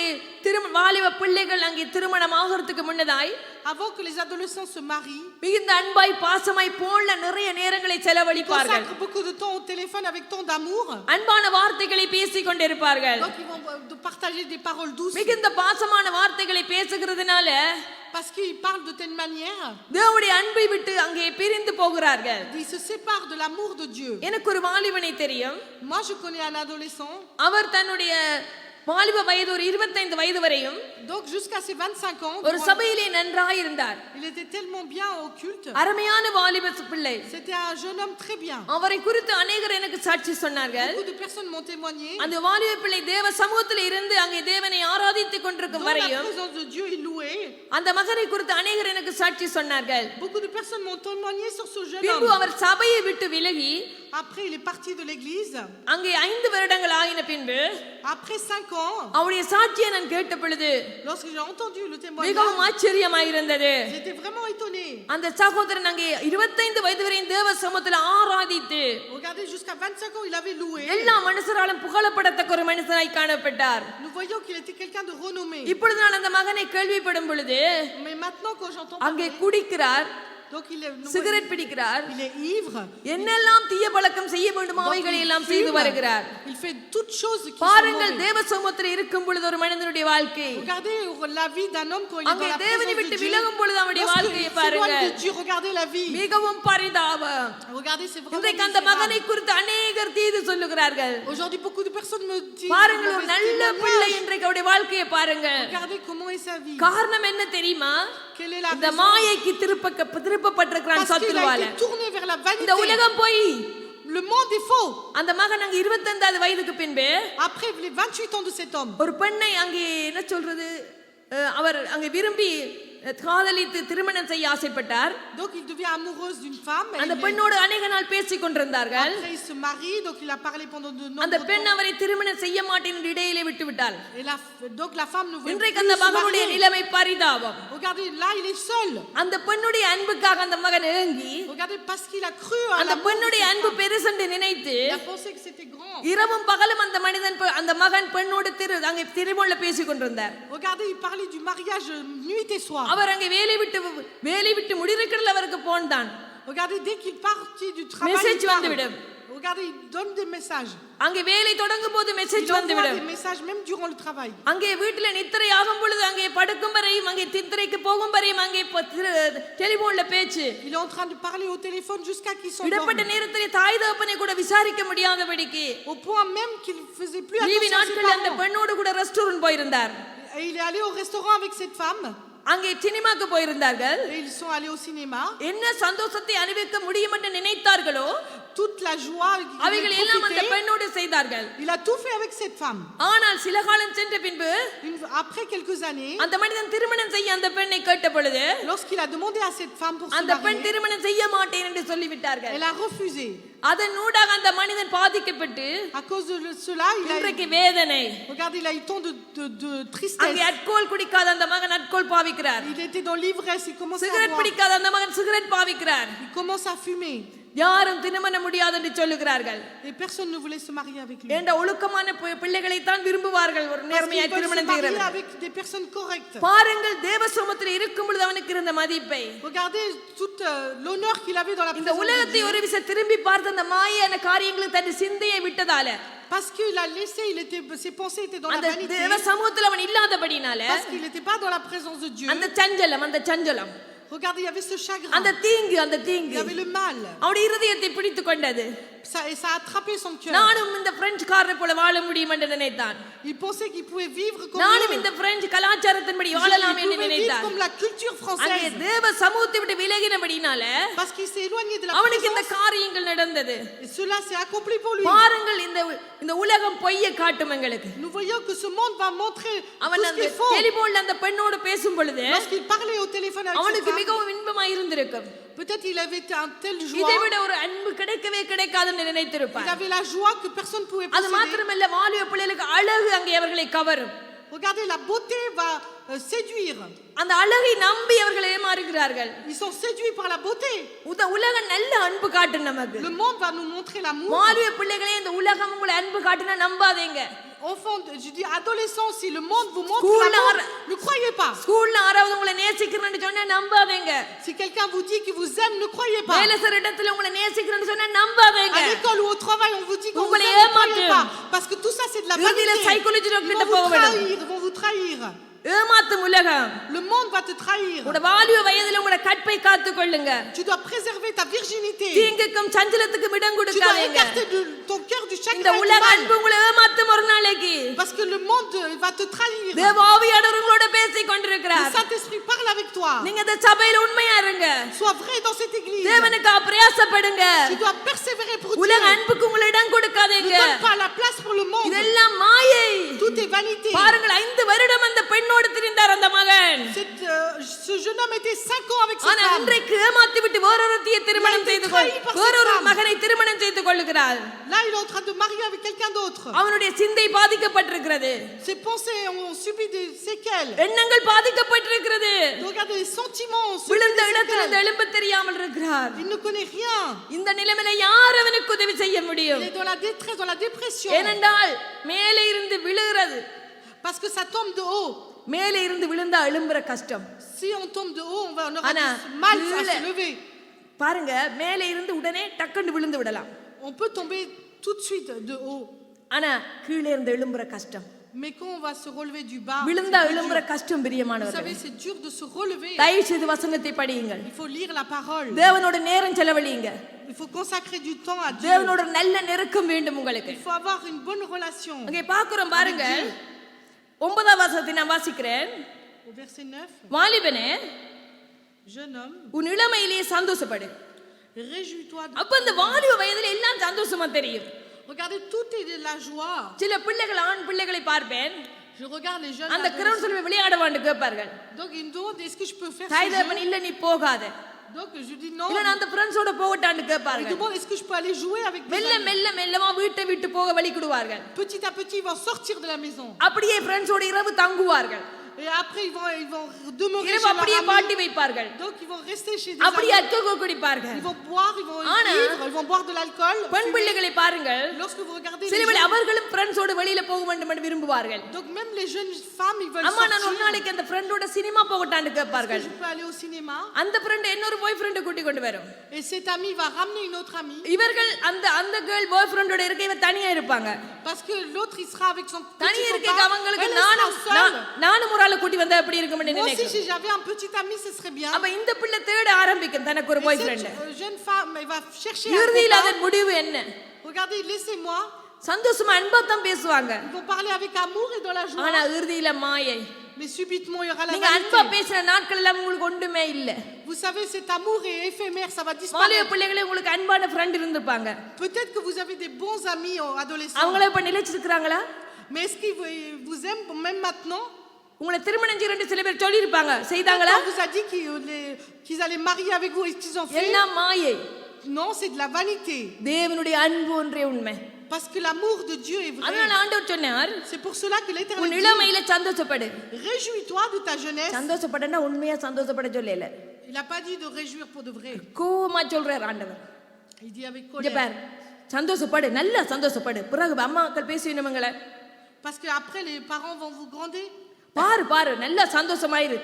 வாலிப பிள்ளைகள் அங்கே திருமணம் ஆகிறதுக்கு முன்னதாய் Avant que les adolescents se marient, மிகுந்த அன்பாய் பாசமாய் போல நிறைய நேரங்களை செலவழிப்பார்கள். consacrent beaucoup de temps au téléphone avec tant d'amour. அன்பான வார்த்தைகளை பேசிக் கொண்டிருப்பார்கள். Donc ils vont partager des paroles douces. மிகுந்த பாசமான வார்த்தைகளை பேசுகிறதுனால Parce qu'ils parlent de telle manière, தேவனுடைய அன்பை விட்டு அங்கே பிரிந்து போகிறார்கள். ils se séparent de l'amour de Dieu. எனக்கு ஒரு வாலிபனை தெரியும். Moi, je connais un adolescent. அவர் தன்னுடைய வாலிப வயது ஒரு 25 வயது வரையும் Donc jusqu'à ses 25 ans, ஒரு சபையிலே நன்றாய் இருந்தார். il était tellement bien au culte. அருமையான வாலிப பிள்ளை. C'était un jeune homme très bien. அவரை குறித்து அநேகர் எனக்கு சாட்சி சொன்னார்கள். Beaucoup de personnes m'ont témoigné. அந்த வாலிப பிள்ளை தேவ சமூகத்தில் இருந்து அங்கே தேவனை ஆராதித்துக் கொண்டிருக்கும் Dans la வரையும் présence de Dieu, il louait. அந்த மகனை குறித்து அநேகர் எனக்கு சாட்சி சொன்னார்கள். Beaucoup de personnes m'ont témoigné sur ce jeune பின்பு homme. அவர் சபையை விட்டு விலகி Après, il est parti de l'église. அங்கே 5 வருடங்கள் ஆயின பின்பு Après 5 ans, அவருடைய சாட்சியை நான் கேட்ட பொழுது lorsque j'ai entendu le témoignage, மிகவும் ஆச்சரியமாயிருந்தது. j'étais vraiment étonnée. அந்த சகோதரன் அங்கே 25 வயது வரையும் தேவ சமூகத்தில் ஆராதித்து Regardez, jusqu'à 25 ans, il avait loué. எல்லா மனுஷராலும் புகழப்படத்தக்க ஒரு மனுஷனாய் காணப்பட்டார். Nous voyons qu'il était quelqu'un de renommé. இப்பொழுது நான் அந்த மகனை கேள்விப்படும் பொழுது Mais maintenant, quand j'entends அங்கே parler, குடிக்கிறார், Donc சிகரெட் பிடிக்கிறார், il est ivre. என்னெல்லாம் தீய பழக்கம் செய்ய வேண்டும் Donc, அவைகளை il எல்லாம் fume. செய்து வருகிறார். Il fait toutes choses qui sont பாருங்கள், mauvaises. தேவ சமூகத்தில் இருக்கும் பொழுது ஒரு மனிதனுடைய வாழ்க்கை, Regardez la vie d'un homme quand il est அங்கே dans la தேவனை présence விட்டு de Dieu. விலகும் பொழுது அவனுடைய Lorsqu'il வாழ்க்கையை s'éloigne பாருங்கள், de Dieu, regardez la vie. மிகவும் பரிதாபம். Regardez, c'est vraiment இன்றைக்கு அந்த misérable. மகனை குறித்து அநேகர் தீது சொல்லுகிறார்கள். Aujourd'hui, beaucoup de personnes me disent பாருங்கள், ஒரு mauvais நல்ல témoignages. பிள்ளை இன்றைக்கு அவருடைய வாழ்க்கையை பாருங்கள். Regardez comment est sa vie. காரணம் என்ன தெரியுமா? Quelle est la இந்த raison? மாயைக்கு திருப்பப்பட்டிருக்கிறான் Parce qu'il a சத்துருவால. été tourné vers la இந்த vanité. உலகம் போய் Le monde est faux. அந்த மகன் அங்க 25வது வயதுக்கு பின்பு Après les 28 ans de cet homme, ஒரு பெண்ணை அங்கே என்ன சொல்றது, அவர் அங்கே விரும்பி காதலித்து திருமணம் செய்ய ஆசைப்பட்டார். donc il devient amoureuse d'une femme. Et அந்த பெண்ணோடு அநேக நாள் பேசிக் கொண்டிருந்தார்கள். après il se marie, donc il a parlé pendant de அந்த nombreux பெண் temps. அவரை திருமணம் செய்ய மாட்டேன் என்று இடையிலே விட்டு விட்டாள். Et donc la femme ne voulait plus இன்றைக்கு se அந்த மகனுடைய marier. நிலைமை பரிதாபம். Regardez, là il est seul. அந்த பெண்ணுடைய அன்புக்காக அந்த மகன் ஏங்கி, Regardez, parce qu'il a cru à அந்த l'amour de பெண்ணுடைய cette அன்பு femme. பெருசென்று நினைத்து Il a pensé que c'était grand. இரவும் பகலும் அந்த மனிதன் அந்த மகன் பெண்ணோடு அங்கே திருமண பேசிக் கொண்டிருந்தார். Regardez, il parlait du mariage nuit et soir. அவர் அங்கே வேலை விட்டு முடிருக்கிறதுல அவருக்கு போன் தான். Regardez, dès qu'il partit du travail, message il வந்துவிடும். parle. Regardez, il donne des messages. அங்கே வேலை தொடங்கும் போது Il மெசேஜ் envoie வந்துவிடும். des messages même durant le travail. அங்கே வீட்டில் நித்திரை ஆகும் பொழுது அங்கே படுக்கும் வரையும், அங்கே தித்திரைக்கு போகும் வரையும் அங்கே டெலிபோன்ல பேச்சு. Il est en train de parler au téléphone jusqu'à qu'il இடப்பட்ட s'endorme. நேரத்தில் தாய் தகப்பனை கூட விசாரிக்க முடியாதபடிக்கு Au point même qu'il faisait plus லீவி attention à ses நாட்கள் அந்த parents. பெண்ணோடு கூட ரெஸ்டாரண்ட் போயிருந்தார். Et il est allé au restaurant avec cette femme. அங்கே சினிமாக்கு போயிருந்தார்கள். Et ils sont allés au cinéma. என்ன சந்தோஷத்தை அனுபவிக்க முடியும் என்று நினைத்தார்களோ Toute la joie, il அவைகள் a எல்லாம் அந்த profité. பெண்ணோடு செய்தார்கள். Il a tout fait avec cette femme. ஆனால் சில காலம் சென்ற பின்பு Après quelques années, அந்த மனிதன் திருமணம் செய்ய அந்த பெண்ணை கேட்ட பொழுது lorsqu'il a demandé à cette femme pour se அந்த பெண் marier, திருமணம் செய்ய மாட்டேன் என்று சொல்லிவிட்டார்கள். elle a refusé. அதனூடாக அந்த மனிதன் பாதிக்கப்பட்டு À cause de cela, இன்றைக்கு வேதனை. regardez, il a eu tant de அங்கே tristesse. அல்கோல் குடிக்காத அந்த மகன் அல்கோல் பாவிக்கிறார். Il était dans l'ivresse, il commençait à cigarette boire. பிடிக்காத அந்த மகன் சிகரெட் பாவிக்கிறார். Il commence à fumer. யாரும் திருமணம் முடியாது என்று சொல்லுகிறார்கள். Et personne ne voulait se marier avec lui. என்ற ஒழுக்கமான பிள்ளைகளை தான் விரும்புவார்கள் ஒரு Parce நேர்மையாய் qu'ils veulent se திருமணம் marier செய்கிறவர்கள். avec des personnes correctes. பாருங்கள், தேவ சமூகத்தில் இருக்கும் பொழுது அவனுக்கு இருந்த மதிப்பை, Regardez tout l'honneur qu'il avait dans la இந்த présence de உலகத்தை Dieu. ஒரு விசை திரும்பி பார்த்து அந்த மாயான காரியங்களுக்கு தன் சிந்தையை விட்டதால, Parce qu'il a laissé, ses pensées étaient dans la அந்த vanité. தேவ சமூகத்தில் அவன் இல்லாதபடினால, Parce qu'il n'était pas dans la présence de Dieu. அந்த சஞ்சலம், Regardez, il y avait ce chagrin. அந்த தீங்கு Il y avait le mal. அவனுடைய இருதயத்தை பிடித்து கொண்டது. Et ça a attrapé son cœur. நானும் இந்த பிரெஞ்சுக்காரரை போல வாழ முடியும் என்று நினைத்தான். Il pensait qu'il pouvait vivre comme நானும் eux. இந்த பிரெஞ்சு கலாச்சாரத்தின்படி Il வாழலாம் என்று pouvait vivre நினைத்தான். comme la culture அங்கே française. தேவ சமூகத்தை விட்டு விலகினபடினால Parce qu'il s'est éloigné de la அவனுக்கு இந்த présence. காரியங்கள் நடந்தது. Et cela s'est accompli pour lui. பாருங்கள், இந்த உலகம் பொய்யை காட்டும் எங்களுக்கு. Nous voyons que ce monde va montrer tout அவன் ce அந்த qui est faux. டெலிபோன்ல அந்த பெண்ணோடு பேசும் பொழுது Lorsqu'il parlait au téléphone avec cette அவனுக்கு femme, மிகவும் இன்பமாய் இருந்திருக்கும். peut-être il avait un tel joie. இதை விட ஒரு அன்பு கிடைக்காது என்று Il நினைத்திருப்பார். avait la joie que personne ne pouvait அது posséder. மாத்திரமல்ல, வாலிப பிள்ளைகளுக்கு அழகு அங்கே அவர்களை கவரும். Regardez, la beauté va séduire. அந்த அழகை நம்பி அவர்கள் ஏமாறுகிறார்கள். Ils sont séduits par la beauté. உலகம் நல்ல அன்பு காட்டும் நமக்கு. Le monde va nous montrer l'amour. வாலிப பிள்ளைகளே, இந்த உலகம் உங்களை அன்பு காட்டினா நம்பாதீங்க. Enfants, je dis adolescents, si le monde vous montre School l'amour, nar- ne croyez pas. ஸ்கூல்ல யாராவது உங்களை நேசிக்கிறேன்னு சொன்னா நம்பாதீங்க. Si quelqu'un vous dit qu'il vous aime, ne croyez pas. வேலை செய்ற இடத்துல உங்களை நேசிக்கிறேன்னு சொன்னா நம்பாதீங்க. À l'école ou au travail, on vous dit qu'on vous உங்களை aime, ne croyez ஏமாற்றும். pas. Parce que tout ça, c'est de la இறுதியில vanité. psychology doctor Ils கிட்ட vont போக vous வேண்டும். trahir, ils vont vous trahir. ஏமாத்தும் உலகம். Le monde va te trahir. உங்க வாலிப வயதில உங்க கற்பை காத்துக் கொள்ளுங்க. Tu dois préserver ta virginité. தீங்குக்கும் சஞ்சலத்துக்கும் இடம் Tu dois கொடுக்காதீங்க. écarter ton cœur du chagrin இந்த et du உலக mal. அன்பு உங்களை ஏமாத்தும் ஒரு நாளைக்கு. Parce que le monde va te trahir. தேவ ஆவியானவர் உங்களோட பேசிக் Le கொண்டிருக்கிறார். Saint-Esprit parle avec toi. நீங்க இந்த சபையில உண்மையா இருங்க. Sois vrai dans cette église. தேவனுக்கு பிரயாசப்படுங்க. Tu dois persévérer pour Dieu. உலக அன்புக்கு உங்களை இடம் Ne கொடுக்காதீங்க. donne pas la place pour le monde. இதெல்லாம் மாயை. Tout est vanité. பாருங்கள், 5 வருடம் அந்த பெண்ணோடு திரிந்தார் அந்த மகன். Ce jeune homme était 5 ans avec cette ஆனா femme. இன்றைக்கு ஏமாத்திவிட்டு வேறொருத்தியை திருமணம் செய்து வேறொரு மகனை திருமணம் செய்து கொள்ளுகிறார். Là, il est en train de marier avec quelqu'un d'autre. அவனுடைய சிந்தை பாதிக்கப்பட்டிருக்கிறது. Ses pensées ont subi des séquelles. எண்ணங்கள் பாதிக்கப்பட்டிருக்கிறது. Regardez, les sentiments ont subi விழுந்த des இடத்துல séquelles. எழும்ப தெரியாமல் இருக்கிறார். Il ne connaît rien. இந்த நிலைமையில யார் அவனுக்கு உதவி செய்ய முடியும்? Il est dans la détresse, dans la dépression. ஏனென்றால் மேலே இருந்து விழுகிறது. Parce que ça tombe de haut. மேலே இருந்து விழுந்தா எழும்புற கஷ்டம். Si on tombe de haut, on aura Anna, du mal à le- se lever. பாருங்க, மேலே இருந்து உடனே டக்குன்னு விழுந்து விடலாம். On peut tomber tout de suite de haut. ஆனா கீழே இருந்து எழும்புற கஷ்டம். Mais quand on va se relever du bas, விழுந்தா c'est plus எழும்புற dur. கஷ்டம் Vous பிரியமானவர்களே. savez, c'est dur de se relever. தயவு செய்து வசனத்தை படியுங்கள். Il faut lire la parole. தேவனோட நேரம் செலவழியுங்க. Il faut consacrer du temps à Dieu. தேவனோட நல்ல நெருக்கம் வேண்டும் உங்களுக்கு. Il faut avoir une bonne relation. அங்கே பார்க்கிறோம் பாருங்க. 9ஆம் வசனத்தை நான் வாசிக்கிறேன். Au verset 9, வாலிபனே, jeune homme, உன் இளமையிலே சந்தோஷப்படு. réjouis-toi. அப்ப இந்த வாலிப வயதுல எல்லாம் சந்தோஷமா தெரியும். Regardez, tout est de la joie. சில பிள்ளைகள், ஆண் பிள்ளைகளை பார்ப்பேன், Je regarde les jeunes. அந்த கிரவுண்ட் சொல்லி விளையாடுவான்னு கேட்பார்கள். Donc ils me demandent est-ce que je peux faire தாய் ce தகப்பன் jeu? இல்ல நீ போகாத. Donc je dis non. இல்ல நான் அந்த ஃப்ரெண்ட்ஸோட போகட்டான்னு Ils கேட்பார்கள். demandent est-ce que je peux aller jouer avec des மெல்ல amis? மெல்ல மெல்லமா வீட்டை விட்டு போக வழிக்கிடுவார்கள். Petit à petit, ils vont sortir de la maison. அப்படியே ஃப்ரெண்ட்ஸோட இரவு தங்குவார்கள். Et après, ils vont demeurer இரவு chez அப்படியே leur பாட்டி ami. வைப்பார்கள். Donc ils vont rester chez des அப்படியே amis. அல்கோஹால் குடிப்பார்கள். Ils vont boire, ils vont Anna, vivre, ils vont boire de l'alcool. பெண் fumer. பிள்ளைகளை பாருங்கள். Lorsque vous regardez les சிலவேளை jeunes, அவர்களும் ஃப்ரெண்ட்ஸோட வெளியில போக வேண்டும் என்று விரும்புவார்கள். donc même les jeunes femmes, ils veulent அம்மா நான் ஒரு sortir. நாளைக்கு அந்த ஃப்ரெண்டோட சினிமா போகட்டான்னு Est-ce que கேட்பார்கள். je peux aller au cinéma? அந்த ஃப்ரெண்ட் இன்னொரு பாய் ஃப்ரெண்டை கூட்டி கொண்டு வரும். Et cet ami va ramener une autre amie இவர்கள் அந்த கேர்ள் பாய் ஃப்ரெண்டோட இருக்க இவ தனியா இருப்பாங்க. parce que l'autre il sera avec son தனியா petit இருக்க copain. அவங்களுக்கு Elle sera seule. நானும் ஒரு ஆளை கூட்டி வந்தா எப்படி இருக்கும்னு Moi aussi, நினைக்கிறேன். si j'avais un petit ami, ce serait bien. அப்ப இந்த பிள்ளை தேட ஆரம்பிக்கும் தனக்கு ஒரு Et பாய் cette friend. jeune femme, elle va chercher un இறுதியில் copain. அதன் முடிவு என்ன? Regardez, laissez-moi. சந்தோஷமா அன்பா தான் பேசுவாங்க. Ils vont parler avec amour et dans la joie. ஆனா இறுதியில மாயை. Mais subitement, il y aura la நீங்க அன்பா vanité. பேசுற நாட்கள் எல்லாம் உங்களுக்கு ஒன்றுமே இல்ல. Vous savez, cet amour est éphémère, ça va மாலைய disparaître. பிள்ளைகளே உங்களுக்கு அன்பான ஃப்ரெண்ட் இருந்திருப்பாங்க. Peut-être que vous avez des bons amis adolescents. அவங்கள இப்ப நிலைச்சிருக்காங்களா? Mais est-ce qu'ils vous aiment même maintenant? உங்களை திருமணம் செய்யறேன்னு சில பேர் சொல்லி இருப்பாங்க, செய்தாங்களா? On vous a dit qu'ils allaient marier avec vous et qu'ils ont fait? எல்லாம் மாயை. Non, c'est de la vanité. தேவனுடைய அன்பு ஒன்றே உண்மை. Parce que l'amour de Dieu est vrai. அதனால ஆண்டவர் சொன்னார், C'est pour cela que உன் l'Éternel dit, இளமையில சந்தோஷப்படு. réjouis-toi de ta jeunesse. சந்தோஷப்படனா உண்மையா சந்தோஷப்பட சொல்லல. Il n'a pas dit de réjouir pour de vrai. கோவமா சொல்றார் ஆண்டவர். Il dit avec இங்க colère. பாரு, சந்தோஷப்படு, நல்லா சந்தோஷப்படு. பிறகு அம்மாக்கள் பேசுவீனவங்கள Parce que après les parents vont vous gronder. பாரு நல்லா சந்தோஷமாயிரு.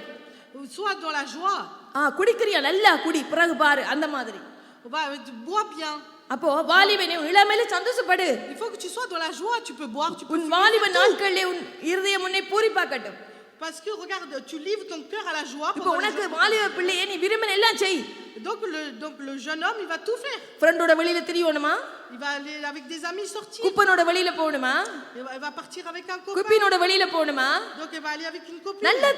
Sois dans la joie. குடிக்கிறியா, நல்லா குடி, பிறகு பாரு, அந்த மாதிரி. Bois bien. அப்போ வாலிபனே இளமையில சந்தோஷப்படு. Il faut que tu sois dans la joie. Tu peux boire, tu peux உன் fumer, வாலிப faire tout. நாட்களிலே உன் இருதயம் உன்னை பூரிப்பாக்கட்டும். Parce que regarde, tu livres ton cœur à la joie. இப்போ pendant les உனக்கு jours. வாலிப பிள்ளையே நீ விரும்பின எல்லாம் செய். Donc le jeune homme, il va tout faire. ஃப்ரெண்டோட வெளியில திரியணுமா? Il va aller avec des amis sortir. குப்பனோட வெளியில போகணுமா? Elle va partir avec un copain. குப்பினோட வெளியில போகணுமா? Donc elle va aller avec une copine. நல்லா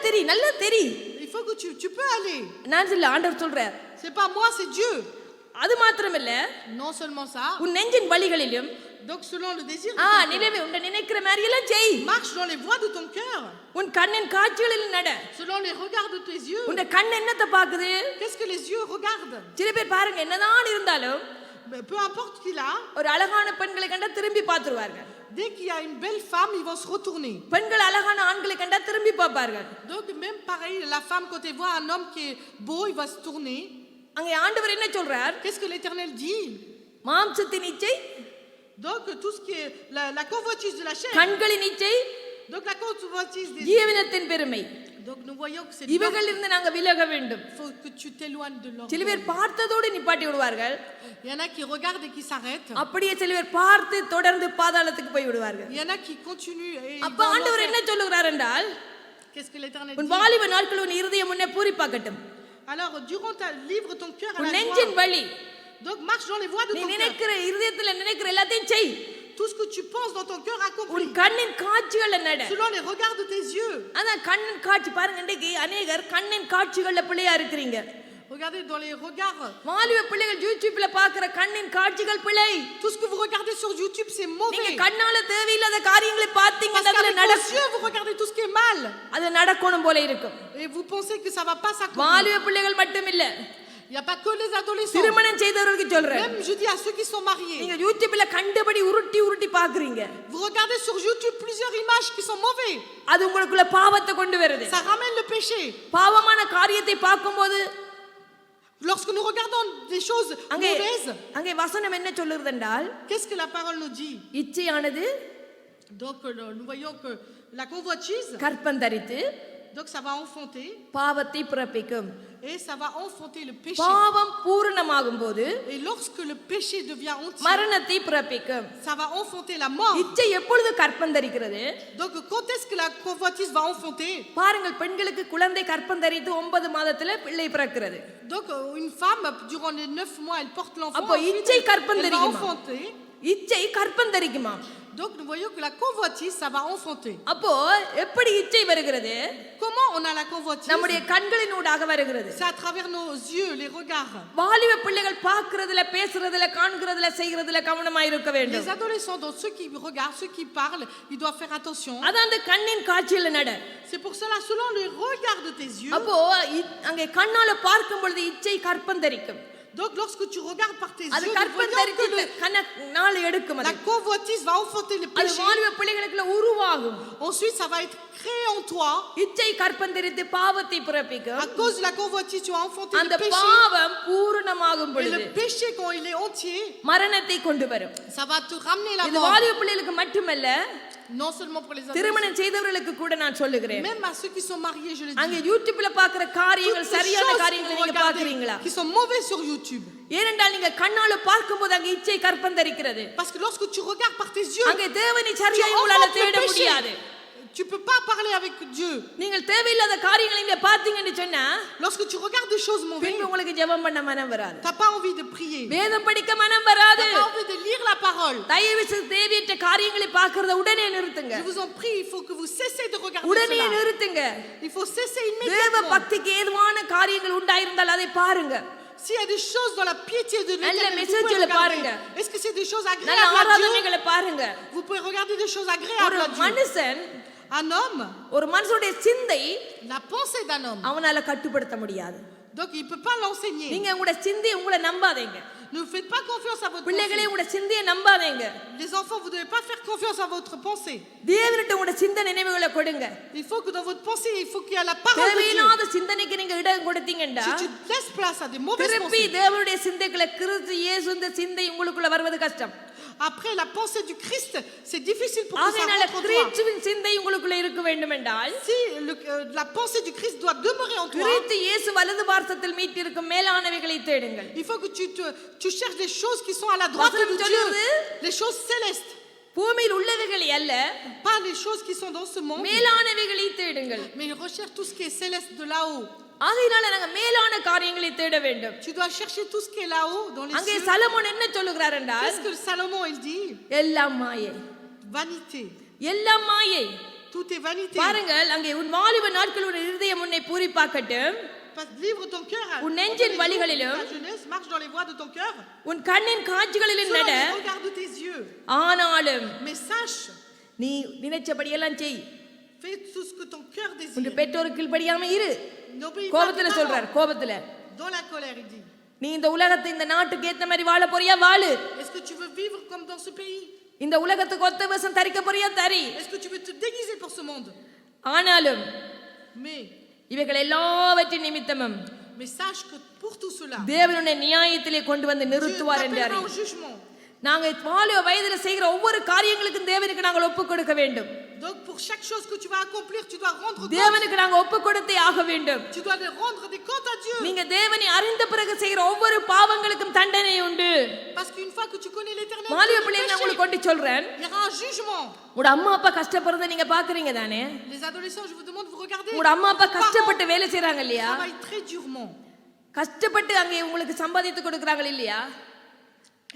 தெரி. Il faut que tu peux aller. நான் சொல்ல ஆண்டவர் சொல்றார். C'est pas moi, c'est Dieu. அது மாத்திரமல்ல, Non seulement ça. உன் நெஞ்சின் வழிகளிலும் Donc selon le désir de ton cœur, நினைவே உன்னை நினைக்கிற மாதிரி எல்லாம் செய். marche dans les voies de ton cœur. உன் கண்ணின் காட்சிகளில் நட. Selon les regards de tes yeux. உன் கண் என்னத்தை பாக்குது? Qu'est-ce que les yeux regardent? சில பேர் பாருங்க, என்னதான் இருந்தாலும் Mais peu importe qu'il a, ஒரு அழகான பெண்களை கண்டா திரும்பி பார்த்துருவார்கள். dès qu'il y a une belle femme, ils vont se retourner. பெண்கள் அழகான ஆண்களை கண்டா திரும்பி பார்ப்பார்கள். Donc même pareil, la femme quand elle voit un homme qui est beau, il va se tourner. அங்கே ஆண்டவர் என்ன சொல்றார்? Qu'est-ce que l'Éternel dit? மாம்சத்தின் இச்சை, Donc tout ce qui est la convoitise de la chair. கண்களின் இச்சை, Donc la convoitise des ஜீவனத்தின் பெருமை, Donc nous voyons que c'est இவைகள் இருந்து நாங்க விலக வேண்டும். il faut que tu t'éloignes de l'ordre. சில பேர் பார்த்ததோடு நிப்பாட்டி விடுவார்கள். Il y en a qui regardent et qui s'arrêtent. அப்படியே சில பேர் பார்த்து தொடர்ந்து பாதாளத்துக்கு போய் விடுவார்கள். Il y en a qui continuent et ils அப்ப vont en ஆண்டவர் enfer. என்ன சொல்லுகிறார் என்றால், Qu'est-ce que l'Éternel உன் dit? வாலிப நாட்கள் உன் இருதயம் உன்னை பூரிப்பாக்கட்டும். Alors durant livre ton cœur à உன் la நெஞ்சின் joie. வழி, Donc marche dans les voies de நீ ton cœur. நினைக்கிற இருதயத்துல நினைக்கிற எல்லாத்தையும் செய். Tout ce que tu penses dans ton cœur உன் accomplis. கண்ணின் காட்சிகள் நட. Selon les regards de tes yeux. அதான் கண்ணின் காட்சி பாருங்க. இன்றைக்கு அநேகர் கண்ணின் காட்சிகள்ல பிள்ளையா இருக்கிறீங்க. Regardez dans les regards. வாலிப பிள்ளைகள் யூடியூப்ல பாக்குற கண்ணின் காட்சிகள் பிழை. Tout ce que vous regardez sur YouTube, c'est நீங்க mauvais. கண்ணால தேவையில்லாத காரியங்களை Parce பார்த்தீங்கன்னா அதுல qu'avec vos நடக்கும். yeux, vous regardez tout ce qui est mal. அது நடக்கணும் போல இருக்கும். Et vous pensez que ça va pas s'accomplir. வாலிப பிள்ளைகள் மட்டும் இல்ல, Il n'y a pas que les adolescents. திருமணம் செய்தவர்களுக்கு சொல்றேன். Même je dis à ceux qui sont mariés. நீங்க யூடியூப்ல கண்டபடி உருட்டி பாக்குறீங்க. Vous regardez sur YouTube plusieurs images qui sont mauvaises. அது உங்களுக்குள்ள பாவத்தை கொண்டு வருது. Ça ramène le péché. பாவமான காரியத்தை பார்க்கும்போது Lorsque nous regardons des choses அங்கே mauvaises, அங்கே வசனம் என்ன சொல்லுகிறது என்றால், qu'est-ce que la parole nous dit? இச்சையானது Donc nous voyons que la convoitise, கற்பம் தரித்து Donc ça va enfanter பாவத்தை பிறப்பிக்கும். et ça va enfanter le péché. பாவம் பூரணமாகும் போது Et lorsque le péché devient entier, மரணத்தை பிறப்பிக்கும். ça va enfanter la mort. இச்சை எப்பொழுது கற்பந்தரிக்கிறது? Donc quand est-ce que la convoitise va enfanter? பாருங்கள், பெண்களுக்கு குழந்தை கற்பந்தரித்து 9 மாதத்துல பிள்ளை பிறக்கிறது. Donc une femme, durant les 9 mois, elle porte l'enfant. அப்போ Ensuite, இச்சை elle va கற்பந்தரிக்குமா? enfanter. இச்சை கற்பந்தரிக்குமா? Donc nous voyons que la convoitise, ça va enfanter. அப்போ எப்படி இச்சை வருகிறது? Comment on a la convoitise? நம்முடைய கண்களினூடாக வருகிறது. C'est à travers nos yeux, les regards. வாலிப பிள்ளைகள் பார்க்கிறதுல, பேசுறதுல, காண்கிறதுல, செய்கிறதுல கவனமா இருக்க Les வேண்டும். adolescents, donc ceux qui regardent, ceux qui parlent, ils doivent faire attention. அதான் அந்த கண்ணின் காட்சியில நட. C'est pour cela, selon le regard de tes yeux. அப்போ அங்கே கண்ணால பார்க்கும் பொழுது இச்சை கற்பந்தரிக்கும். Donc lorsque tu regardes par tes அது yeux, nous voyons que கற்பந்தரித்து நாள் எடுக்கும். la convoitise va enfanter le அது péché. வாலிப பிள்ளைகளுக்குள்ள உருவாகும். Ensuite, ça va être créé en toi. இச்சை கற்பந்தரித்து பாவத்தை பிறப்பிக்கும். À cause de la convoitise, tu as enfanté அந்த le péché. பாவம் பூரணமாகும் Et பொழுது le péché, quand il est entier, மரணத்தை கொண்டு வரும். ça va te ramener la இது mort. வாலிப பிள்ளைகளுக்கு மட்டுமல்ல, Non seulement pour les adolescents, திருமணம் செய்தவர்களுக்கு கூட நான் சொல்லுகிறேன். même à ceux qui sont mariés, je le அங்க dis. யூடியூப்ல பாக்குற காரியங்கள் Toutes les சரியான choses காரியங்களை que vous நீங்க பாக்குறீங்களா? regardez, qui sont mauvais sur YouTube. ஏனென்றால் நீங்க கண்ணால பார்க்கும்போது அங்க இச்சை கற்பந்தரிக்கிறது. Parce que lorsque tu regardes par tes yeux, அங்க தேவனை tu சரியா உங்களால enfantes தேட le முடியாது. péché. Tu peux pas parler avec Dieu. நீங்கள் தேவையில்லாத காரியங்களை நீங்க பாத்தீங்கன்னு சொன்னா Lorsque tu regardes des choses mauvaises, பின்பு உங்களுக்கு ஜெபம் பண்ண மனம் வராது. tu n'as pas envie de prier. வேதம் படிக்க மனம் Tu வராது. n'as pas envie de lire la parole. தயவு செய்து தேவையற்ற காரியங்களை பார்க்கறத உடனே நிறுத்துங்க. Je vous en prie, il faut que vous cessez de regarder உடனே cela. நிறுத்துங்க. Il faut cesser தேவ immédiatement. பக்திக்கு ஏதுவான காரியங்கள் உண்டாயிருந்தால் அதை பாருங்க. S'il y a des choses dans la piété de நல்ல l'Éternel, vous மெசேஜ்களை pouvez regarder. பாருங்க. Est-ce que c'est des choses நல்ல agréables à Dieu? ஆராதனைகளை பாருங்க. Vous pouvez regarder des choses ஒரு agréables à Dieu. மனுஷன், Un homme, ஒரு மனுஷனுடைய சிந்தை la pensée d'un homme, அவனால கட்டுப்படுத்த முடியாது. donc il ne peut pas l'enseigner. நீங்க உங்களோட சிந்தையை உங்களை நம்பாதீங்க. Ne faites pas confiance à votre பிள்ளைகளே pensée. உங்களோட சிந்தையை நம்பாதீங்க. Les enfants, vous ne devez pas faire confiance à votre pensée. தேவனிட்ட உங்களோட சிந்தை நினைவுகளை கொடுங்க. Il faut que dans votre pensée, il faut qu'il y ait la parole de Dieu. தேவையில்லாத சிந்தனைக்கு நீங்க இடம் கொடுத்தீங்கன்னா Si tu laisses place à des mauvaises திருப்பி pensées, தேவனுடைய சிந்தைகளை கிறிஸ்து இயேசு இந்த சிந்தை உங்களுக்குள்ள வருவது கஷ்டம். après la pensée du Christ, c'est difficile pour que ça ஆகையினால rentre en toi. கிறிஸ்துவின் சிந்தை உங்களுக்குள்ள இருக்க வேண்டும் என்றால் Si la pensée du Christ doit demeurer en toi, கிறிஸ்து இயேசு வலது பார்சத்தில் மீட்டிருக்கும் மேலானவைகளை தேடுங்கள். il faut que tu cherches des choses qui sont à la droite de வசனம் Dieu, சொல்லுது, les choses célestes, பூமியில் உள்ளவைகளை அல்ல, pas les choses qui sont dans ce monde, மேலானவைகளை தேடுங்கள். mais recherche tout ce qui est céleste de là-haut. ஆகையினால நாங்க மேலான காரியங்களை தேட வேண்டும். Tu dois chercher tout ce qui est là-haut, dans les அங்கே cieux. சலமோன் என்ன சொல்லுகிறார் என்றால், Qu'est-ce que Salomon il dit? எல்லாம் மாயை, Vanité. எல்லாம் மாயை. Tout est vanité. பாருங்கள், அங்கே உன் வாலிப நாட்கள் உன் இருதயம் உன்னை பூரிப்பாக்கட்டும், Livre ton cœur. உன் Dans நெஞ்சின் les வழிகளிலும், jours de ta jeunesse, marche dans les voies de ton cœur. உன் கண்ணின் காட்சிகளிலும் Selon நட. les regards de tes yeux. ஆனாலும் Mais sache, நீ நினைச்சபடியெல்லாம் செய். fais tout ce que ton cœur உன் désire. பெற்றோருக்கு கீழ்ப்படியாம இரு. N'obéis pas à கோபத்துல tes சொல்றார், parents. கோபத்துல Dans la colère, il dit. நீ இந்த உலகத்தை இந்த நாட்டுக்கு ஏத்த மாதிரி வாழ போறியா வாழு. Est-ce que tu veux vivre comme dans ce pays? இந்த உலகத்துக்கு ஒத்த வேஷம் தரிக்க போறியா தரி. Est-ce que tu veux te déguiser pour ce monde? ஆனாலும் Mais இவைகள் எல்லாவற்றின் நிமித்தமும் sache que pour tout cela, தேவனுடைய நியாயத்திலே கொண்டு வந்து Dieu நிறுத்துவார் என்று t'appellera அறியும். au jugement. நாங்க வாலிப வயதில செய்கிற ஒவ்வொரு காரியங்களுக்கும் தேவனுக்கு நாங்கள் ஒப்பு கொடுக்க வேண்டும். Donc pour chaque chose que tu vas accomplir, tu dois rendre compte. தேவனுக்கு நாங்க ஒப்பு கொடுத்தே ஆக வேண்டும். Tu dois rendre des comptes à Dieu. நீங்க தேவனை அறிந்த பிறகு செய்கிற ஒவ்வொரு பாவங்களுக்கும் தண்டனை உண்டு. Parce qu'une fois que tu connais l'Éternel, வாலிப tu பிள்ளைகளை நான் peux உங்களுக்கு pécher. கொண்டு சொல்றேன். Il y aura un jugement. உங்க அம்மா அப்பா கஷ்டப்படுறதை நீங்க பாக்குறீங்க தானே? Les adolescents, je vous demande, vous regardez. உங்க அம்மா அப்பா Vos parents கஷ்டப்பட்டு வேலை செய்றாங்க இல்லையா? travaillent très durement. கஷ்டப்பட்டு அங்கே உங்களுக்கு சம்பாதித்து கொடுக்கறாங்க இல்லையா?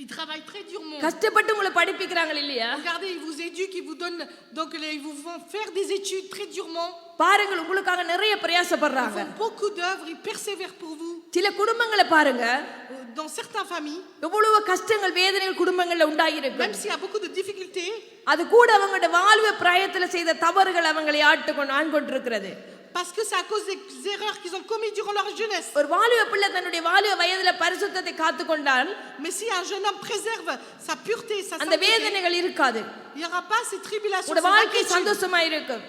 Ils travaillent très durement. கஷ்டப்பட்டு உங்களை படிப்பிக்கிறாங்க இல்லையா? Regardez, ils vous éduquent, ils vous donnent, donc ils vous font faire des études très durement. பாருங்கள், உங்களுக்காக நிறைய Ils பிரயாசப்படுறாங்க. font beaucoup d'œuvres, ils persévèrent pour vous. சில குடும்பங்களை பாருங்க, Dans certaines familles, எவ்வளவு கஷ்டங்கள் வேதனைகள் குடும்பங்கள்ல உண்டாயிருக்கு. même s'il y a beaucoup de difficultés, அது கூட அவங்களோட வாழ்வு பிராயத்துல செய்த தவறுகள் அவங்களை ஆட்கொண்டிருக்கிறது. parce que c'est à cause des erreurs qu'ils ont commises durant leur jeunesse. ஒரு வாலிப பிள்ளை தன்னுடைய வாலிப வயதுல பரிசுத்தத்தை காத்துக்கொண்டால் Mais si un jeune homme préserve sa pureté, sa அந்த sainteté, வேதனைகள் இருக்காது. il n'y aura pas ces tribulations, உங்களுடைய ces வாழ்க்கை inquiétudes. சந்தோஷமா இருக்கும்.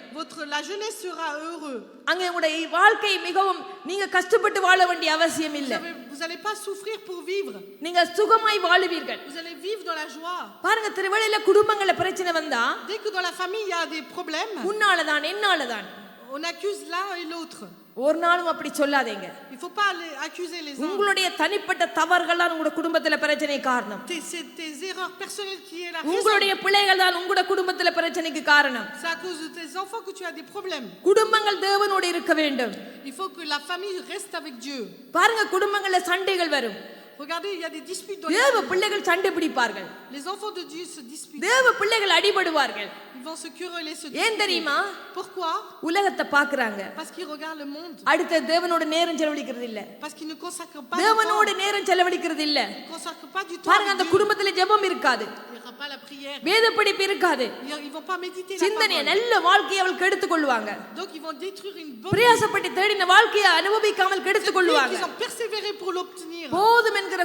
La jeunesse sera heureux. அங்க உங்களுடைய வாழ்க்கை மிகவும் நீங்க கஷ்டப்பட்டு வாழ வேண்டிய அவசியம் இல்ல. Vous n'allez pas souffrir pour vivre. நீங்க சுகமாய் வாழுவீர்கள். Vous allez vivre dans la joie. பாருங்க, திருவள்ளில குடும்பங்கள்ல பிரச்சனை வந்தா Dès que dans la famille il y a des problèmes, உன்னாலதான் என்னாலதான் On accuse l'un et l'autre. ஒரு நாளும் அப்படி சொல்லாதீங்க. Il faut pas aller accuser les uns. உங்களுடைய தனிப்பட்ட தவறுகள் தான் உங்க குடும்பத்துல பிரச்சனை காரணம். C'est tes erreurs personnelles qui est la raison. உங்களுடைய பிள்ளைகள் தான் உங்க குடும்பத்துல பிரச்சனைக்கு காரணம். C'est à cause de tes enfants que tu as des problèmes. குடும்பங்கள் தேவனோடு இருக்க வேண்டும். Il faut que la famille reste avec Dieu. பாருங்க குடும்பங்கள்ல சண்டைகள் வரும். Regardez, il y a des disputes dans தேவ பிள்ளைகள் சண்டை பிடிப்பார்கள். les enfants de Dieu se disputent. தேவ பிள்ளைகள் அடிபடுவார்கள். Ils vont se quereller, se ஏன் disputer. தெரியுமா? Pourquoi? உலகத்தை பாக்குறாங்க. Parce qu'ils regardent le monde. அடுத்த தேவனோட நேரம் செலவழிக்கிறது இல்ல. Parce qu'ils ne consacrent pas du தேவனோட temps. நேரம் செலவழிக்கிறது இல்ல. Ils ne consacrent pas du temps. பாருங்க avec அந்த Dieu. குடும்பத்துல ஜெபம் இருக்காது. Il n'y aura pas la prière. வேத படிப்பு இருக்காது. Ils vont pas méditer la சிந்தனைய parole. நல்ல வாழ்க்கையை அவள் கெடுத்துக் கொள்வாங்க. Donc ils vont détruire une bonne vie. பிரயாசப்பட்டு தேடின வாழ்க்கையை அனுபவிக்காமல் கெடுத்துக் கொள்வாங்க. Ils ont persévéré pour l'obtenir. போதும் என்கிற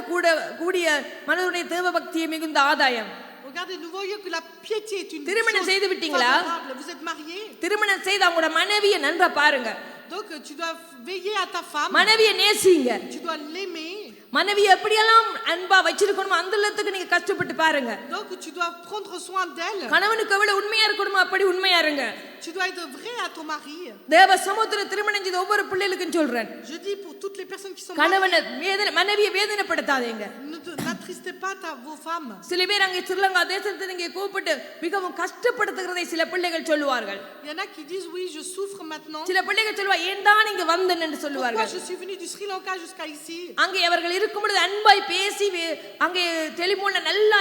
கூடிய மனதுடைய தேவ பக்தியை மிகுந்த ஆதாயம். Regardez, nous voyons que la piété est une திருமணம் chose செய்து விட்டீங்களா? favorable. Vous êtes mariés. திருமணம் செய்த உங்களோட மனைவியை நன்றா பாருங்க. Donc tu dois veiller à ta femme. மனைவியை நேசிங்க. Tu dois l'aimer. மனைவியை எப்படியெல்லாம் அன்பா வச்சிருக்கணுமோ அந்த லத்துக்கு நீங்க கஷ்டப்பட்டு பாருங்க. Donc tu dois prendre soin d'elle. கணவனுக்கு எவ்வளவு உண்மையா இருக்கணுமோ அப்படி உண்மையா இருங்க. Tu dois être vrai à ton mari. தேவ சமுத்திர திருமணம் செய்த ஒவ்வொரு பிள்ளைகளுக்கும் சொல்றேன். Je dis pour toutes les personnes qui sont கணவனை மனைவியை வேதனைப்படுத்தாதீங்க. n'attristez pas vos femmes. சில பேர் அங்கே ஸ்ரீலங்கா தேசத்தை இங்கே கூப்பிட்டு மிகவும் கஷ்டப்படுத்துகிறதை சில பிள்ளைகள் சொல்லுவார்கள். Il y en a qui disent oui, je souffre maintenant. சில பிள்ளைகள் சொல்லுவா ஏன் தான் இங்க வந்தேன் என்று Pourquoi சொல்லுவார்கள். je suis venue du Sri Lanka jusqu'à ici? அங்கே அவர்கள் இருக்கும் பொழுது அன்பாய் பேசி அங்கே டெலிபோன்ல நல்லா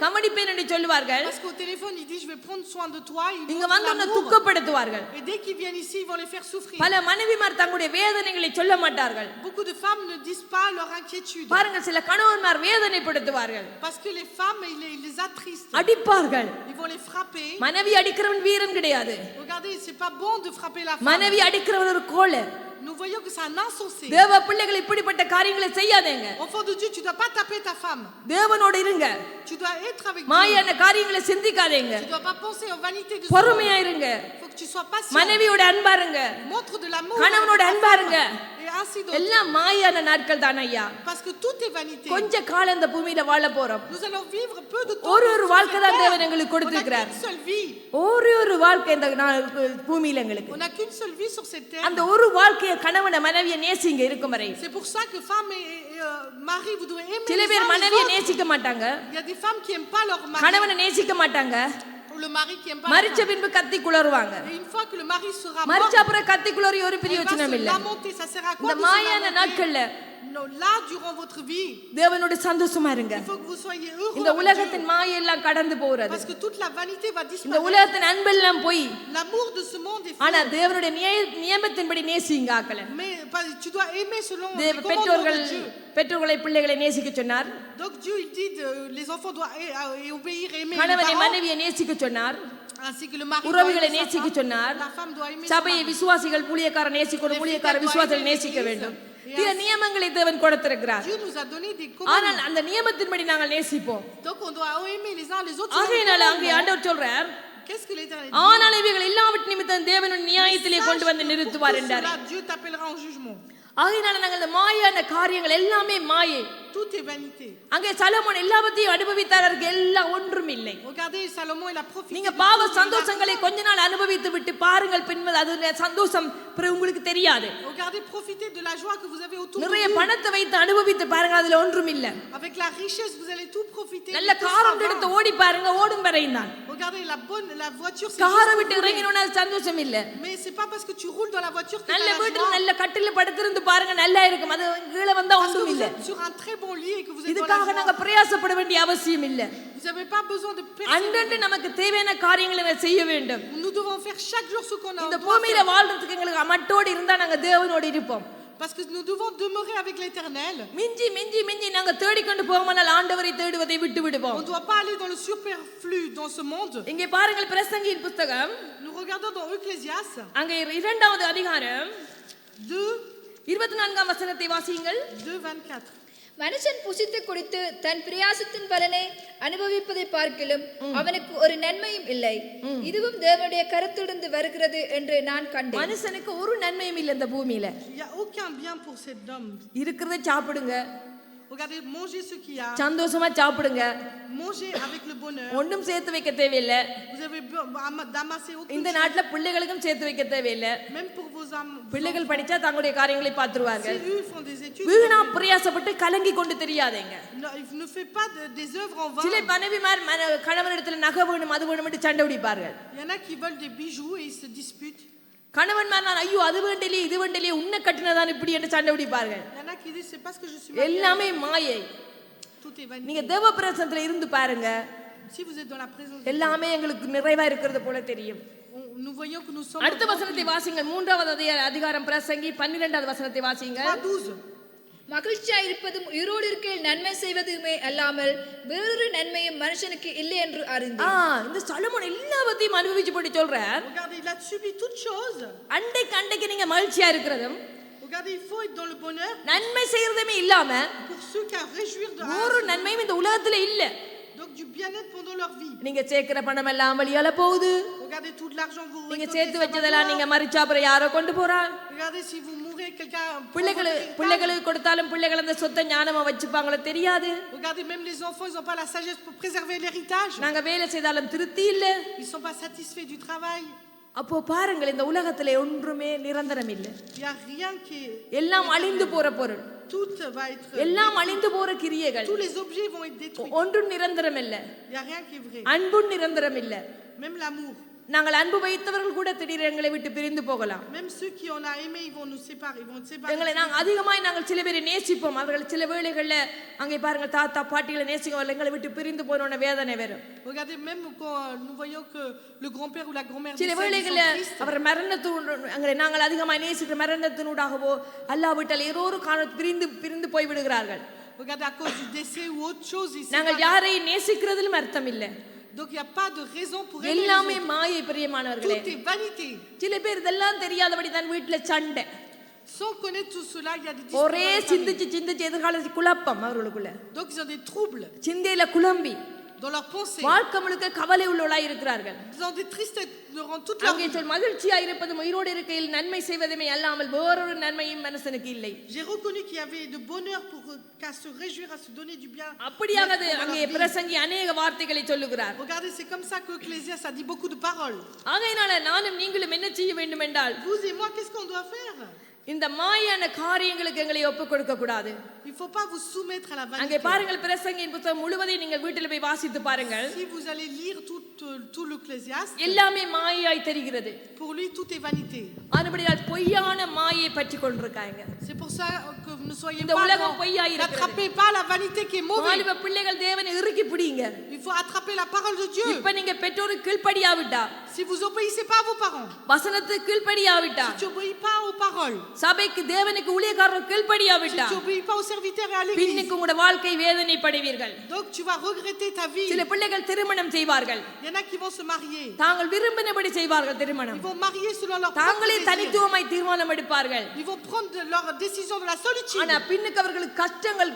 கவனிப்பேன் என்று சொல்லுவார்கள். Parce qu'au téléphone ils disent je vais prendre soin de toi. இங்க வந்து துக்கப்படுத்துவார்கள். Et dès qu'ils viennent ici ils vont les faire souffrir. பல மனைவிமார் தங்களுடைய வேதனைகளை சொல்ல மாட்டார்கள். Beaucoup de femmes ne disent pas leur inquiétude. பாருங்க சில கணவன்மார் வேதனைப்படுத்துவார்கள். Parce que les femmes ils les attristent. அடிப்பார்கள். Ils vont les frapper. மனைவி அடிக்கிறவன் வீரன் கிடையாது. Regardez, c'est pas bon de frapper la femme. மனைவி அடிக்கிறவன் ஒரு கோழை. Nous voyons que c'est un insensé. தேவ பிள்ளைகள் இப்படிப்பட்ட காரியங்களை செய்யாதேங்க. Enfant de Dieu, tu dois pas taper ta femme. தேவனோடு இருங்க. Tu dois être avec Dieu. மாயான காரியங்களை சிந்திக்காதீங்க. Tu dois pas penser aux vanités de ce பொறுமையா monde. இருங்க. Faut que tu sois patient. மனைவியோட அன்பா இருங்க. Montre de l'amour. கணவனோட அன்பா இருங்க. Et ainsi d'autres. எல்லாம் மாயான நாட்கள் தான் ஐயா. Parce que tout est vanité. கொஞ்ச காலம் இந்த பூமியில வாழ போறோம். Nous allons vivre peu de temps. ஒரு வாழ்க்கை தான் தேவன் எங்களுக்கு கொடுத்திருக்கிறார். On n'a qu'une seule vie. ஒரு வாழ்க்கை இந்த பூமியில எங்களுக்கு. On n'a qu'une seule vie sur cette terre. அந்த ஒரு வாழ்க்கையை கணவனை மனைவியை நேசிங்க இருக்கும் வரை. C'est pour ça que femme et mari vous devez aimer. சில பேர் மனைவியை நேசிக்க மாட்டாங்க. Il y a des femmes qui aiment pas leur mari. கணவனை நேசிக்க மாட்டாங்க. Ou le mari qui aime pas. மரிச்ச பின்பு கத்தி குளறுவாங்க. Et une fois que le mari sera mort, மரிச்ச அப்புறம் கத்தி குளறி ஒரு பிரயோஜனம் இல்ல. ça sert à quoi? இந்த மாயான நாட்கள்ல là durant votre vie, தேவனோட சந்தோஷமா இருங்க. il faut que vous soyez heureux. இந்த உலகத்தின் மாயை எல்லாம் கடந்து போறது. Parce que toute la vanité va இந்த disparaître. உலகத்தின் அன்பெல்லாம் போய். L'amour de ce monde est ஆனா faux. தேவனுடைய நியமத்தின்படி நேசிங்க ஆக்களை. Mais tu dois aimer selon les commandements பெற்றோர்கள் de Dieu. பெற்றோர்களை பிள்ளைகளை நேசிக்க சொன்னார். Donc Dieu il dit les enfants doivent obéir et aimer les கணவனை parents. மனைவியை நேசிக்க சொன்னார். Ainsi que le mari doit உறவுகளை aimer sa நேசிக்க femme. சொன்னார். La femme doit aimer சபையை விசுவாசிகள் ஊழியக்காரர் நேசிக்கணும், ஊழியக்காரர் விசுவாசிகள் நேசிக்க வேண்டும். சில நியமங்களை தேவன் கொடுத்திருக்கிறார். Dieu nous a donné des ஆனால் commandements. அந்த நியமத்தின்படி நாங்கள் நேசிப்போம். Donc on doit aimer les uns les autres. ஆகையினால அங்கே ஆண்டவர் சொல்றார், Qu'est-ce que l'Éternel ஆனால் இவைகள் எல்லாவற்றின் நிமித்தம் தேவன் நியாயத்திலே கொண்டு வந்து நிறுத்துவார் என்றார். Dieu t'appellera en jugement. ஆகையினால நாங்கள் இந்த மாயான காரியங்கள் எல்லாமே மாயை. Tout est vanité. அங்கே சாலமோன் எல்லாவற்றையும் அனுபவித்தாருக்கு எல்லாம் ஒன்றும் இல்லை. Regardez Salomon il a profité. நீங்க பாவ சந்தோஷங்களை கொஞ்ச நாள் அனுபவித்து விட்டு பாருங்கள், பின்பு அது சந்தோஷம் உங்களுக்கு தெரியாது. Regardez, profitez de la joie que vous avez autour de நிறைய vous. பணத்தை வைத்து அனுபவித்து பாருங்க, அதுல ஒன்றும் இல்ல. Avec la richesse vous allez tout profiter. நல்ல காரம் எடுத்து ஓடி பாருங்க, ஓடும் வரையும் தான். Regardez la voiture c'est காரை விட்டு இறங்கினோம்னா அது சந்தோஷம் இல்ல. Mais c'est pas parce que tu roules dans la voiture que நல்ல tu as la வீட்டுல joie. நல்ல கட்டில படுத்திருந்து பாருங்க, நல்லா இருக்கும். அது கீழே வந்தா Parce que ஒன்றும் vous இல்ல. êtes sur un très bon lit et que vous êtes dans la இதுக்காக joie. நாங்க பிரயாசப்பட வேண்டிய அவசியம் இல்ல. Vous n'avez pas besoin de அன்றன்று persévérer. நமக்கு தேவையான காரியங்களை செய்ய வேண்டும். Nous devons faire chaque jour ce qu'on a. இந்த பூமியில வாழ்றதுக்கு எங்களுக்கு மட்டோடு இருந்தா நாங்க தேவனோடு இருப்போம். Parce que nous devons demeurer avec l'Éternel. மிஞ்சி மிஞ்சி மிஞ்சி நாங்க தேடிக்கொண்டு போகாமல் ஆண்டவரை தேடுவதை விட்டு விடுவோம். On ne doit pas aller dans le superflu dans ce monde. இங்கே பாருங்கள், பிரசங்கியின் புத்தகம் Nous regardons dans Ecclésiaste அங்கே 2வது அதிகாரம் 2:24. 24ஆம் வசனத்தை வாசியுங்கள். 2:24. மனுஷன் புசித்து குடித்து தன் பிரயாசத்தின் பலனை அனுபவிப்பதை பார்க்கிலும் அவனுக்கு ஒரு நன்மையும் இல்லை, இதுவும் தேவனுடைய கருத்திலிருந்து வருகிறது என்று நான் கண்டேன். மனுஷனுக்கு ஒரு நன்மையும் இல்லை இந்த பூமியில. Il n'y a aucun bien pour cet homme. இருக்கிறத சாப்பிடுங்க, Regardez, mangez ce qu'il y a. சந்தோஷமா சாப்பிடுங்க, Mangez avec le bonheur. ஒன்றும் சேர்த்து வைக்க தேவையில்லை. Vous avez d'amasser aucune இந்த chose. நாட்டுல பிள்ளைகளுக்கும் சேர்த்து வைக்க தேவையில்லை. Même pour vos âmes. பிள்ளைகள் படிச்சா தங்களுடைய காரியங்களை பார்த்துருவார்கள். Si eux font des études, வீணா பிரயாசப்பட்டு கலங்கி கொண்டு தெரியாதேங்க. ne fais pas des œuvres en vain. சில மனைவிமார் கணவனிடத்துல நகை வேணும் அது வேணும் என்று சண்டை பிடிப்பார்கள். Il y en a qui veulent des bijoux et ils se disputent. கணவன்மார் நான் ஐயோ அது வேண்டலையே இது வேண்டலையே உன்னை கட்டினதான் இப்படி என்று சண்டை பிடிப்பார்கள். Il y en a qui disent c'est parce que je suis mariée. எல்லாமே மாயை. Tout est vanité. நீங்க தேவ பிரசன்னத்துல இருந்து பாருங்க. Si vous êtes dans la présence de Dieu, எல்லாமே எங்களுக்கு நிறைவா இருக்கிறது போல தெரியும். nous voyons que nous sommes. அடுத்த வசனத்தை வாசிங்கள். 3வது அதிகாரம் பிரசங்கி 12வது வசனத்தை வாசிங்கள். 3:12. மகிழ்ச்சியா இருப்பதும் உயிரோடு இருக்கையில் நன்மை செய்வதுமே அல்லாமல் வேறொரு நன்மையும் மனுஷனுக்கு இல்லை என்று அறிந்து. இந்த சாலமோன் எல்லாவற்றையும் அனுபவிச்சு போட்டு சொல்றார். Regardez, il a subi toutes choses. அண்டைக்கு நீங்க மகிழ்ச்சியா இருக்கிறதும் Regardez, il faut être dans le bonheur. நன்மை செய்யறதுமே இல்லாம Pour ceux qui a réjouir de ஒரு நன்மையும் இந்த உலகத்துல இல்ல. Donc du bien-être pendant leur vie. நீங்க சேர்க்கிற பணம் எல்லாம் வழியால போகுது. Regardez tout l'argent vous நீங்க récoltez. சேர்த்து வச்சதெல்லாம் நீங்க மரிச்சா அப்புறம் யாரோ கொண்டு போறா. Regardez si vous mourrez quelqu'un. பிள்ளைகளுக்கு கொடுத்தாலும் பிள்ளைகள் அந்த சொத்தை ஞானமா வச்சுப்பாங்களோ தெரியாது. Regardez même les enfants ils ont pas la sagesse pour préserver l'héritage. நாங்க வேலை செய்தாலும் திருப்தி இல்ல. Ils sont pas satisfaits du travail. அப்போ பாருங்கள் இந்த உலகத்துல ஒன்றுமே நிரந்தரம் இல்ல. Il y a rien qui est. எல்லாம் அழிந்து போற பொருள். Tout va être. எல்லாம் அழிந்து போற கிரியைகள். Tous les objets vont être détruits. ஒன்றும் நிரந்தரம் இல்ல. Il y a rien qui est vrai. அன்பும் நிரந்தரம் இல்ல. Même l'amour. நாங்கள் அன்பு வைத்தவர்கள் கூட திடீரென எங்களை விட்டு பிரிந்து போகலாம். Même ceux qui on a aimé ils vont nous séparer, ils vont être séparés. எங்களை நாங்கள் சில பேரை நேசிப்போம். அவர்கள் சில வேளைகள்ல அங்கே பாருங்க தாத்தா பாட்டிகளை நேசிக்கும் எங்களை விட்டு பிரிந்து போன வேதனை வரும். Regardez même quand nous voyons que le grand-père ou la grand-mère சில வேளைகள்ல அவர் மரணத்தின் நாங்கள் அதிகமாக நேசிக்கிற மரணத்தினூடாகவோ அல்லாவிட்டால் ஏதோ ஒரு காரணம் பிரிந்து போய் விடுகிறார்கள். Regardez à cause du décès ou autre chose ici. நாங்கள் யாரை நேசிக்கிறதிலும் அர்த்தம் இல்லை. Donc il y a pas de raison pour aimer. எல்லாமே மாயை பிரியமானவர்களே. Tout est vanité. சில பேர் இதெல்லாம் தெரியாதபடி தான் வீட்டுல சண்டை. Sans connaître tout cela, il y a des ஒரே disputes. சிந்திச்சு எதிர்கால குழப்பம் அவர்களுக்குள்ள. Donc ils ont des troubles சிந்தையில குழம்பி dans leurs pensées. வாழ்க்கை முழுக்க கவலை உள்ளவர்களாய் இருக்கிறார்கள். Ils ont des tristesses durant toute leur அங்கே vie. மகிழ்ச்சியா இருப்பதும் உயிரோடு இருக்கையில் நன்மை செய்வதுமே அல்லாமல் வேறொரு நன்மையும் மனுஷனுக்கு இல்லை. J'ai reconnu qu'il y avait de bonheur pour qu'à se réjouir, à se donner du bien. அப்படியாக அங்கே பிரசங்கி அநேக வார்த்தைகளை சொல்லுகிறார். Regardez, c'est comme ça que Ecclésiaste a dit beaucoup de paroles. ஆகையினால நானும் நீங்களும் என்ன செய்ய வேண்டும் என்றால் Vous et moi, qu'est-ce qu'on doit faire? இந்த மாயான காரியங்களுக்கு எங்களை ஒப்புக் கொடுக்க கூடாது. Il faut pas vous soumettre à la அங்கே vanité. பாருங்கள் பிரசங்கியின் புத்தகம் முழுவதையும் நீங்கள் வீட்டில் போய் வாசித்து பாருங்கள். Si vous allez lire tout l'Ecclésiaste, எல்லாமே மாயாய் தெரிகிறது. pour lui tout est vanité. அதுபடியால் பொய்யான மாயை பற்றி கொண்டிருக்காங்க. C'est pour ça que ne soyez இந்த pas உலகம் பொய்யாய் இருக்கிறது. n'attrapez pas la vanité qui est mauvaise. வாலிப பிள்ளைகள் தேவனை இறுக்கி பிடிங்க. Il faut attraper la parole de Dieu. இப்ப நீங்க பெற்றோருக்கு கீழ்ப்படியாவிட்டா Si vous obéissez pas à vos parents, வசனத்துக்கு கீழ்ப்படியாவிட்டா si tu obéis pas aux paroles, சபைக்கு தேவனுக்கு ஊழியக்காரருக்கு si கீழ்ப்படியாவிட்டா tu obéis pas aux serviteurs et à l'église, பின்னுக்கு உங்களோட வாழ்க்கை வேதனைப்படுவீர்கள். donc tu vas regretter ta vie. சில பிள்ளைகள் திருமணம் செய்வார்கள். Il y en a qui vont se marier. தாங்கள் விரும்பினபடி செய்வார்கள் திருமணம். Ils vont marier selon leur propre தாங்களே désir. தனித்துவமாய் தீர்மானம் எடுப்பார்கள். Ils vont prendre leur décision de la solitude. ஆனா பின்னுக்கு அவர்களுக்கு கஷ்டங்கள்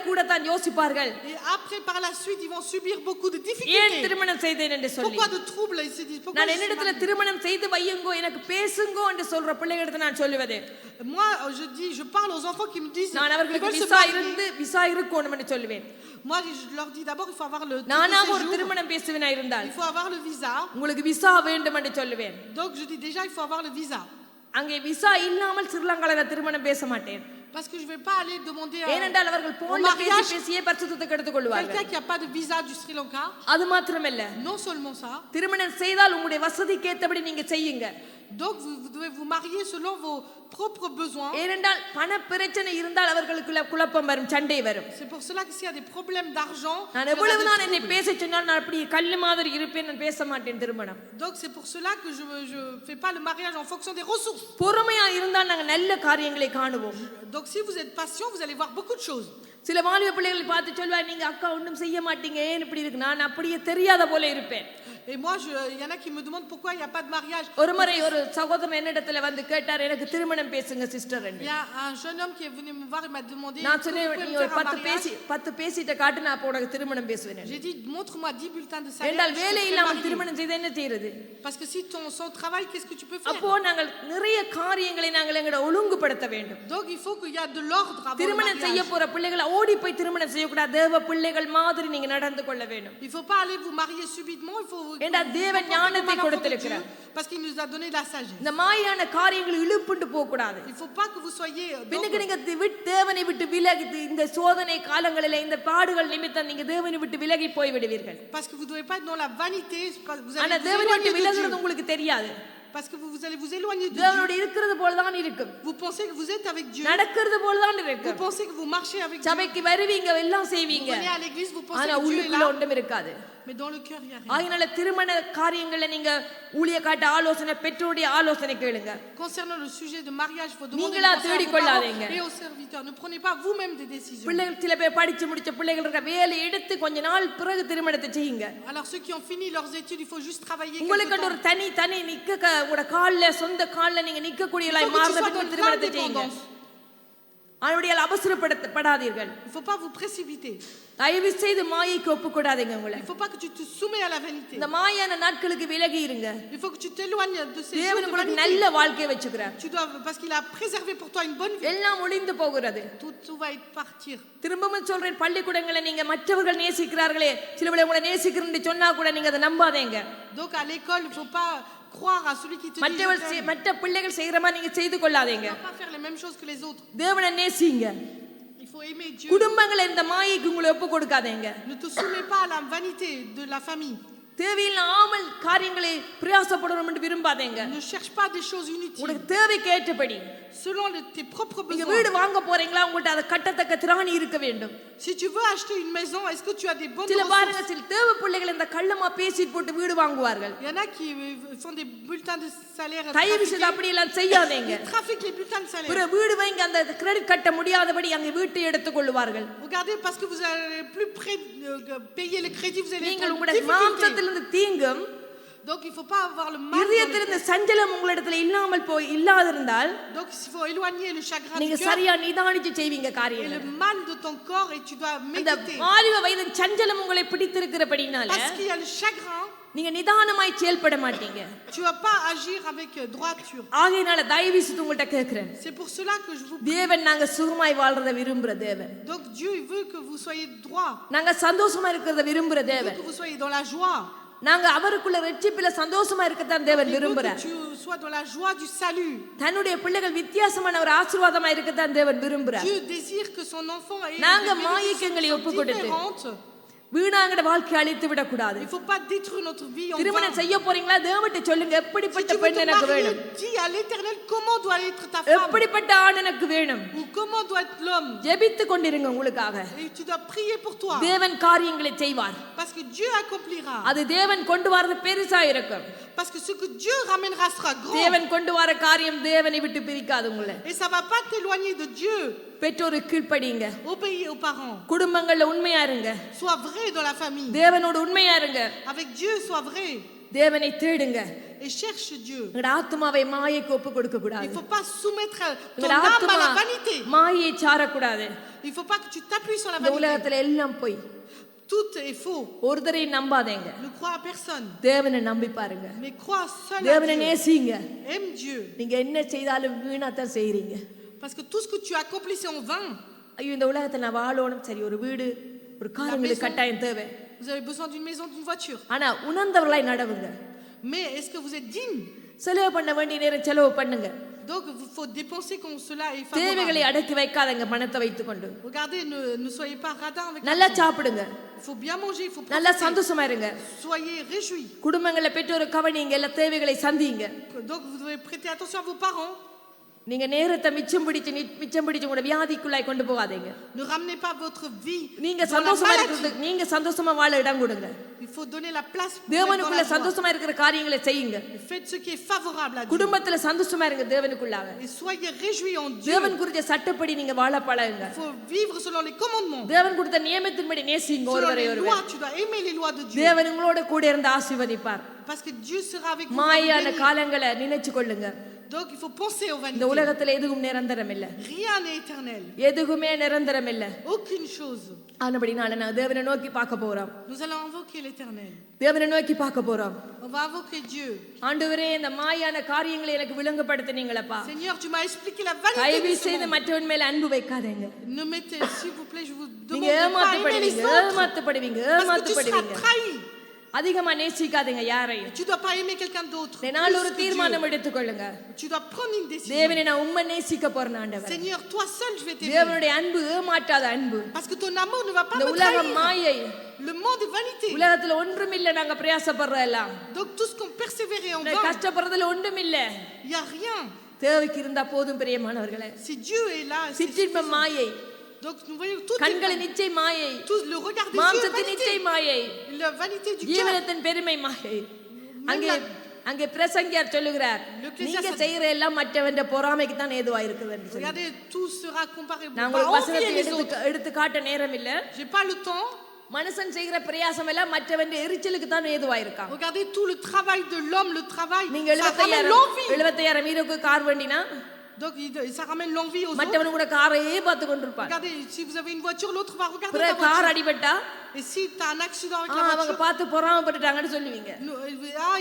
கூட தான் யோசிப்பார்கள். Et après, par la suite, ils vont subir beaucoup de ஏன் difficultés. திருமணம் செய்தேன் என்று சொல்லி Pourquoi de troubles? Ils se disent, pourquoi நான் je suis என்னிடத்துல திருமணம் செய்து வையுங்கோ எனக்கு பேசுங்கோ என்று சொல்ற பிள்ளைகளிடத்துல நான் சொல்லுவது mariée? Moi, je parle aux enfants qui me disent, நான் ils அவர்களுக்கு veulent se விசா இருக்கணும் என்று சொல்லுவேன். Moi, je leur dis d'abord, il faut avoir le titre de நானாக ஒரு séjour. திருமணம் பேசுவேனா இருந்தால் Il faut avoir le visa. உங்களுக்கு விசா வேண்டும் என்று சொல்லுவேன். Donc, je dis déjà, il faut avoir le visa. அங்கே விசா இல்லாமல் ஸ்ரீலங்கால திருமணம் பேச மாட்டேன். Parce que je ne vais pas aller demander à ஏனென்றால் அவர்கள் போன்ல பேசியே பரிசுத்தத்தை எடுத்துக் கொள்வார்கள். quelqu'un qui n'a pas de visa du Sri Lanka. அது மாத்திரமல்ல Non seulement ça. திருமணம் செய்தால் உங்களுடைய வசதிக்கு ஏற்றபடி நீங்க செய்யுங்க. Donc, vous devez vous marier selon vos propres besoins. ஏனென்றால் பண பிரச்சனை இருந்தால் அவர்களுக்குள்ள குழப்பம் வரும், சண்டை வரும். C'est pour cela que s'il y a des problèmes d'argent, நான் எவ்வளவு நான் என்னை பேச சொன்னால் நான் அப்படி கல்லு மாதிரி இருப்பேன், நான் பேச மாட்டேன் திருமணம். donc c'est pour cela que je fais pas le mariage en fonction des ressources. பொறுமையா இருந்தால் நாங்கள் நல்ல காரியங்களை காணுவோம். Donc si vous êtes patient, vous allez voir beaucoup de choses. சில வாலிப பிள்ளைகளை பார்த்து சொல்வார், நீங்க அக்கா ஒன்றும் செய்ய மாட்டீங்க, ஏன் இப்படி இருக்கு? நான் அப்படியே தெரியாத போல இருப்பேன். Et moi, il y en a qui me demandent pourquoi il n'y a pas de mariage. ஒரு முறை ஒரு சகோதரன் என்னிடத்துல வந்து கேட்டார், எனக்கு திருமணம் பேசுங்க sister. Il y a un jeune homme qui est venu me voir et m'a demandé, நான் est-ce que சொன்னேன், vous pouvez நீ me ஒரு faire un 10 mariage? பேசிட்ட காட்டு, நான் அப்போ உனக்கு திருமணம் பேசுவேன். J'ai dit, montre-moi 10 bulletins de salaire. என்றால் et je te வேலை ferai இல்லாமல் marier. திருமணம் செய்து என்ன செய்யறது? Parce que si sans travail, qu'est-ce que tu peux faire? அப்போ நாங்கள் நிறைய காரியங்களை நாங்கள் எங்கட ஒழுங்குபடுத்த வேண்டும். Donc il faut qu'il y a de l'ordre avant le திருமணம் செய்ய mariage. போற பிள்ளைகளை ஓடி போய் திருமணம் செய்யக்கூடாது. தேவ பிள்ளைகள் மாதிரி நீங்க நடந்து கொள்ள வேண்டும். Il faut pas aller vous marier subitement, il faut ஏண்டா தேவன் ஞானத்தை கொடுத்திருக்கிறார். parce qu'il nous a donné de la sagesse. இந்த மாயான காரியங்கள் இழுப்புண்டு போக கூடாது. Il faut pas que vous soyez பின்னுக்கு நீங்க தேவனை விட்டு விலகி இந்த சோதனை காலங்களிலே இந்த பாடுகள் நிமித்தம் நீங்க தேவனை விட்டு விலகி போய் விடுவீர்கள். parce que vous devez pas être dans la vanité, vous ஆனா allez தேவனை விட்டு vous éloigner de விலகுறது Dieu. உங்களுக்கு தெரியாது. Parce que vous allez vous éloigner de Dieu. தேவனோட இருக்கிறது போல தான் இருக்கும். Vous pensez que vous êtes avec Dieu. நடக்கிறது போல தான் Vous இருக்கும். pensez que vous marchez avec Dieu. சபைக்கு வருவீங்க எல்லாம் Vous செய்வீங்க. venez à l'église, vous pensez ஆனா que Dieu est உள்ளுக்குள்ள là. ஒன்றும் இருக்காது. Mais dans le cœur, il y a rien. ஆகையால திருமண காரியங்கள்ல நீங்க ஊழிய காட்ட ஆலோசனை பெற்றோருடைய ஆலோசனை கேளுங்க. Concernant le sujet de mariage, il faut demander நீங்களா conseil à vos தேடிக்கொள்ளாதீங்க. parents et aux serviteurs. Ne prenez pas vous-même des décisions. பிள்ளைகள் சில பேர் படிச்சு முடிச்ச பிள்ளைகள் இருக்க வேலை எடுத்து கொஞ்ச நாள் பிறகு திருமணத்தை செய்யுங்க. Alors ceux qui ont fini leurs études, il faut juste travailler quelque உங்களுக்கு temps. ஒரு தனி நிக்க உங்களோட கால்ல சொந்த கால்ல நீங்க நிக்க Il கூடியலாய் faut que tu மாறுற sois பின்பு dans திருமணத்தை செய்யுங்க. l'indépendance. அவனுடைய அவசரப்படாதீர்கள். Il ne faut pas vous précipiter. தயவு செய்து மாயைக்கு ஒப்புக்கூடாதீங்க உங்களை. Il ne faut pas que tu te soumets à la vanité. இந்த மாயான நாட்களுக்கு விலகி இருங்க. Il faut que tu t'éloignes de ces தேவன் choses de உங்களுக்கு vanité. நல்ல வாழ்க்கையை வச்சுக்கிறார். Tu dois, parce qu'il a préservé pour toi une bonne vie. எல்லாம் ஒளிந்து போகிறது. Tout va être partir. திரும்பவும் சொல்றேன், பள்ளிக்கூடங்களை நீங்க மற்றவர்கள் நேசிக்கிறார்களே சில வேளை உங்களை நேசிக்கிறேன்னு சொன்னா கூட நீங்க அதை நம்பாதீங்க. Donc à l'école, il ne faut pas croire à celui qui te dit je t'aime. மற்ற பிள்ளைகள் செய்யற மாதிரி நீங்க செய்து கொள்ளாதீங்க. Tu ne dois pas faire les mêmes choses que les autres. தேவனை நேசிங்க. Il faut aimer Dieu. குடும்பங்களை இந்த மாயைக்கு உங்களை ஒப்பு கொடுக்காதீங்க. Ne te soumets pas à la vanité de la famille. தேவையில்லாமல் காரியங்களை பிரயாசப்படணும் என்று விரும்பாதீங்க. Ne cherche pas des choses inutiles. உங்களுக்கு தேவைக்கு ஏற்றபடி Selon tes propres நீங்க besoins. வீடு வாங்க போறீங்களா, உங்கள்ட்ட அதை கட்டத்தக்க திராணி இருக்க வேண்டும். Si tu veux acheter une maison, est-ce que tu as des bonnes சில பாருங்க, ressources? சில தேவ பிள்ளைகள் இந்த கள்ளமா பேசிட்டு போட்டு வீடு வாங்குவார்கள். Il y en a qui font des bulletins de salaire. தயவு செய்து அப்படி எல்லாம் செய்யாதீங்க. Ils trafiquent les bulletins de salaire. ஒரு வீடு வாங்கி அந்த கிரெடிட் கட்ட முடியாதபடி அங்க வீட்டை எடுத்துக் கொள்வார்கள். Regardez, parce que vous allez plus près de payer le crédit, vous allez être நீங்கள் en உங்களுடைய difficulté. மாம்சத்திலிருந்து தீங்கும் Donc il ne faut pas avoir le mal. இதயத்திலிருந்து சஞ்சலம் உங்களிடத்துல இல்லாதிருந்தால் Donc il faut éloigner le chagrin நீங்க du cœur சரியா நிதானிச்சு செய்வீங்க et காரியங்களை. le mal de ton corps et tu dois அந்த méditer. வாலிப வயது சஞ்சலம் உங்களை பிடித்திருக்கிறபடினால Parce qu'il y a le chagrin, நீங்க நிதானமாய் செயல்பட மாட்டீங்க. tu ne vas pas agir avec droiture. ஆகையினால தயவு செய்து உங்கள்ட்ட கேட்கிறேன், C'est pour cela que je vous தேவன் நாங்க சுகமாய் வாழ்றத விரும்புற தேவன். Donc Dieu il veut que vous soyez droit, நாங்க சந்தோஷமா இருக்கிறத விரும்புற il veut தேவன். que vous soyez dans la joie. நாங்க அவருக்குள்ள ரட்சிப்பில சந்தோஷமா இருக்கத்தான் தேவன் Il veut விரும்புறார். que tu sois dans la joie du salut. தன்னுடைய பிள்ளைகள் வித்தியாசமான ஒரு ஆசீர்வாதமா இருக்கத்தான் தேவன் விரும்புறார். Dieu désire que son enfant ait நாங்க des மாயைக்கு எங்களை bénédictions ஒப்பு கொடுத்து différentes. வீணாங்கட வாழ்க்கை அழித்து விடக்கூடாது. Il ne faut pas détruire notre vie en vain. திருமணம் செய்ய போறீங்களா, தேவன்கிட்ட சொல்லுங்க, Si எப்படிப்பட்ட tu veux பெண் te எனக்கு marier, வேணும், dis à l'Éternel comment doit être ta femme எப்படிப்பட்ட ஆண் எனக்கு வேணும். ou comment doit être l'homme. ஜெபித்து கொண்டிருங்க உங்களுக்காக. Et tu dois prier pour toi. தேவன் காரியங்களை செய்வார். Parce que Dieu accomplira. அது தேவன் கொண்டு வரது பெருசா இருக்கும். Parce que ce que Dieu ramènera sera grand. தேவன் கொண்டு வர காரியம் தேவனை விட்டு பிரிக்காது உங்களை. Et ça ne va pas t'éloigner de Dieu. பெற்றோருக்கு கீழ்ப்படிங்க. Obéis aux parents. குடும்பங்கள்ல உண்மையா இருங்க. Sois vrai dans la famille. தேவனோட உண்மையா இருங்க. Avec Dieu, sois vrai. தேவனை தேடுங்க. Et cherche Dieu. உங்களோட ஆத்மாவை மாயைக்கு ஒப்பு கொடுக்க Il கூடாது. ne faut pas soumettre ton உங்களோட âme à ஆத்மா la vanité. மாயை சாரக்கூடாது. Il ne faut pas que tu t'appuies sur la இந்த vanité. உலகத்துல எல்லாம் போய் Tout est faux. ஒருத்தரை நம்பாதீங்க. Ne crois à personne. தேவனை நம்பி பாருங்க. Mais crois seul à தேவனை Dieu. நேசிங்க. Aime Dieu. நீங்க என்ன செய்தாலும் வீணாத்தான் செய்றீங்க. Parce que tout ce que tu accomplis, c'est en vain. ஐயோ இந்த உலகத்துல நான் வாழணும், சரி ஒரு வீடு ஒரு காரியங்களுக்கு கட்டாயம் தேவை. Vous avez besoin d'une maison, d'une voiture. ஆனா உணர்ந்தவர்களாய் நடவுங்க. Mais est-ce que vous êtes digne? செலவு பண்ண வேண்டிய நேரம் செலவு பண்ணுங்க. Donc il faut dépenser quand cela est தேவைகளை favorable. அடக்கி வைக்காதங்க பணத்தை வைத்துக்கொண்டு. Regardez, ne soyez pas radins avec நல்லா l'argent. சாப்பிடுங்க. Il faut bien manger, il faut நல்லா profiter. சந்தோஷமா இருங்க. Soyez réjouis. குடும்பங்களை பெற்றோர் கவனிங்க, எல்லா தேவைகளை சந்திங்க. Donc vous devez prêter attention à vos parents. நீங்க நேரத்தை மிச்சம் பிடிச்சு உங்களோட வியாதிக்குள்ளாய் கொண்டு போகாதீங்க. Ne ramenez pas votre vie நீங்க dans la சந்தோஷமா maladie. இருக்கிறதுக்கு நீங்க சந்தோஷமா வாழ இடம் கொடுங்க. Il faut donner la place pour être dans தேவனுக்குள்ள la joie. சந்தோஷமா இருக்கிற காரியங்களை செய்யுங்க. Faites ce qui est favorable à Dieu. குடும்பத்துல சந்தோஷமா இருங்க தேவனுக்குள்ளாக. Et soyez réjouis en Dieu. தேவன் குறித்த சட்டப்படி நீங்க வாழ பழகுங்க. Il faut vivre selon les commandements. தேவன் கொடுத்த நியமத்தின்படி நேசிங்க Selon ஒருவரை les ஒருவர். lois, tu dois aimer les lois de Dieu. தேவன் உங்களோட கூட இருந்து ஆசீர்வதிப்பார். Parce que Dieu sera avec vous. மாயான béni. காலங்களை நினைச்சு கொள்ளுங்க. Donc il faut penser aux இந்த vanités. உலகத்துல எதுவும் நிரந்தரம் இல்ல. Rien n'est éternel. எதுவுமே நிரந்தரம் இல்ல. Aucune chose. ஆனபடினால நான் தேவனை நோக்கி பார்க்க போறோம். Nous allons invoquer l'éternel. தேவனை நோக்கி பார்க்க போறோம். On va invoquer Dieu. ஆண்டவரே, இந்த மாயான காரியங்களை எனக்கு விளங்கப்படுத்தினீங்களப்பா. Seigneur, tu m'as expliqué la vanité தயவு de ce செய்து monde. மற்றவன் மேல அன்பு வைக்காதீங்க. Ne mettez, s'il vous plaît, je vous demande நீங்க de ne pas aimer les ஏமாத்தப்படுவீங்க, autres. ஏமாத்தப்படுவீங்க, Parce que tu seras ஏமாத்தப்படுவீங்க. trahi. அதிகமா நேசிக்காதீங்க யாரையும். Tu dois pas aimer quelqu'un d'autre. இந்த நாள் ஒரு plus que தீர்மானம் Dieu. எடுத்துக்கொள்ளுங்க. Tu dois prendre une décision. தேவனே நான் உம்மை நேசிக்க போறேன் ஆண்டவரே. Seigneur, toi seul je vais t'aimer. தேவனுடைய அன்பு ஏமாற்றாத அன்பு. Parce que ton amour ne va pas இந்த me உலகம் trahir. மாயை. Le monde est vanité. உலகத்துல ஒன்றுமில்ல நாங்க பிரயாசப்படுறோம் எல்லாம். Donc tout ce qu'on persévère est en இந்த vain. கஷ்டப்படுறதுல ஒன்றுமில்ல. Il y a rien. தேவைக்கு இருந்தா போதும் பிரியமானவர்களே. Si Dieu est là, c'est சிற்றின்ப மாயை. donc nous voyons tout கண்களின் நிச்சய மாயை. tout le regard des yeux est மாம்சத்தின் நிச்சய vanité. மாயை. La vanité du cœur. ஜீவனத்தின் பெருமை மாயை. அங்கே அங்கே பிரசங்கியார் சொல்லுகிறார், நீங்க செய்யற எல்லாம் மற்றவன் பொறாமைக்கு தான் ஏதுவா இருக்குது என்று சொல்லி. Regardez, tout sera comparé. நான் உங்களுக்கு வசனத்தை எடுத்து காட்ட நேரம் இல்ல. J'ai pas le temps. மனுஷன் செய்கிற பிரயாசம் எல்லாம் மற்றவன் எரிச்சலுக்கு தான் ஏதுவா இருக்கான். Regardez tout le travail de l'homme, le travail. நீங்க Ça ramène l'envie. 75,000 மீருக்கு கார் வண்டினா Donc ça ramène l'envie aux autres. மற்றவன் கூட காரையே பார்த்து கொண்டிருப்பான். Regardez, si vous avez une voiture, l'autre va regarder பிற ta car voiture. அடிபட்டா Et si tu as un accident avec la அவங்க voiture, பார்த்து பொறாமைப்பட்டுட்டாங்கன்னு சொல்லுவீங்க.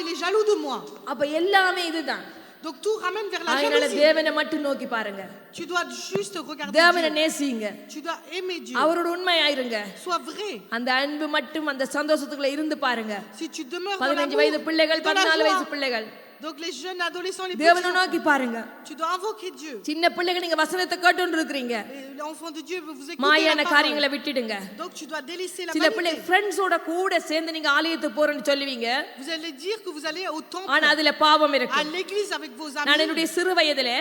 il est jaloux de moi. அப்ப எல்லாமே இதுதான். Donc tout ramène vers la அதனால jalousie. தேவனை மட்டும் நோக்கி பாருங்க. Tu dois juste regarder தேவனை Dieu. நேசிங்க. Tu dois aimer Dieu. அவரோட உண்மையாயிருங்க. Sois vrai. அந்த அன்பு மட்டும் அந்த சந்தோஷத்துக்குள்ள இருந்து பாருங்க. Si tu demeures dans 15 வயது l'amour, பிள்ளைகள், dans la 14 வயசு joie. பிள்ளைகள், Donc les jeunes adolescents, les தேவனை petits, நோக்கி பாருங்க. tu dois invoquer Dieu. சின்ன பிள்ளைகள் நீங்க வசனத்தை கேட்டுட்டு இருக்கீங்க. Et l'enfant de Dieu, vous écoutez மாயான la parole. காரியங்களை விட்டுடுங்க. Donc tu dois délaisser la சில பிள்ளை vanité. ஃப்ரெண்ட்ஸோட கூட சேர்ந்து நீங்க ஆலயத்துக்கு போறேன்னு சொல்லுவீங்க. Vous allez dire que vous allez au temple, ஆனா அதுல பாவம் இருக்கு. à l'église avec vos நான் amis, என்னுடைய சிறு வயதிலே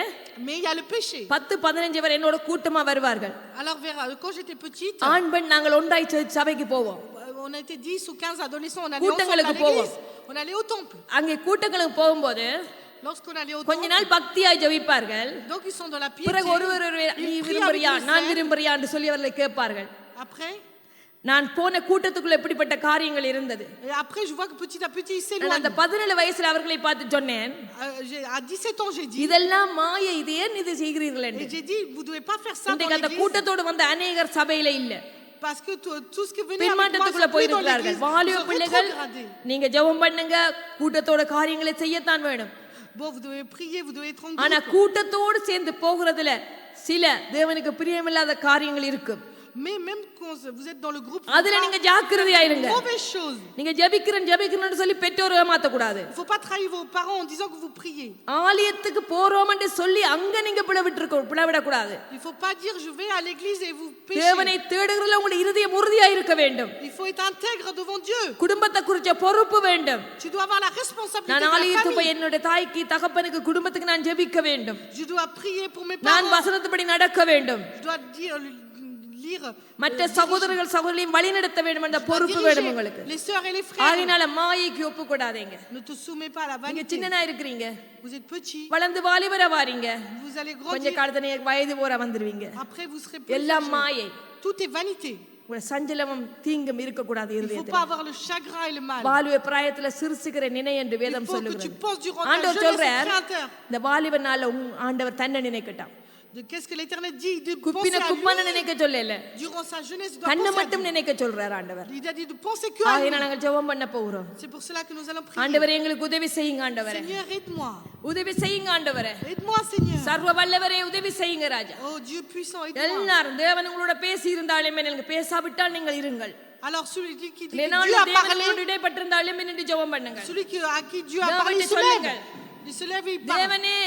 mais il y a le péché. 10-15 பேர் என்னோட கூட்டமா வருவார்கள். Alors quand j'étais petite, ஆண் பெண் நாங்கள் ஒன்றாய் சபைக்கு போவோம். on était 10 ou 15 adolescents, on allait ensemble à கூட்டங்களுக்கு போவோம். l'église. On allait au temple. அங்கே கூட்டங்களுக்கு போகும்போது Lorsqu'on allait au கொஞ்ச temple, நாள் பக்தியாய் ஜெபிப்பார்கள். donc ils sont dans la பிறகு piété. ஒருவர் நீ Ils prient avec விரும்புறியா les நான் frères. விரும்புறியா என்று சொல்லி அவர்களை கேட்பார்கள். Après, நான் போன கூட்டத்துக்குள்ள எப்படிப்பட்ட காரியங்கள் இருந்தது. et après je vois que petit à petit ils நான் அந்த s'éloignent. 17 வயசுல அவர்களை பார்த்து சொன்னேன், À 17 ans, j'ai dit, இதெல்லாம் மாயை, இது ஏன் இது செய்கிறீர்கள் et என்று. j'ai dit, vous devez pas faire ça dans இன்றைக்கு அந்த l'église, கூட்டத்தோடு வந்த அநேகர் சபையில இல்ல, parce que tout ce qui venait avec moi, பின்மாற்றத்துக்குள்ள c'est plus dans போயிருக்கிறார்கள். l'église. வாலிப Ils sont பிள்ளைகள் rétrogradés. நீங்க ஜெபம் பண்ணுங்க, கூட்டத்தோட காரியங்களை செய்யத்தான் வேணும். Bon, vous devez prier, vous devez être en ஆனா groupe. கூட்டத்தோடு சேர்ந்து போகிறதுல சில தேவனுக்கு பிரியமில்லாத காரியங்கள் இருக்கும். Mais même quand vous êtes dans le groupe, அதுல நீங்க ஜாக்கிரதையா இருங்க. mauvaise chose. நீங்க ஜெபிக்கிறேன்னு சொல்லி பெற்றோர் ஏமாத்த கூடாது. Il faut pas trahir vos parents en disant que vous priez. ஆலயத்துக்கு போறோம்னு சொல்லி அங்க நீங்க பிளவிட கூடாது. Il faut pas dire je vais à l'église et vous péchez. தேவனை தேடுகிறதுல உங்க இருதயம் உறுதியா இருக்க வேண்டும். Il faut être intègre devant Dieu. குடும்பத்தை குறிச்ச பொறுப்பு வேண்டும். Tu dois avoir la responsabilité நான் de la ஆலயத்துக்கு போய் famille. என்னோட தாய்க்கு தகப்பனுக்கு குடும்பத்துக்கு நான் ஜெபிக்க வேண்டும். Je dois prier pour mes நான் parents. வசனத்துப்படி நடக்க வேண்டும். Je dois dire, lire, மற்ற சகோதரர்கள் சகோதரியும் வழிநடத்த வேண்டும் என்ற பொறுப்பு வேணும் உங்களுக்கு. les sœurs et les frères. ஆகையினால மாயைக்கு ஒப்பு கொடாதீங்க. Ne te soumets pas à la நீங்க vanité. சின்னனா இருக்கிறீங்க, Vous êtes petit, வளர்ந்து வாலிபரா வாரீங்க, vous allez கொஞ்ச grandir. காலத்துல வயது போற வந்துருவீங்க. Après vous serez plus எல்லாம் âgé. மாயை. Tout est vanité. உங்க சஞ்சலமும் தீங்கும் இருக்க கூடாது Il ne faut இருதயத்துல. pas avoir le chagrin et le mal. வாலிப பிராயத்துல சிறுசுகிற நினை என்று Il வேதம் faut que tu சொல்லுகிறது. penses durant ta ஆண்டவர் jeunesse சொல்றார், et créateur. இந்த வாலிப நாள்ல ஆண்டவர் தன்னை நினைக்கட்டாம். Qu'est-ce que l'Éternel dit? De குப்பின penser à குப்பான lui. நினைக்க சொல்லல, Durant sa jeunesse, il doit தன்னை penser à மட்டும் Dieu. நினைக்க சொல்றார் ஆண்டவர். Il a dit de penser que à lui. ஆகையினால நாங்கள் ஜெபம் பண்ண போகிறோம். C'est pour cela que nous allons prier. ஆண்டவரே எங்களுக்கு உதவி செய்யுங்க ஆண்டவரே, Seigneur, aide-moi. உதவி செய்யுங்க ஆண்டவரே, Aide-moi, Seigneur. சர்வ வல்லவரே உதவி செய்யுங்க ராஜா. Oh Dieu puissant, aide-moi. எல்லாரும் தேவன் உங்களோட பேசி இருந்தாலும் எனக்கு பேசாவிட்டால் நீங்கள் இருங்கள். Alors celui qui dit que இந்த Dieu நாள்ல a தேவன் parlé, உங்களோட இடைப்பட்டிருந்தாலும் நின்று ஜெபம் பண்ணுங்க. celui à qui Dieu a தேவன் parlé se சொல்லுங்க. lève. Il se lève et il parle. தேவனே,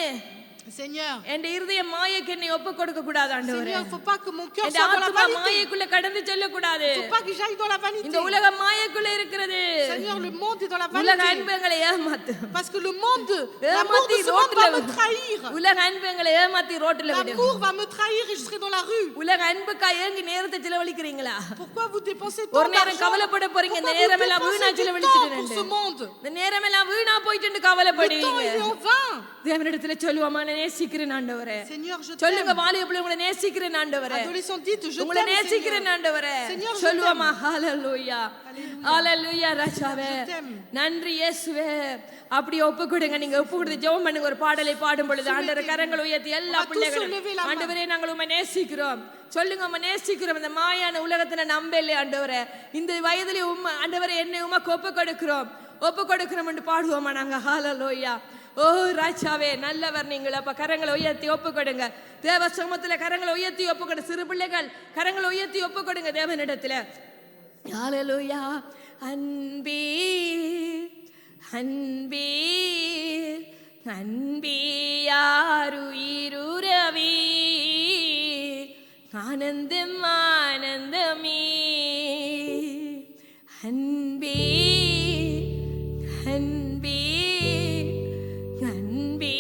Seigneur, என் இருதய மாயைக்கு என்னை ஒப்பு கொடுக்க கூடாது ஆண்டவரே. Seigneur, il ne faut pas que mon cœur என் soit dans la ஆத்துமா vanité. மாயைக்குள்ள கடந்து செல்ல கூடாது. Il ne faut pas que j'aille dans la vanité. இந்த உலகம் மாயைக்குள்ள இருக்கிறது. Seigneur, le monde est dans la உலக vanité. அன்பங்களை ஏமாத்து. Parce que le monde, l'amour de ஏமாத்தி ce monde va me ரோட்ல trahir. உலக அன்பங்களை ஏமாத்தி ரோட்ல விடு. L'amour va me trahir et je serai dans la rue. உலக அன்புக்கா ஏங்கி நேரத்தை செலவழிக்கிறீங்களா? Pourquoi vous dépensez ஒரு tant நேரம் d'argent? கவலைப்பட போறீங்க, இந்த Pourquoi vous நேரம் எல்லாம் வீணா dépensez du temps செலவழிச்சிட்டு pour ce monde? இந்த நேரம் எல்லாம் வீணா போயிட்டு Le temps, கவலைப்படுவீங்க. il est en vain. தேவனிடத்துல சொல்லுவாமா, நான் நேசிக்கிறேன் ஆண்டவரே. Seigneur, je சொல்லுங்க, t'aime. வாலிப பிள்ளை உங்களை நேசிக்கிறேன் ஆண்டவரே. Adolescent, dites, je உங்களை t'aime, நேசிக்கிறேன் Seigneur. ஆண்டவரே. Seigneur, je சொல்லுவாமா, ஹalleluya ஹalleluya ராஜாவே, Je t'aime. நன்றி இயேசுவே. அப்படி ஒப்பு கொடுங்க. நீங்க ஒப்பு கொடுத்து ஜெபம் பண்ணுங்க. ஒரு பாடலை பாடும் பொழுது ஆண்டவர் கரங்களை உயர்த்தி எல்லா On va tous பிள்ளைகளும், lever la main. ஆண்டவரே நாங்கள் உம்மை நேசிக்கிறோம். சொல்லுங்க, உம்மை நேசிக்கிறோம். இந்த மாயான உலகத்துல நம்பல ஆண்டவரே. இந்த வயதிலே ஆண்டவரே என்னை உமக்கு ஒப்பு கொடுக்கிறோம் என்று பாடுவோமா நாங்க. ஹalleluya. ஓ ராஜாவே, நல்லவர் நீங்கள். அப்ப கரங்களை உயர்த்தி ஒப்பு கொடுங்க. தேவ சமூகத்துல கரங்களை உயர்த்தி ஒப்பு கொடுங்க. சிறு பிள்ளைகள் கரங்களை உயர்த்தி ஒப்பு கொடுங்க தேவனிடத்துல. ஹalleluya அன்பே அன்பே அன்பே யாருயிருரவே ஆனந்தம் ஆனந்தமே அன்பே அன்பே அன்பே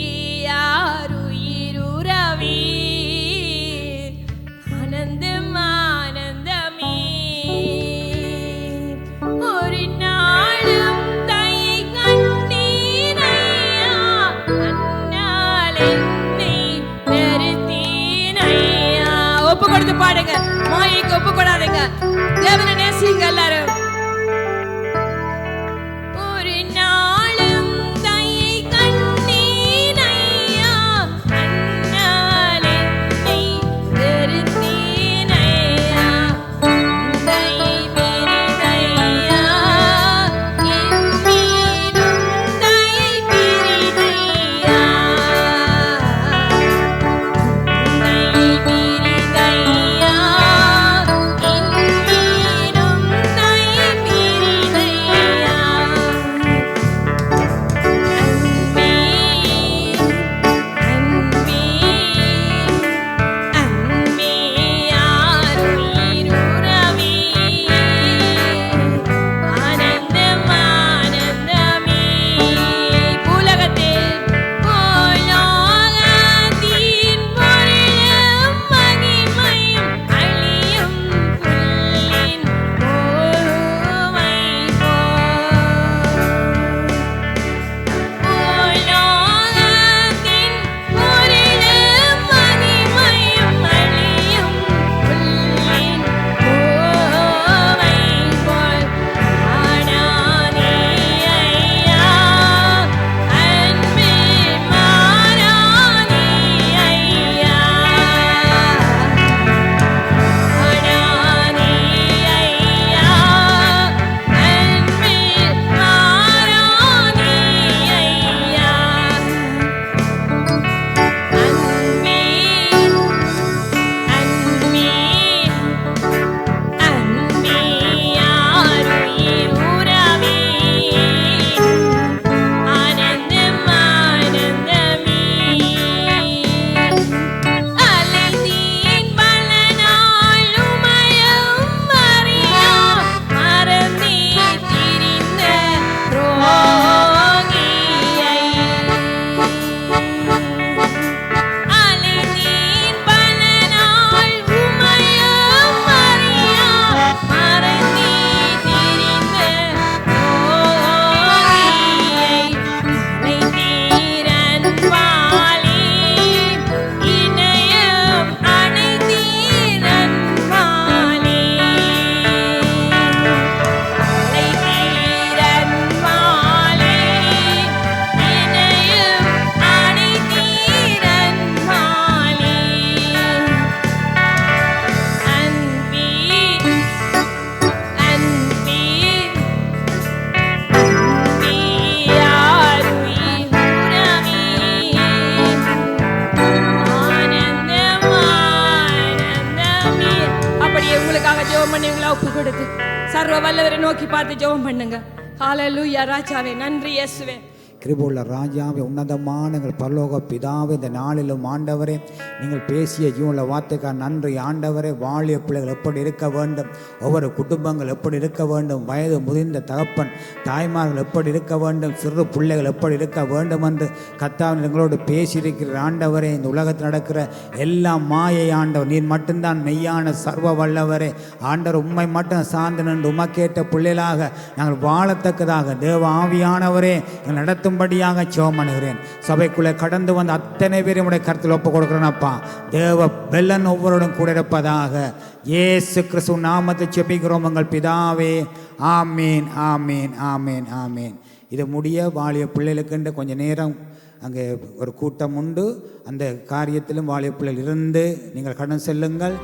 யாருயிருரவே ஆனந்தம் ஆனந்தமே ஒரு நாளும் தயை கண்டீனையா அன்னால் என்னை வெறுத்தீனையா. ஒப்பு கொடுத்து பாடுங்க, மாயைக்கு ஒப்பு கொடாதீங்க, தேவனை நேசிங்க எல்லாரும். ஒரு நாளும் தயை கண்டீனையா அன்னால் என்னை வெறுத்தீனையா. தயை பிரிதையா என் மீதும் தயை பிரிதையா. தயை பிரிதையா என் மீதும் தயை பிரிதையா. அன்பே அன்பே அன்பே யாருயிருரவே ஆனந்தம் ஆனந்தமே. பூலகத்தில் பூலோகத்தின் பொருளும் மகிமையும் அழியும் புல்லின் பூவை பூலோகத்தின் பொருளும் மகிமையும் அழியும் புல்லின் பூவை போல் ஆனானே ஐயா அன்பில் மாறானே ஐயா ஆனானே ஐயா அன்பில் மாறானே ஐயா. அன்பே அன்பே அன்பே யாருயிருரவே ஆனந்தம் ஆனந்தமே. அலைந்தேன் பல நாள் உமையும் அறியா மறந்தே திரிந்த துரோகியை. அலைந்தேன் பல நாள் உமையும் அறியா மறந்தே திரிந்த துரோகியை. அலைந்தீர் அன்பாலே இணையம் அணைந்தீர் அன்பாலே. அலைந்தீர் அன்பாலே இணையம் அணைந்தீர் அன்பாலே. அன்பே அன்பே அன்பே யாருயிருரவே ஆனந்தம் ஆனந்தமே. அப்படியே உங்களுக்காக ஜெபம் பண்ணி உங்களை ஒப்பு கொடுத்து சர்வ வல்லவரை நோக்கி பார்த்து ஜெபம் பண்ணுங்க. ஹalleluya ராஜாவே, நன்றி இயேசுவே. கிருபையுள்ள ராஜாவே, உன்னதமான எங்கள் பரலோக பிதாவே, இந்த நாளிலும் ஆண்டவரே நீங்கள் பேசிய ஜீவனுள்ள வார்த்தைக்காக நன்றி ஆண்டவரே. வாலிய பிள்ளைகள் எப்படி இருக்க வேண்டும், ஒவ்வொரு குடும்பங்கள் எப்படி இருக்க வேண்டும், வயது முதிர்ந்த தகப்பன் தாய்மார்கள் எப்படி இருக்க வேண்டும், சிறு பிள்ளைகள் எப்படி இருக்க வேண்டும் என்று கர்த்தாவே எங்களோடு பேசியிருக்கிற ஆண்டவரே. இந்த உலகத்தில் நடக்கிற எல்லா மாயை ஆண்டவர் நீர் மட்டும்தான் மெய்யான சர்வ வல்லவரே. ஆண்டவர் உம்மை மட்டும் சார்ந்து நின்று உமக்கேற்ற பிள்ளைகளாக நாங்கள் வாழத்தக்கதாக தேவ ஆவியானவரே எங்கள் நடத்தும்படியாக ஜெபம் பண்ணுகிறேன். சபைக்குள்ளே கடந்து வந்த அத்தனை பேரும் உடைய கருத்தில் ஒப்பு கொடுக்குறேன் அப்பா. தேவ பெல்லன் ஒவ்வொருடன் கூட இருப்பதாக இயேசு கிறிஸ்து நாமத்தை ஜெபிக்கிறோம் எங்கள் பிதாவே. ஆமீன் ஆமீன் ஆமீன் ஆமீன். இது முடிய வாலிய பிள்ளைகளுக்கு கொஞ்சம் நேரம் அங்கே ஒரு கூட்டம் உண்டு. அந்த காரியத்திலும் வாலிய பிள்ளைகள் இருந்து நீங்கள் கடன் செல்லுங்கள்.